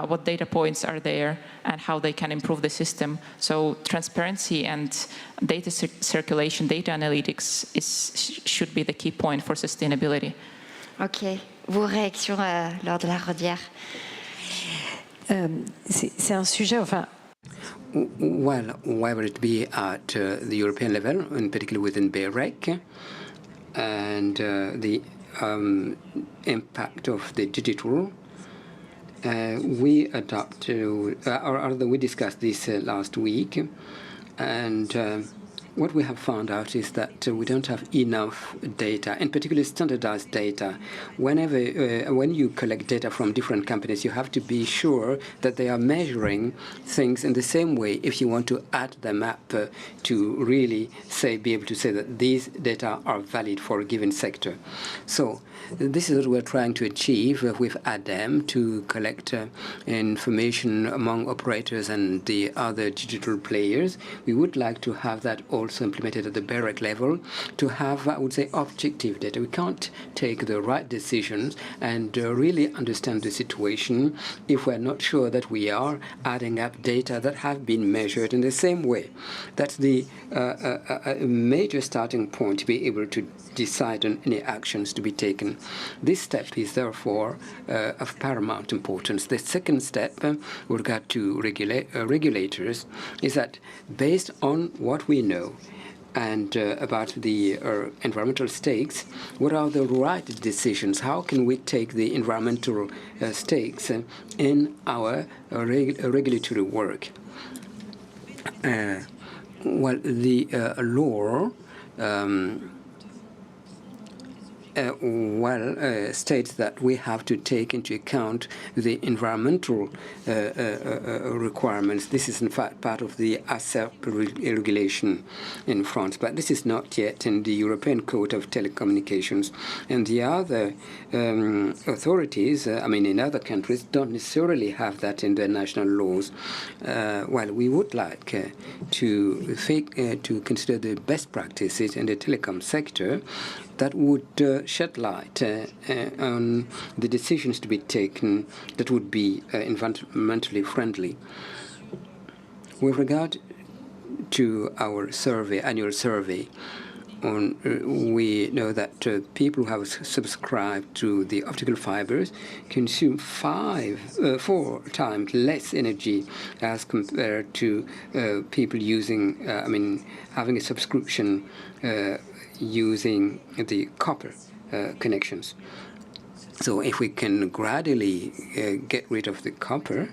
what data points are there, and how they can improve the system. So transparency and data circulation, data analytics should be the key point for sustainability. OK. Vos réactions lors de la Rodière? C'est un sujet, enfin... Well, whether it be at the European level, in particular within BEREC, and the impact of the digital, we discussed this last week, and what we have found out is that we don't have enough data, in particular standardized data. When you collect data from different companies, you have to be sure that they are measuring things in the same way if you want to add them up to really be able to say that these data are valid for a given sector. So this is what we're trying to achieve with ADEM, to collect information among operators and the other digital players. We would like to have that also implemented at the BEREC level, to have, I would say, objective data. We can't take the right decisions and really understand the situation if we're not sure that we are adding up data that have been measured in the same way. That's the major starting point to be able to decide on any actions to be taken. This step is therefore of paramount importance. The second step with regard to regulators is that, based on what we know and about the environmental stakes, what are the right decisions? How can we take the environmental stakes in our regulatory work? Well, the law states that we have to take into account the environmental requirements. This is in fact part of the ASERP regulation in France, but this is not yet in the European Code of Telecommunications. And the other authorities, in other countries, don't necessarily have that in their national laws. While we would like to consider the best practices in the telecom sector, that would shed light on the decisions to be taken that would be environmentally friendly. With regard to our annual survey, we know that people who have subscribed to the optical fibers consume 4 times less energy as compared to people using, having a subscription using the copper connections. So if we can gradually get rid of the copper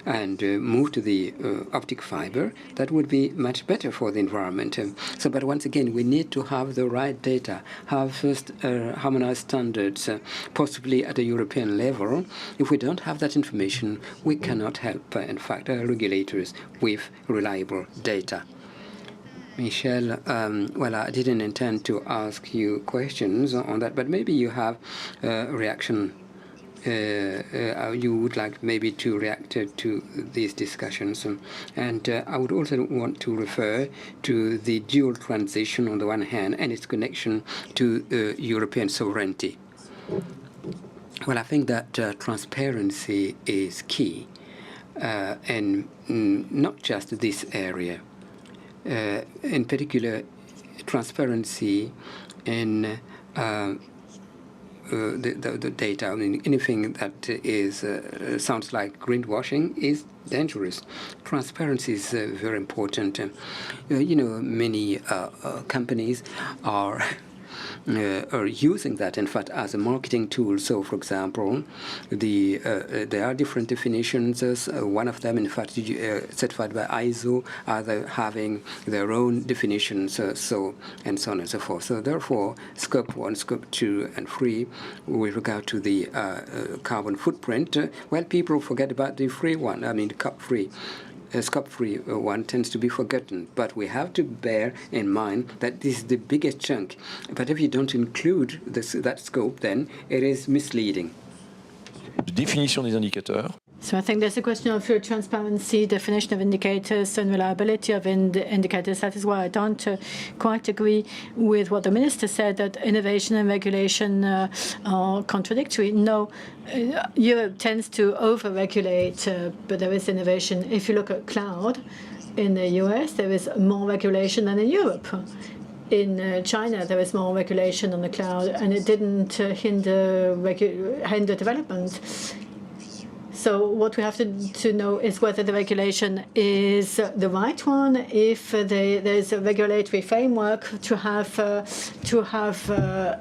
and move to the optic fiber, that would be much better for the environment. But once again, we need to have the right data, have first harmonized standards, possibly at a European level. If we don't have that information, we cannot help, in fact, our regulators with reliable data. Michel, I didn't intend to ask you questions on that, but maybe you have a reaction. You would like maybe to react to these discussions. And I would also want to refer to the dual transition on the one hand and its connection to European sovereignty. Well, I think that transparency is key, and not just this area. In particular, transparency in the data. Anything that is sounds like greenwashing is dangerous. Transparency is very important. Many companies are using that, in fact, as a marketing tool. So, for example, there are different definitions. One of them, in fact, certified by ISO, other having their own definitions, and so on and so forth. So, therefore, Scope 1, Scope 2, and 3, with regard to the carbon footprint, people forget about the free one, the COP3. Scope-free one tends to be forgotten, but we have to bear in mind that this is the biggest chunk. But if you don't include that scope, then it is misleading. Définition des indicateurs. So I think there's a question of transparency, definition of indicators, and reliability of indicators. That is why I don't quite agree with what the minister said, that innovation and regulation are contradictory. No, Europe tends to over-regulate, but there is innovation. If you look at cloud, in the US, there is more regulation than in Europe. In China, there is more regulation on the cloud, and it didn't hinder development. So what we have to know is whether the regulation is the right one, if there's a regulatory framework to have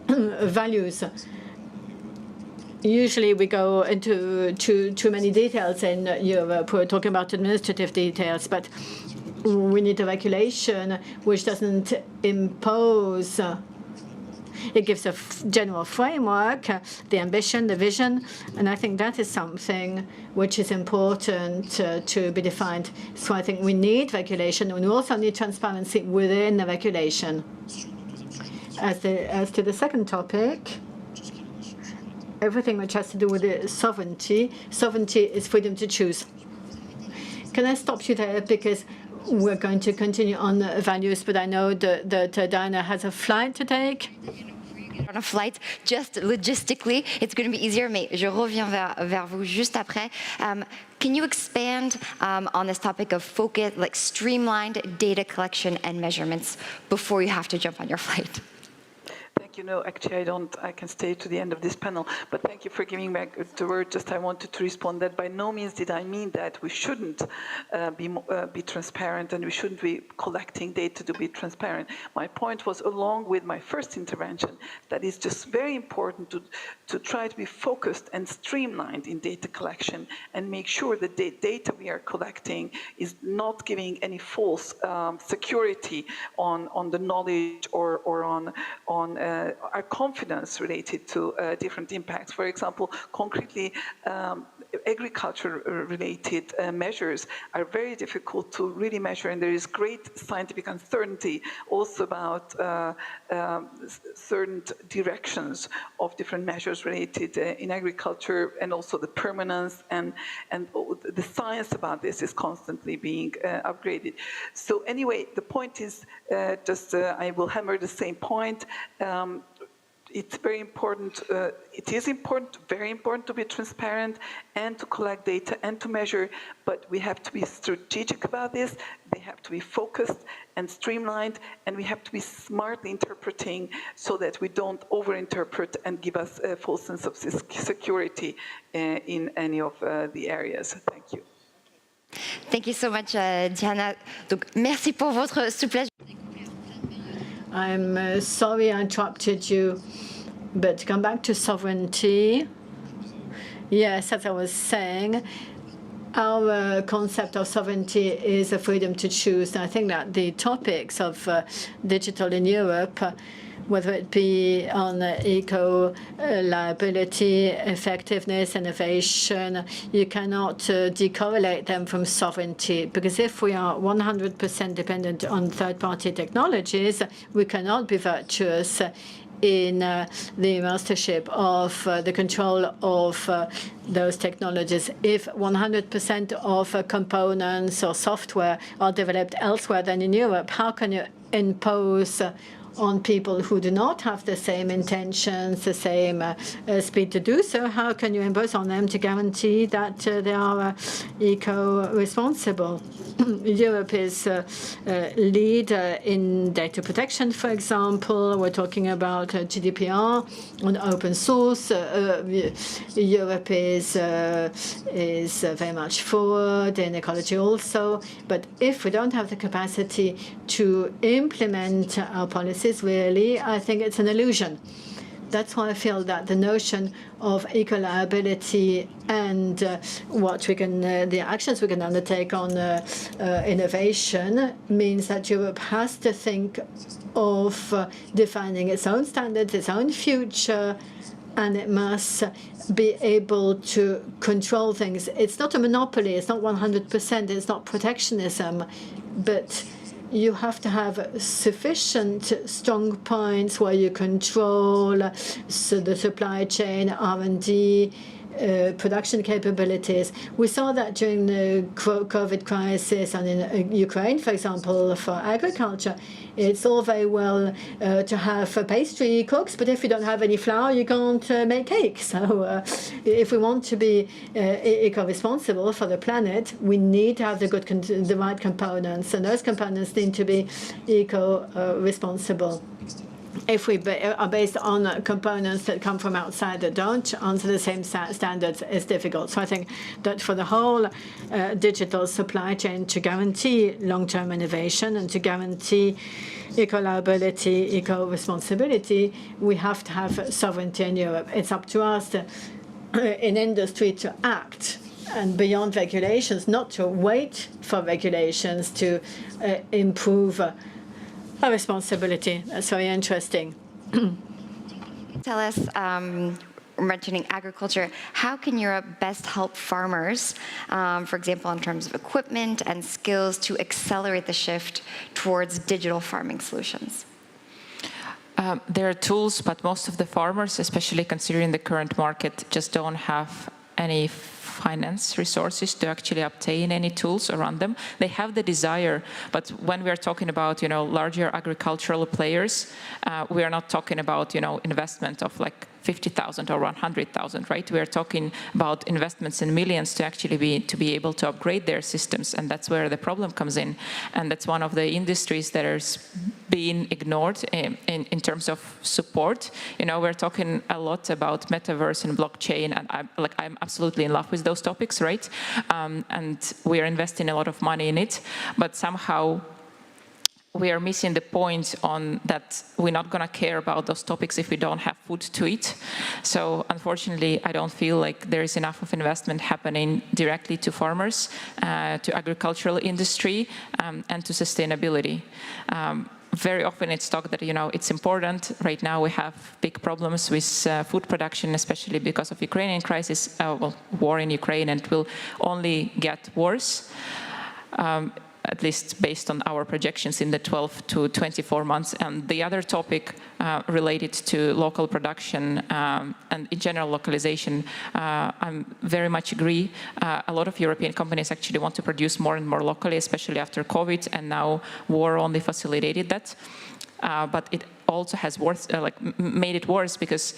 values. Usually we go into too many details in Europe. We're talking about administrative details, but we need a regulation which doesn't impose. It gives a general framework, the ambition, the vision, and I think that is something which is important to be defined. So I think we need regulation, and we also need transparency within the regulation. As to the second topic, everything which has to do with sovereignty is freedom to choose. Can I stop you there, because we're going to continue on the values, but I know that Diana has a flight to take. On a flight, just logistically, it's going to be easier, mais je reviens vers vous juste après. Can you expand on this topic of focus, like streamlined data collection and measurements before you have to jump on your flight? Actually, I can stay to the end of this panel, but thank you for giving back the word. Just I wanted to respond that by no means did I mean that we shouldn't be transparent and we shouldn't be collecting data to be transparent. My point was, along with my first intervention, that it's just very important to try to be focused and streamlined in data collection and make sure that the data we are collecting is not giving any false security on the knowledge or on our confidence related to different impacts. For example, concretely, agriculture-related measures are very difficult to really measure, and there is great scientific uncertainty also about certain directions of different measures related in agriculture, and also the permanence and the science about this is constantly being upgraded. So anyway, the point is I will hammer the same point. It's very important, it is important, very important to be transparent and to collect data and to measure, but we have to be strategic about this, they have to be focused and streamlined, and we have to be smartly interpreting so that we don't over-interpret and give us a false sense of security in any of the areas. Thank you. Thank you so much, Diana. Donc, merci pour votre souplesse. I'm sorry I interrupted you, but to come back to sovereignty, yes, as I was saying, our concept of sovereignty is a freedom to choose. And I think that the topics of digital in Europe, whether it be on eco-liability, effectiveness, innovation, you cannot decorrelate them from sovereignty. Because if we are 100% dependent on third-party technologies, we cannot be virtuous in the mastership of the control of those technologies. If 100% of components or software are developed elsewhere than in Europe, how can you impose on people who do not have the same intentions, the same speed to do so? How can you impose on them to guarantee that they are eco-responsible? Europe is a leader in data protection, for example. We're talking about GDPR on open source. Europe is very much forward in ecology also. But if we don't have the capacity to implement our policies, really, I think it's an illusion. That's why I feel that the notion of eco-liability and what we can, the actions we can undertake on innovation means that Europe has to think of defining its own standards, its own future, and it must be able to control things. It's not a monopoly, it's not 100%, it's not protectionism, but you have to have sufficient strong points where you control the supply chain, R&D, production capabilities. We saw that during the COVID crisis and in Ukraine, for example, for agriculture. It's all very well to have pastry cooks, but if you don't have any flour, you can't make cake. So if we want to be eco-responsible for the planet, we need to have the right components, and those components need to be eco-responsible. If we are based on components that come from outside that don't answer the same standards, it's difficult. So I think that for the whole digital supply chain, to guarantee long-term innovation and to guarantee eco-liability, eco-responsibility, we have to have sovereignty in Europe. It's up to us in industry to act, and beyond regulations, not to wait for regulations to improve our responsibility. That's very interesting. Tell us, mentioning agriculture, how can Europe best help farmers, for example, in terms of equipment and skills, to accelerate the shift towards digital farming solutions? There are tools, but most of the farmers, especially considering the current market, just don't have any finance resources to actually obtain any tools around them. They have the desire, but when we are talking about, larger agricultural players, we are not talking about, investment of like 50,000 or 100,000, right? We are talking about investments in millions to actually be able to upgrade their systems, and that's where the problem comes in. And that's one of the industries that is being ignored in terms of support. We're talking a lot about metaverse and blockchain, and I'm absolutely in love with those topics, right? And we are investing a lot of money in it, but somehow we are missing the point on that we're not going to care about those topics if we don't have food to eat. So unfortunately, I don't feel like there is enough of investment happening directly to farmers, to agricultural industry, and to sustainability. Very often it's talked that, it's important. Right now we have big problems with food production, especially because of Ukrainian crisis, war in Ukraine, and it will only get worse. At least based on our projections in the 12 to 24 months. And the other topic related to local production and in general localization, I very much agree. A lot of European companies actually want to produce more and more locally, especially after COVID, and now war only facilitated that. But it also has made it worse because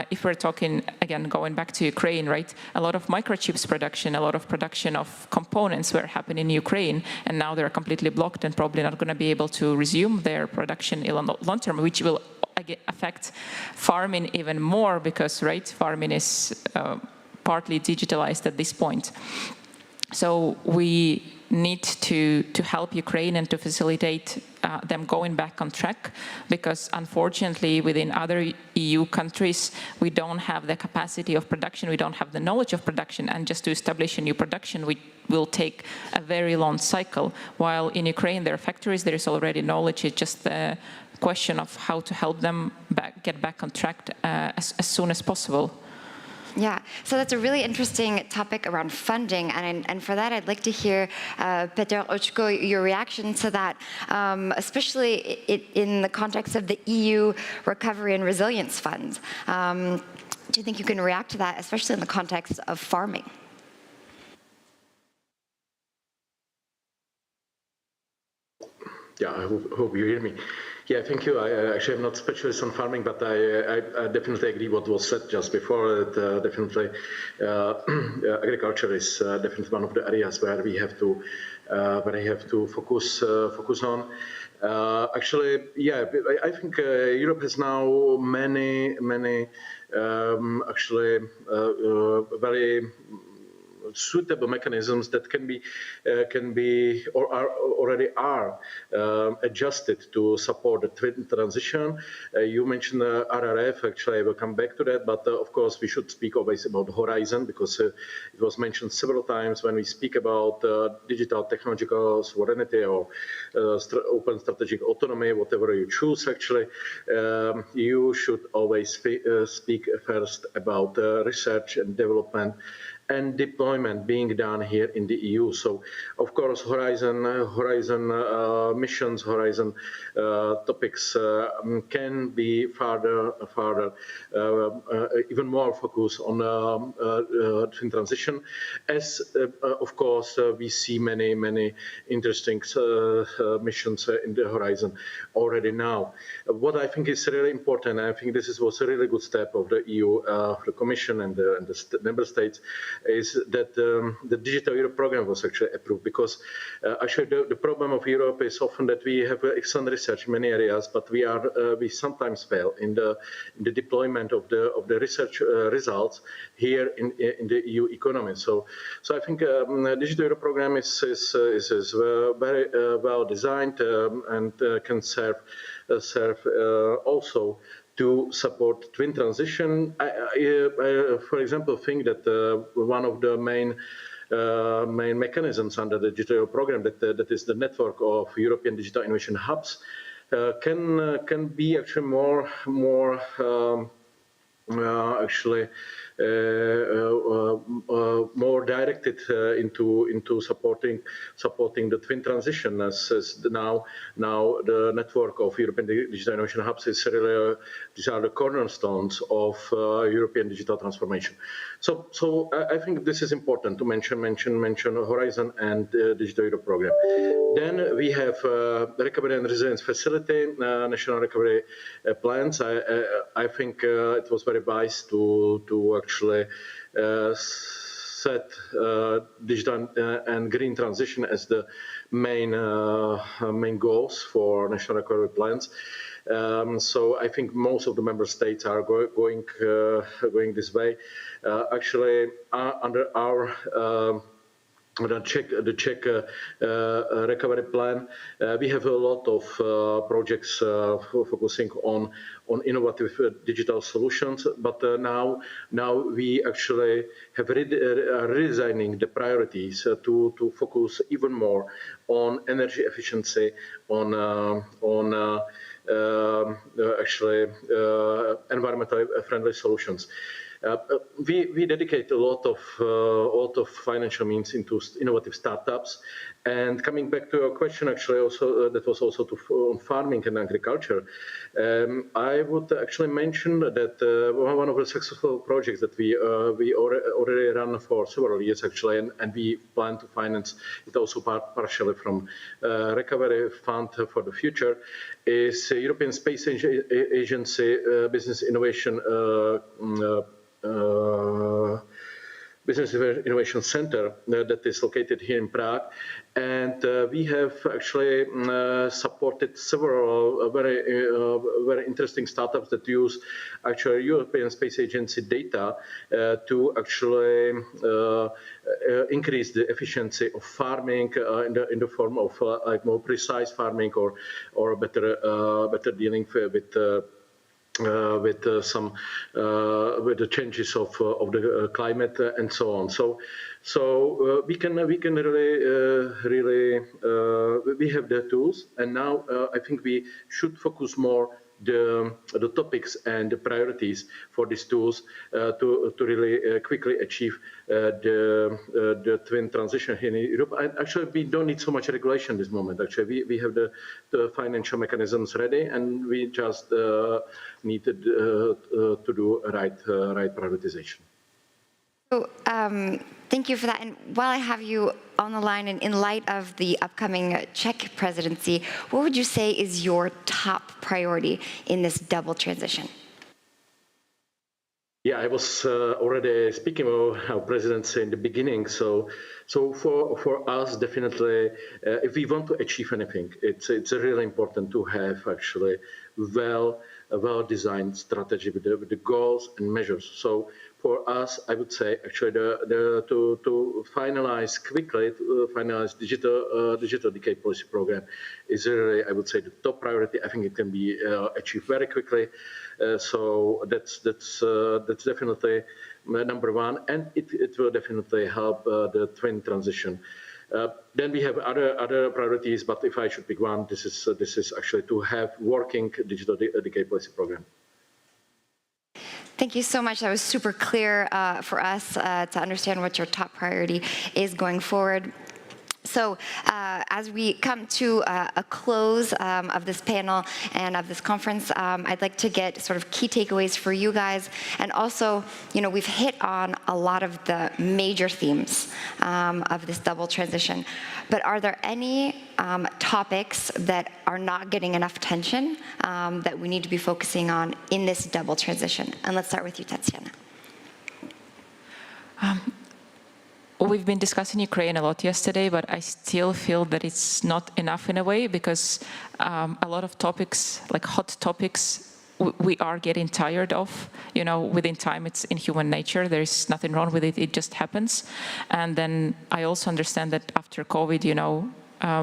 if we're talking, again, going back to Ukraine, right, a lot of microchips production, a lot of production of components were happening in Ukraine, and now they're completely blocked and probably not going to be able to resume their production in the long term, which will affect farming even more because, right, farming is partly digitalized at this point. So we need to help Ukraine and to facilitate them going back on track, because unfortunately within other EU countries we don't have the capacity of production, we don't have the knowledge of production, and just to establish a new production will take a very long cycle. While in Ukraine there are factories, there is already knowledge, it's just the question of how to help them get back on track as soon as possible. Yeah, so that's a really interesting topic around funding, and for that I'd like to hear, Peter Oczko, your reaction to that, especially in the context of the EU Recovery and Resilience Fund. Do you think you can react to that, especially in the context of farming? Yeah, I hope you hear me. Yeah, thank you. I actually am not specialist on farming, but I definitely agree what was said just before. That definitely agriculture is definitely one of the areas where we have to focus on. Actually, yeah, I think Europe has now many actually very suitable mechanisms that can be or already are adjusted to support the twin transition. You mentioned RRF. Actually, I will come back to that, but of course we should speak always about Horizon, because it was mentioned several times when we speak about digital technological sovereignty or open strategic autonomy, whatever you choose. Actually, you should always speak first about research and development and deployment being done here in the EU. So, of course, Horizon missions, Horizon topics can be further even more focused on twin transition. As of course we see many interesting missions in the Horizon already now. What I think is really important, I think this was a really good step of the EU, the Commission and the member states, is that the Digital Europe program was actually approved, because actually the problem of Europe is often that we have excellent research in many areas, but we sometimes fail in the deployment of the research results here in the EU economy. So I think the Digital Europe program is very well designed and can serve also to support twin transition. I for example, think that one of the main mechanisms under the digital program, that is the network of European digital innovation hubs, can be actually more actually more directed into supporting the twin transition, as now the network of European digital innovation hubs is really these are the cornerstones of European digital transformation. So I think this is important to mention Horizon and Digital Europe program. Then we have the Recovery and Resilience Facility, national recovery plans. I think it was very wise to actually set digital and green transition as the main goals for national recovery plans. So I think most of the member states are going this way. Actually, under our the Czech recovery plan. We have a lot of projects focusing on innovative digital solutions, but now we actually have redesigning the priorities to focus even more on energy efficiency, on environmentally friendly solutions. We dedicate a lot of financial means into innovative startups. And coming back to your question, actually, also that was also on farming and agriculture. I would actually mention that one of the successful projects that we already run for several years, actually, and we plan to finance it also partially from recovery fund for the future, is European Space Agency Business Innovation Center that is located here in Prague, and we have actually supported several very interesting startups that use actually European Space Agency data to actually increase the efficiency of farming in the form of like more precise farming or better dealing with the changes of the climate and so on. So we can really we have the tools, and now I think we should focus more the topics and the priorities for these tools to really quickly achieve the twin transition here in Europe. And actually, we don't need so much regulation at this moment. Actually, we have the financial mechanisms ready, and we just need to do right prioritization. So, thank you for that. And while I have you on the line, and in light of the upcoming Czech presidency, what would you say is your top priority in this double transition? Yeah, I was already speaking about our presidency in the beginning. So for us, definitely, if we want to achieve anything, it's really important to have actually a well-designed strategy with the goals and measures. So for us, I would say actually to finalize quickly, finalize digital decade policy program is really, I would say, the top priority. I think it can be achieved very quickly. So that's definitely number one, and it will definitely help the twin transition. Then we have other priorities, but if I should pick one, this is actually to have working digital decade policy program. Thank you so much. That was super clear for us to understand what your top priority is going forward. So as we come to a close of this panel and of this conference, I'd like to get sort of key takeaways for you guys. And also, we've hit on a lot of the major themes of this double transition. But are there any topics that are not getting enough attention that we need to be focusing on in this double transition? And let's start with you, Tatiana. We've been discussing Ukraine a lot yesterday, but I still feel that it's not enough in a way, because a lot of topics, like hot topics, we are getting tired of. Within time, it's in human nature. There's nothing wrong with it. It just happens. And then I also understand that after COVID,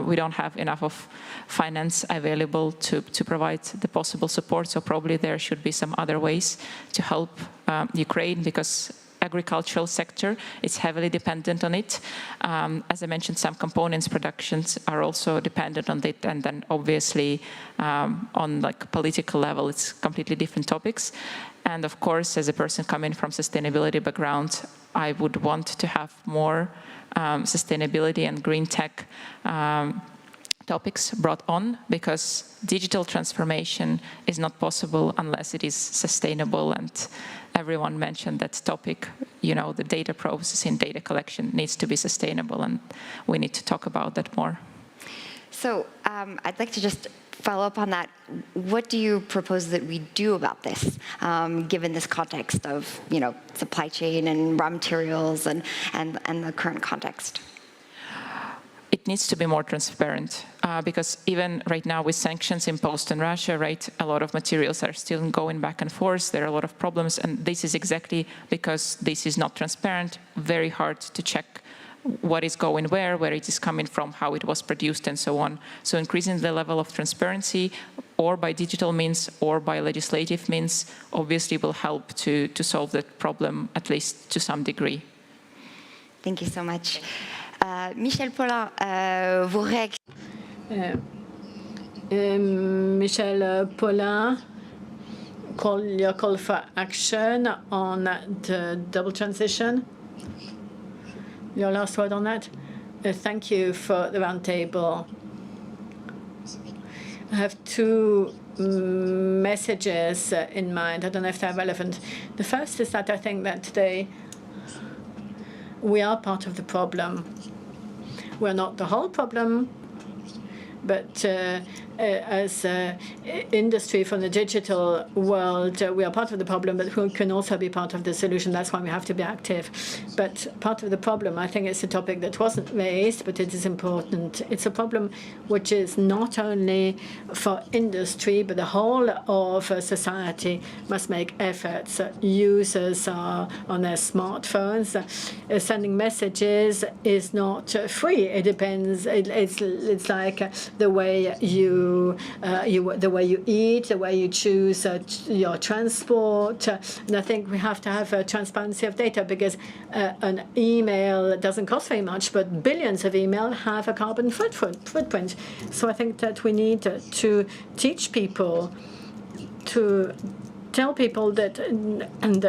we don't have enough of finance available to provide the possible support. So probably there should be some other ways to help Ukraine, because agricultural sector is heavily dependent on it. As I mentioned, some components productions are also dependent on it, and then obviously on like political level, it's completely different topics. And of course, as a person coming from sustainability background, I would want to have more sustainability and green tech topics brought on, because digital transformation is not possible unless it is sustainable. And everyone mentioned that topic, the data processing, data collection needs to be sustainable, and we need to talk about that more. So I'd like to just follow up on that. What do you propose that we do about this, given this context of, supply chain and raw materials and the current context? It needs to be more transparent, because even right now with sanctions imposed on Russia, right, a lot of materials are still going back and forth. There are a lot of problems, and this is exactly because this is not transparent, very hard to check what is going where it is coming from, how it was produced, and so on. So increasing the level of transparency, or by digital means or by legislative means, obviously will help to solve that problem, at least to some degree. Thank you so much. Michel Paulin, vos réactions. Michel Paulin, your call for action on the double transition. Your last word on that? Thank you for the roundtable. I have two messages in mind. I don't know if they're relevant. The first is that I think that today we are part of the problem. We're not the whole problem, but as industry from the digital world, we are part of the problem, but we can also be part of the solution. That's why we have to be active. But part of the problem, I think it's a topic that wasn't raised, but it is important. It's a problem which is not only for industry, but the whole of society must make efforts. Users are on their smartphones. Sending messages is not free. It depends. It's like the way the way you eat, the way you choose your transport. And I think we have to have transparency of data, because an email doesn't cost very much, but billions of email have a carbon footprint. So I think that we need to teach people, to tell people that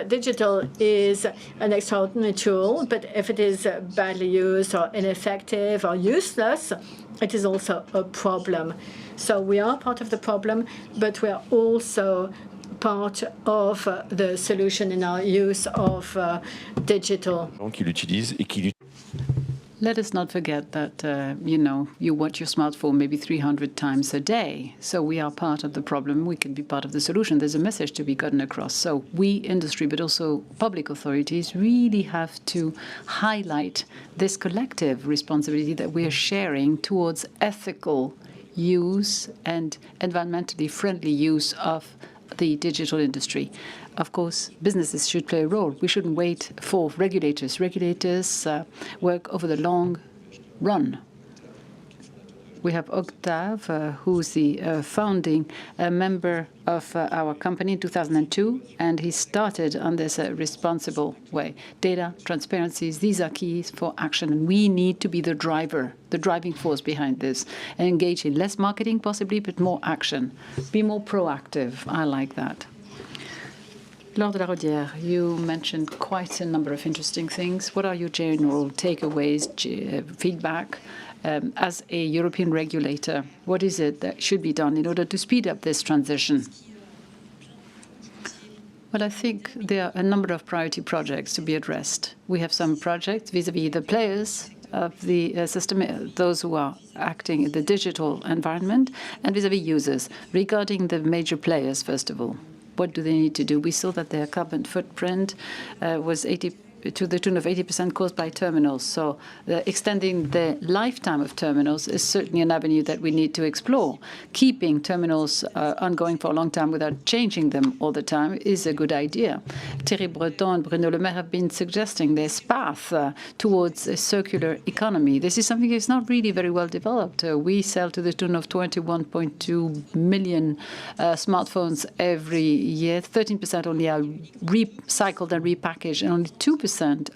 digital is an extraordinary tool, but if it is badly used or ineffective or useless, it is also a problem. So we are part of the problem, but we are also part of the solution in our use of digital. Let us not forget that, you watch your smartphone maybe 300 times a day. So we are part of the problem. We can be part of the solution. There's a message to be gotten across. So we, industry, but also public authorities, really have to highlight this collective responsibility that we are sharing towards ethical use and environmentally friendly use of the digital industry. Of course, businesses should play a role. We shouldn't wait for regulators. Regulators work over the long run. We have Octave, who's the founding member of our company in 2002, and he started on this responsible way. Data, transparencies, these are keys for action, and we need to be the driver, the driving force behind this, and engage in less marketing possibly, but more action. Be more proactive. I like that. Laure de la Rodière, you mentioned quite a number of interesting things. What are your general takeaways, feedback? As a European regulator, what is it that should be done in order to speed up this transition? Well, I think there are a number of priority projects to be addressed. We have some projects vis-à-vis the players of the system, those who are acting in the digital environment, and vis-à-vis users. Regarding the major players, first of all, what do they need to do? We saw that their carbon footprint was to the tune of 80% caused by terminals. So extending the lifetime of terminals is certainly an avenue that we need to explore. Keeping terminals ongoing for a long time without changing them all the time is a good idea. Thierry Breton and Bruno Le Maire have been suggesting this path towards a circular economy. This is something that's not really very well developed. We sell to the tune of 21.2 million smartphones every year. 13% only are recycled and repackaged, and only 2%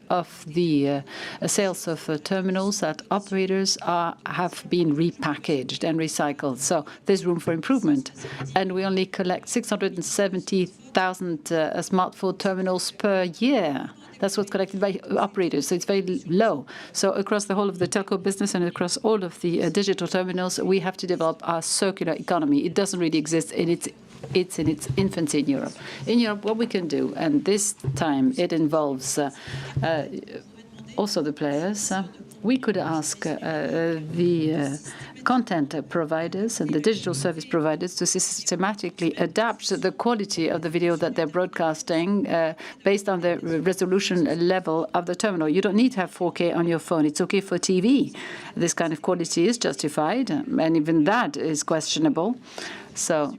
of the sales of terminals at operators have been repackaged and recycled. So there's room for improvement. And we only collect 670,000 smartphone terminals per year. That's what's collected by operators, so it's very low. So across the whole of the telco business and across all of the digital terminals, we have to develop our circular economy. It doesn't really exist in its infancy in Europe. In Europe, what we can do, and this time it involves also the players, we could ask the content providers and the digital service providers to systematically adapt the quality of the video that they're broadcasting based on the resolution level of the terminal. You don't need to have 4K on your phone. It's okay for TV. This kind of quality is justified, and even that is questionable. So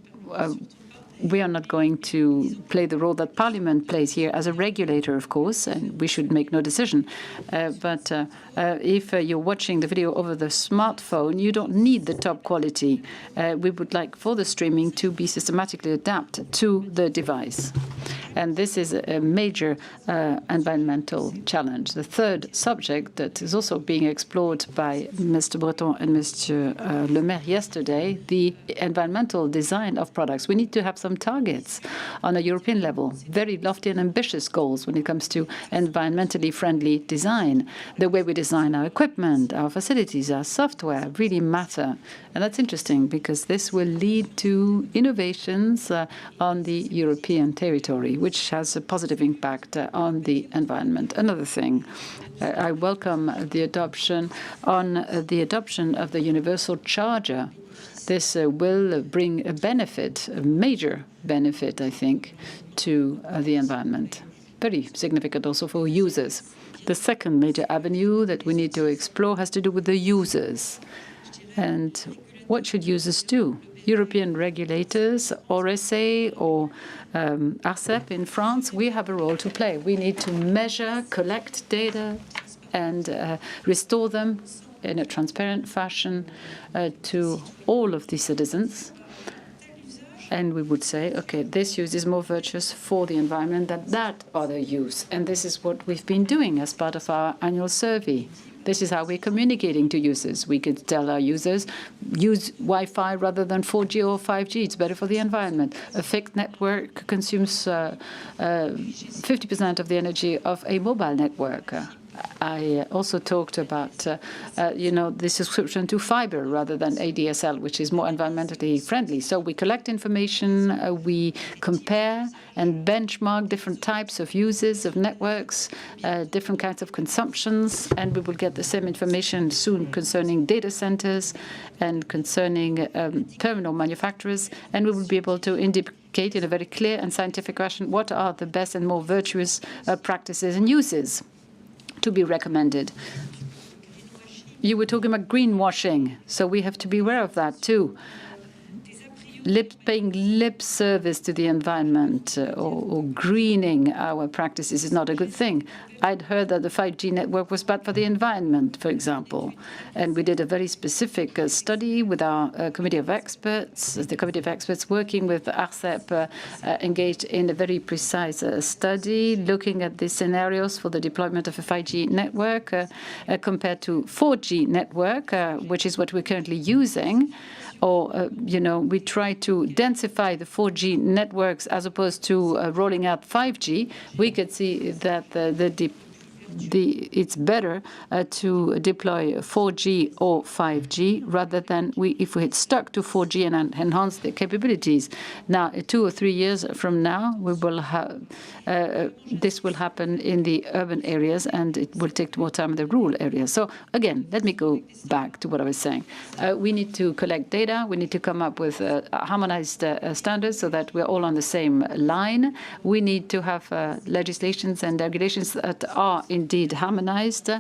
we are not going to play the role that Parliament plays here as a regulator, of course, and we should make no decision. But if you're watching the video over the smartphone, you don't need the top quality. We would like for the streaming to be systematically adapted to the device. And this is a major environmental challenge. The third subject that is also being explored by Mr. Breton and Mr. Le Maire yesterday, the environmental design of products. We need to have some targets on a European level, very lofty and ambitious goals when it comes to environmentally friendly design. The way we design our equipment, our facilities, our software really matter. And that's interesting because this will lead to innovations on the European territory, which has a positive impact on the environment. Another thing, I welcome the adoption of the universal charger. This will bring a benefit, a major benefit, I think, to the environment. Very significant also for users. The second major avenue that we need to explore has to do with the users. And what should users do? European regulators, RSA or ARCEP in France, we have a role to play. We need to measure, collect data, and restore them in a transparent fashion to all of the citizens. And we would say, okay, this use is more virtuous for the environment than that other use. And this is what we've been doing as part of our annual survey. This is how we're communicating to users. We could tell our users, use Wi-Fi rather than 4G or 5G. It's better for the environment. A fixed network consumes 50% of the energy of a mobile network. I also talked about, the subscription to fiber rather than ADSL, which is more environmentally friendly. So we collect information, we compare and benchmark different types of uses of networks, different kinds of consumptions, and we will get the same information soon concerning data centers and concerning terminal manufacturers, and we will be able to indicate in a very clear and scientific fashion what are the best and more virtuous practices and uses to be recommended. You were talking about greenwashing, so we have to be aware of that too. Paying lip service to the environment or greening our practices is not a good thing. I'd heard that the 5G network was bad for the environment, for example. And we did a very specific study with our committee of experts. The committee of experts working with ARCEP engaged in a very precise study looking at the scenarios for the deployment of a 5G network compared to 4G network, which is what we're currently using. Or, we try to densify the 4G networks as opposed to rolling out 5G, we could see that it's better to deploy 4G or 5G rather than if we had stuck to 4G and enhance the capabilities. Now, 2 or 3 years from now, we will have this will happen in the urban areas, and it will take more time in the rural areas. So again, let me go back to what I was saying. We need to collect data. We need to come up with harmonized standards so that we're all on the same line. We need to have legislations and regulations that are indeed harmonized.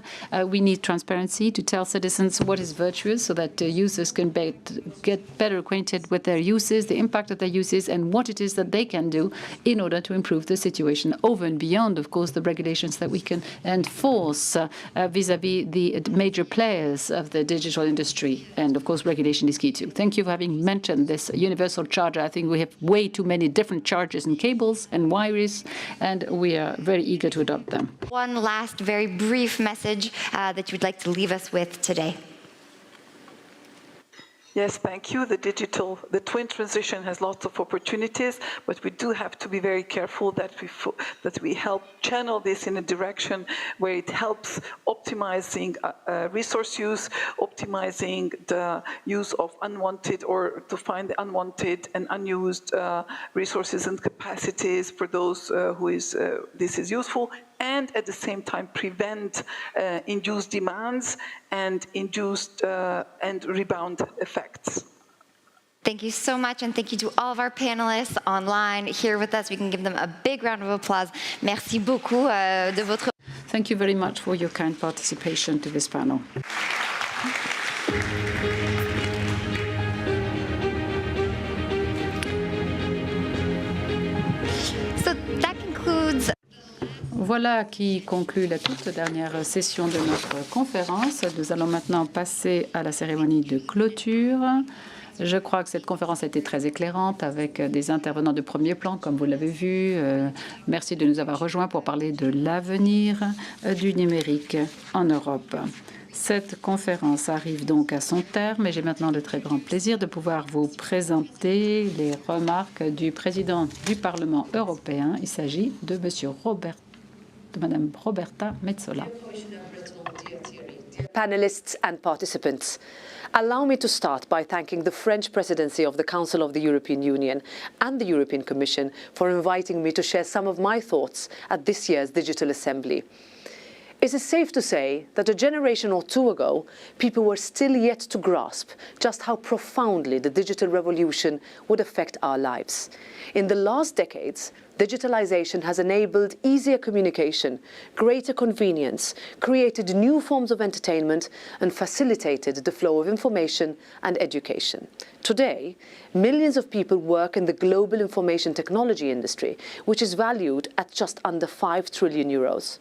We need transparency to tell citizens what is virtuous so that users can get better acquainted with their uses, the impact of their uses, and what it is that they can do in order to improve the situation over and beyond, of course, the regulations that we can enforce vis-à-vis the major players of the digital industry. And, of course, regulation is key, too. Thank you for having mentioned this universal charger. I think we have way too many different chargers and cables and wires, and we are very eager to adopt them. One last very brief message that you'd like to leave us with today. Yes, thank you. The twin transition has lots of opportunities, but we do have to be very careful that we help channel this in a direction where it helps optimizing resource use, optimizing the use of unwanted or to find the unwanted and unused resources and capacities for those this is useful, and at the same time prevent induced demands and induced and rebound effects. Thank you so much, and thank you to all of our panelists online here with us. We can give them a big round of applause. Merci beaucoup de votre... Thank you very much for your kind participation to this panel. Voilà qui conclut la toute dernière session de notre conférence. Nous allons maintenant passer à la cérémonie de clôture. Je crois que cette conférence a été très éclairante avec des intervenants de premier plan, comme vous l'avez vu. Merci de nous avoir rejoints pour parler de l'avenir du numérique en Europe. Cette conférence arrive donc à son terme et j'ai maintenant le très grand plaisir de pouvoir vous présenter les remarques du président du Parlement européen. Il s'agit de Madame Roberta Metsola. Panelists and participants, allow me to start by thanking the French Presidency of the Council of the European Union and the European Commission for inviting me to share some of my thoughts at this year's Digital Assembly. It is safe to say that a generation or two ago, people were still yet to grasp just how profoundly the digital revolution would affect our lives. In the last decades, digitalization has enabled easier communication, greater convenience, created new forms of entertainment, and facilitated the flow of information and education. Today, millions of people work in the global information technology industry, which is valued at just under 5 trillion euros.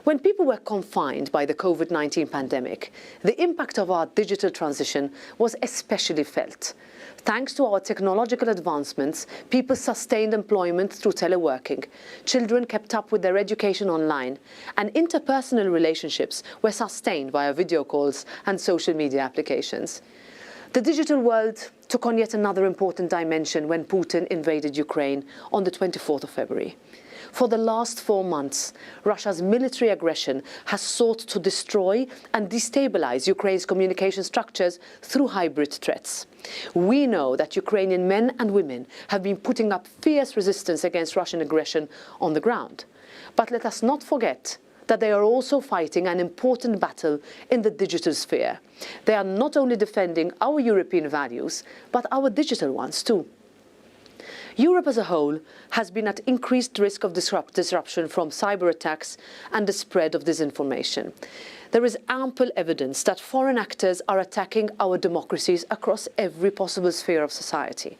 When people were confined by the COVID-19 pandemic, the impact of our digital transition was especially felt. Thanks to our technological advancements, people sustained employment through teleworking, children kept up with their education online, and interpersonal relationships were sustained via video calls and social media applications. The digital world took on yet another important dimension when Putin invaded Ukraine on the 24th of February. For the last 4 months, Russia's military aggression has sought to destroy and destabilize Ukraine's communication structures through hybrid threats. We know that Ukrainian men and women have been putting up fierce resistance against Russian aggression on the ground. But let us not forget that they are also fighting an important battle in the digital sphere. They are not only defending our European values, but our digital ones too. Europe as a whole has been at increased risk of disruption from cyber attacks and the spread of disinformation. There is ample evidence that foreign actors are attacking our democracies across every possible sphere of society.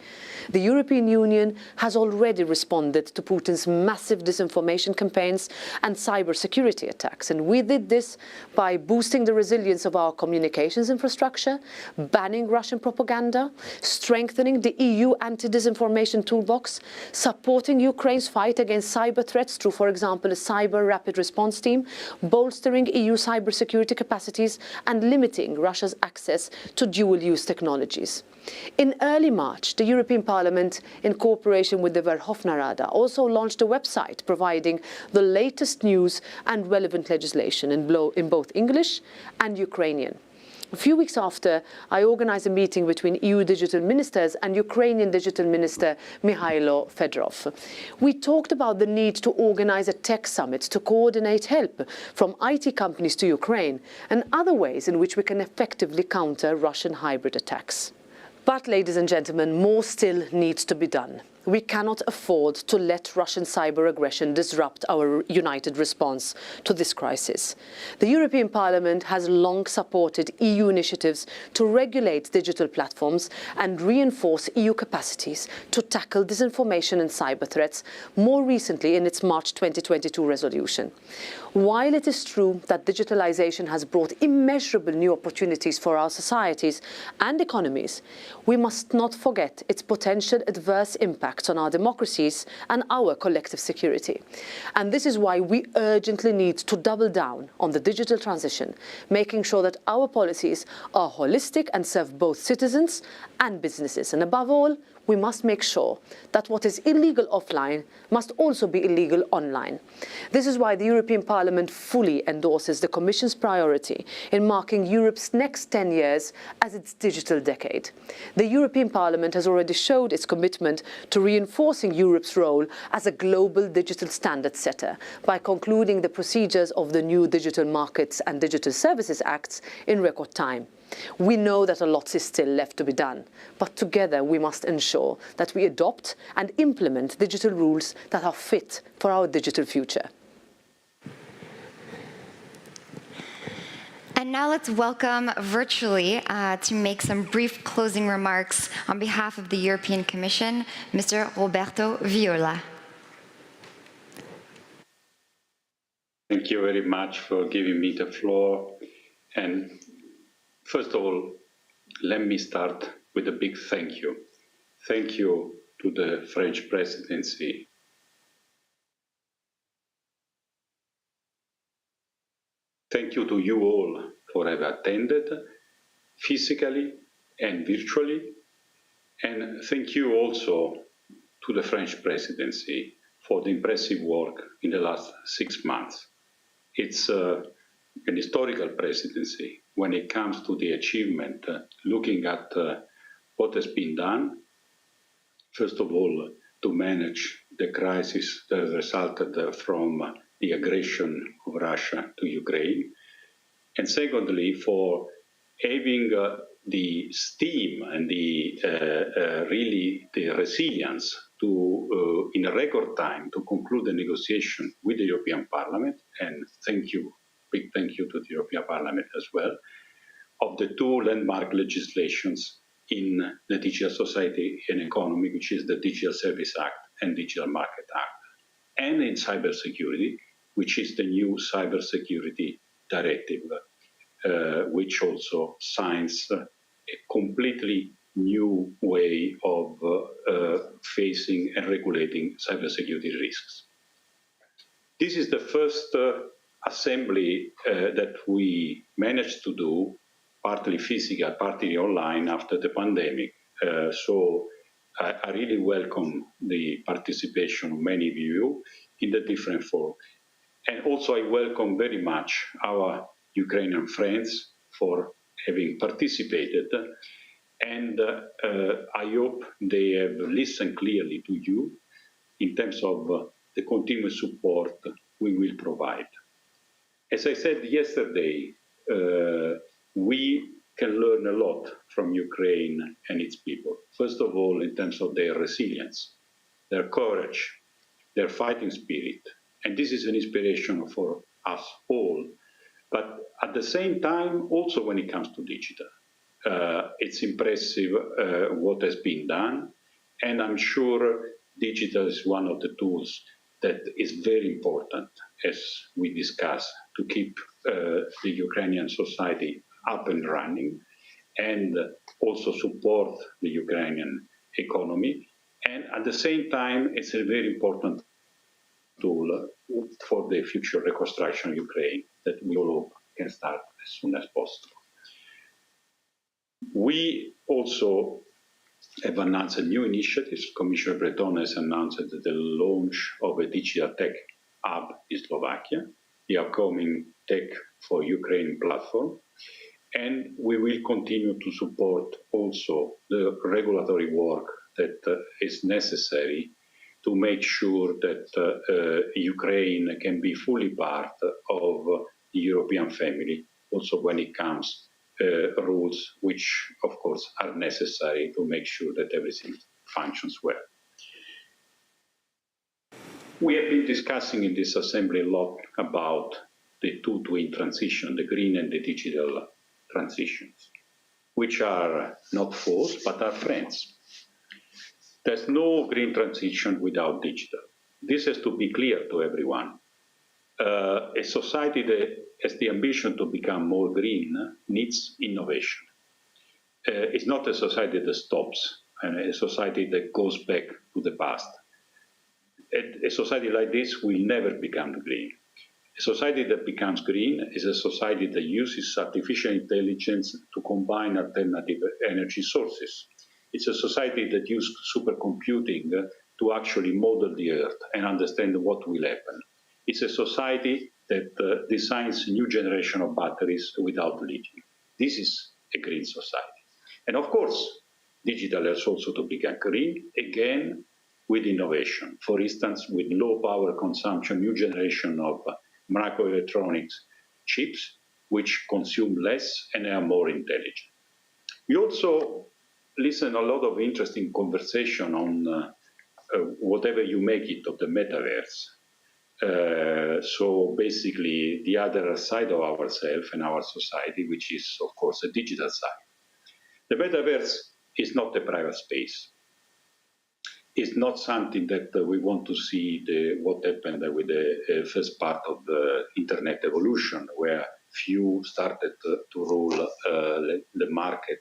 The European Union has already responded to Putin's massive disinformation campaigns and cybersecurity attacks, and we did this by boosting the resilience of our communications infrastructure, banning Russian propaganda, strengthening the EU anti-disinformation toolbox, supporting Ukraine's fight against cyber threats through, for example, a cyber rapid response team, bolstering EU cybersecurity capacities, and limiting Russia's access to dual-use technologies. In early March, the European Parliament, in cooperation with the Verkhovna Rada, also launched a website providing the latest news and relevant legislation in both English and Ukrainian. A few weeks after, I organized a meeting between EU digital ministers and Ukrainian digital minister Mikhailo Fedorov. We talked about the need to organize a tech summit to coordinate help from IT companies to Ukraine and other ways in which we can effectively counter Russian hybrid attacks. But, ladies and gentlemen, more still needs to be done. We cannot afford to let Russian cyber aggression disrupt our united response to this crisis. The European Parliament has long supported EU initiatives to regulate digital platforms and reinforce EU capacities to tackle disinformation and cyber threats, more recently in its March 2022 resolution. While it is true that digitalization has brought immeasurable new opportunities for our societies and economies, we must not forget its potential adverse impacts on our democracies and our collective security. And this is why we urgently need to double down on the digital transition, making sure that our policies are holistic and serve both citizens and businesses. And above all, we must make sure that what is illegal offline must also be illegal online. This is why the European Parliament fully endorses the Commission's priority in marking Europe's next 10 years as its digital decade. The European Parliament has already showed its commitment to reinforcing Europe's role as a global digital standard setter by concluding the procedures of the new Digital Markets and Digital Services Acts in record time. We know that a lot is still left to be done, but together we must ensure that we adopt and implement digital rules that are fit for our digital future. And now let's welcome virtually to make some brief closing remarks on behalf of the European Commission, Mr. Roberto Viola. Thank you very much for giving me the floor. And first of all, let me start with a big thank you. Thank you to the French Presidency. Thank you to you all for having attended physically and virtually. And thank you also to the French Presidency for the impressive work in the last 6 months. It's an historical presidency when it comes to the achievement, looking at what has been done, first of all, to manage the crisis that resulted from the aggression of Russia to Ukraine, and secondly, for having the steam and the really the resilience to, in a record time, to conclude the negotiation with the European Parliament, and thank you, big thank you to the European Parliament as well, of the two landmark legislations in the Digital Society and Economy, which is the Digital Service Act and Digital Market Act, and in cybersecurity, which is the new Cybersecurity Directive, which also signs a completely new way of facing and regulating cybersecurity risks. This is the first assembly that we managed to do, partly physical, partly online after the pandemic. So I really welcome the participation of many of you in the different forums. And also I welcome very much our Ukrainian friends for having participated. And I hope they have listened clearly to you in terms of the continuous support we will provide. As I said yesterday, we can learn a lot from Ukraine and its people. First of all, in terms of their resilience, their courage, their fighting spirit. And this is an inspiration for us all. But at the same time, also when it comes to digital, it's impressive what has been done. And I'm sure digital is one of the tools that is very important, as we discussed, to keep the Ukrainian society up and running, and also support the Ukrainian economy. And at the same time, it's a very important tool for the future reconstruction of Ukraine that we all hope can start as soon as possible. We also have announced a new initiative. Commissioner Breton has announced the launch of a digital tech hub in Slovakia, the upcoming Tech for Ukraine platform. And we will continue to support also the regulatory work that is necessary to make sure that Ukraine can be fully part of the European family, also when it comes rules which, of course, are necessary to make sure that everything functions well. We have been discussing in this assembly a lot about the two twin transitions, the green and the digital transitions, which are not foes, but are friends. There's no green transition without digital. This has to be clear to everyone. A society that has the ambition to become more green needs innovation. It's not a society that stops, and a society that goes back to the past. A society like this will never become green. A society that becomes green is a society that uses artificial intelligence to combine alternative energy sources. It's a society that uses supercomputing to actually model the Earth and understand what will happen. It's a society that designs a new generation of batteries without lithium. This is a green society. And of course, digital has also to become green, again, with innovation. For instance, with low power consumption, new generation of microelectronics chips, which consume less and are more intelligent. We also listen a lot of interesting conversation on whatever you make it of the metaverse. So basically the other side of ourselves and our society, which is of course a digital side. The metaverse is not a private space. it's not something that we want to see what happened with the first part of the internet evolution, where few started to rule the market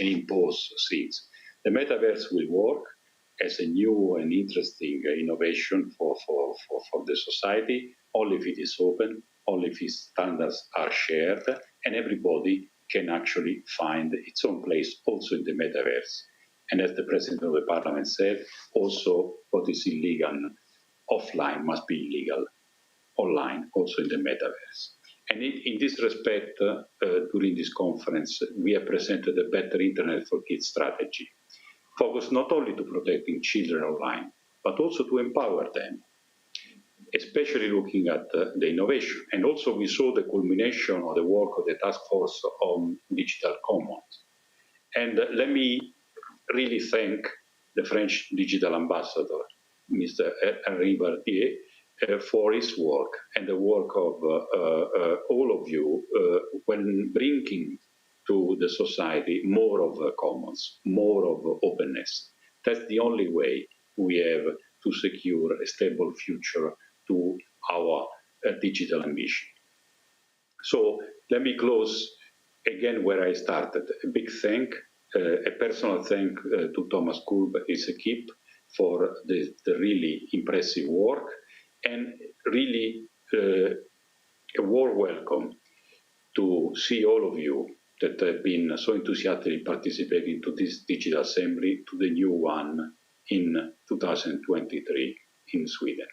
and impose things. The metaverse will work as a new and interesting innovation for the society, only if it is open, only if its standards are shared, and everybody can actually find its own place also in the metaverse. And as the President of the Parliament said, also what is illegal offline must be illegal online, also in the metaverse. And in this respect, during this conference, we have presented a better Internet for Kids strategy, focused not only to protecting children online, but also to empower them, especially looking at the innovation. And also we saw the culmination of the work of the task force on digital commons. And let me really thank the French digital ambassador, Mr. Henri Bardier, for his work and the work of all of you when bringing to the society more of commons, more of openness. That's the only way we have to secure a stable future to our digital ambition. So let me close again where I started. A big thank, a personal thank to Thomas Kurb and his equipe for the really impressive work, and really a warm welcome to see all of you that have been so enthusiastically participating to this digital assembly, to the new one in 2023 in Sweden.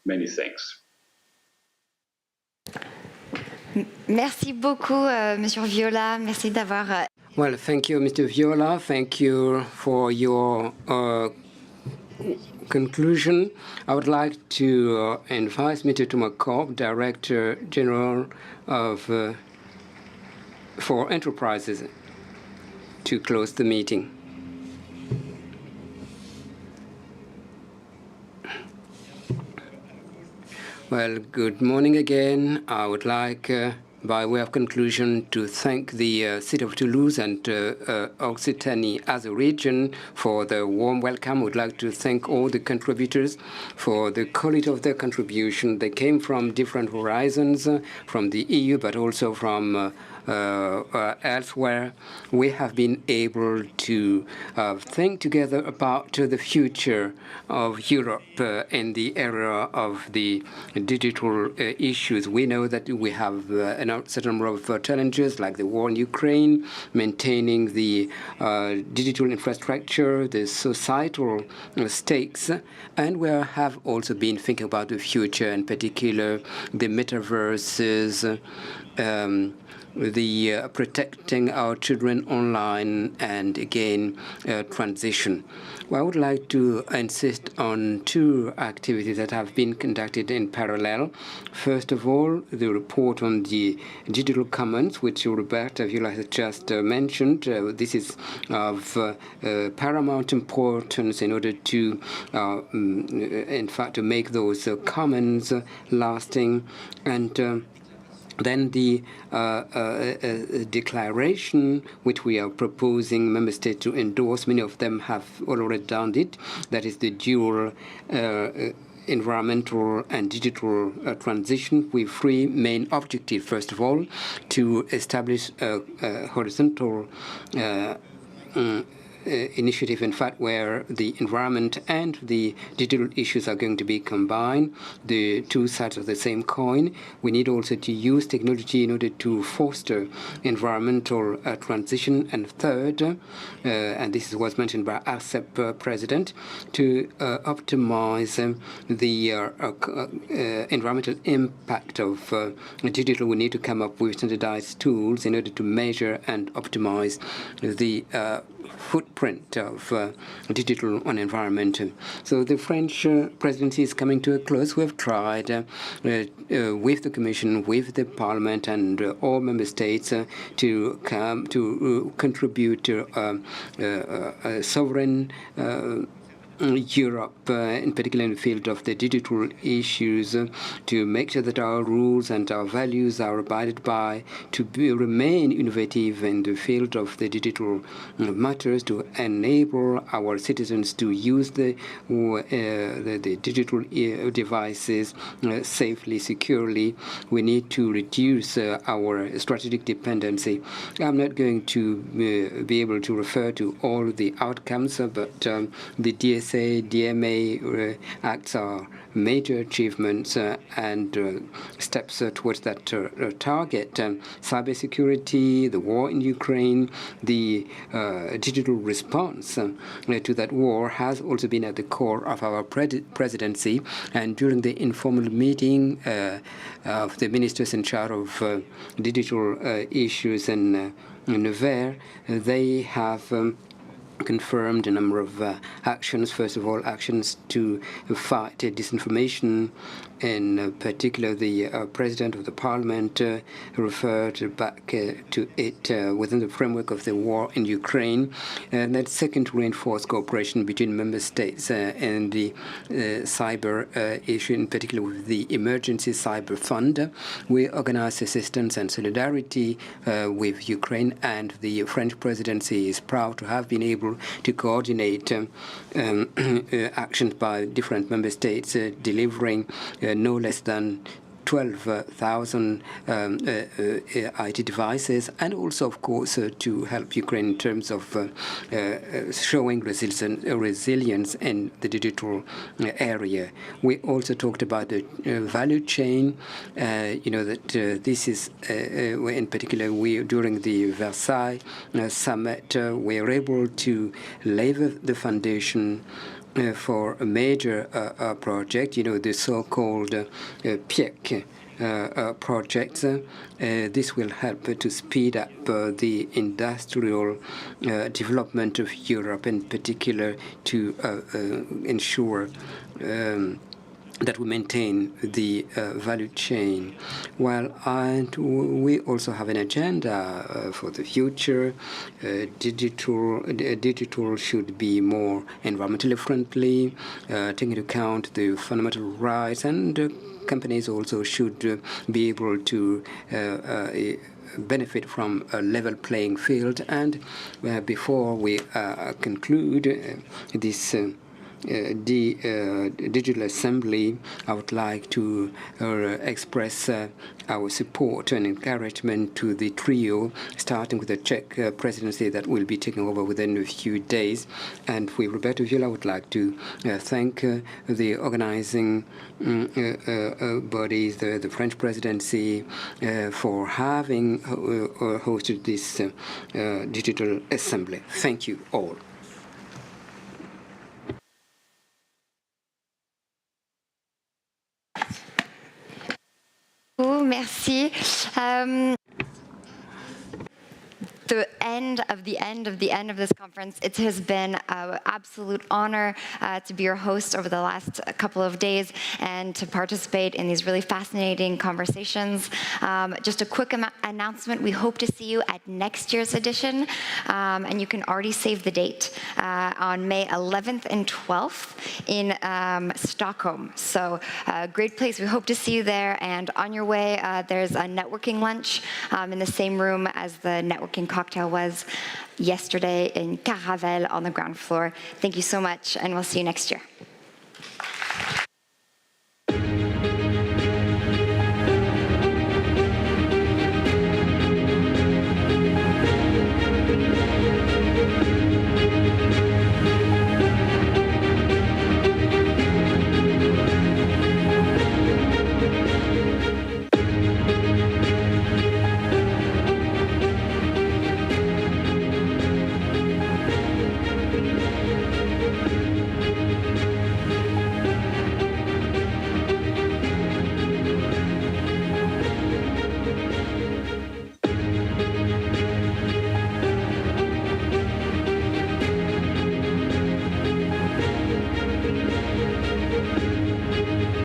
Many thanks. Merci beaucoup, Monsieur Viola. Merci d'avoir. Well, thank you, Mr. Viola. Thank you for your conclusion. I would like to invite Mr. Thomas Kurb, Director General of for Enterprises, to close the meeting. Well, good morning again. I would like, by way of conclusion, to thank the city of Toulouse and Occitanie as a region for the warm welcome. I would like to thank all the contributors for the quality of their contribution. They came from different horizons, from the EU, but also from elsewhere. We have been able to think together about the future of Europe in the area of the digital issues. We know that we have a certain number of challenges, like the war in Ukraine, maintaining the digital infrastructure, the societal stakes, and we have also been thinking about the future, in particular the metaverses, the protecting our children online, and again transition. Well, I would like to insist on two activities that have been conducted in parallel. First of all, the report on the digital commons, which Roberta Viola has just mentioned. This is of paramount importance in order to, in fact, to make those commons lasting. And then the declaration which we are proposing member states to endorse, many of them have already done it, that is the dual environmental and digital transition, with three main objectives. First of all, to establish a horizontal initiative, in fact, where the environment and the digital issues are going to be combined, the two sides of the same coin. We need also to use technology in order to foster environmental transition. And third, and this was mentioned by ARCEP President, to optimize the environmental impact of digital. We need to come up with standardized tools in order to measure and optimize the footprint of digital on environment. So the French presidency is coming to a close. We've tried with the Commission, with the Parliament, and all member states to come to contribute to a sovereign Europe, in particular in the field of the digital issues, to make sure that our rules and our values are abided by, to remain innovative in the field of the digital matters, to enable our citizens to use the digital devices safely, securely. We need to reduce our strategic dependency. I'm not going to be able to refer to all the outcomes, but the DSA, DMA acts are major achievements and steps towards that target. Cybersecurity, the war in Ukraine, the digital response to that war has also been at the core of our presidency. And during the informal meeting of the ministers in charge of digital issues in Nevers, they have confirmed a number of actions. First of all, actions to fight disinformation. In particular, the President of the Parliament referred back to it within the framework of the war in Ukraine. And that second, to reinforce cooperation between member states and the cyber issue, in particular with the Emergency Cyber Fund. We organize assistance and solidarity with Ukraine, and the French Presidency is proud to have been able to coordinate actions by different member states, delivering no less than 12,000 IT devices, and also, of course, to help Ukraine in terms of showing resilience in the digital area. We also talked about the value chain. That this is, in particular, during the Versailles summit, we were able to lay the foundation for a major project, the so-called PIEC project. This will help to speed up the industrial development of Europe, in particular to ensure that we maintain the value chain. Well, and we also have an agenda for the future. Digital should be more environmentally friendly, taking into account the fundamental rights, and companies also should be able to benefit from a level playing field. And before we conclude this digital assembly, I would like to express our support and encouragement to the trio, starting with the Czech presidency that will be taking over within a few days. And with Roberto Viola, I would like to thank the organizing bodies, the French presidency, for having hosted this digital assembly. Thank you all. Merci. The end of this conference. It has been an absolute honor to be your host over the last couple of days and to participate in these really fascinating conversations. Just a quick announcement. We hope to see you at next year's edition, and you can already save the date on May 11th and 12th in Stockholm. So great place. We hope to see you there. And on your way, there's a networking lunch in the same room as the networking cocktail was yesterday in Caravelle on the ground floor. Thank you so much, and we'll see you next year.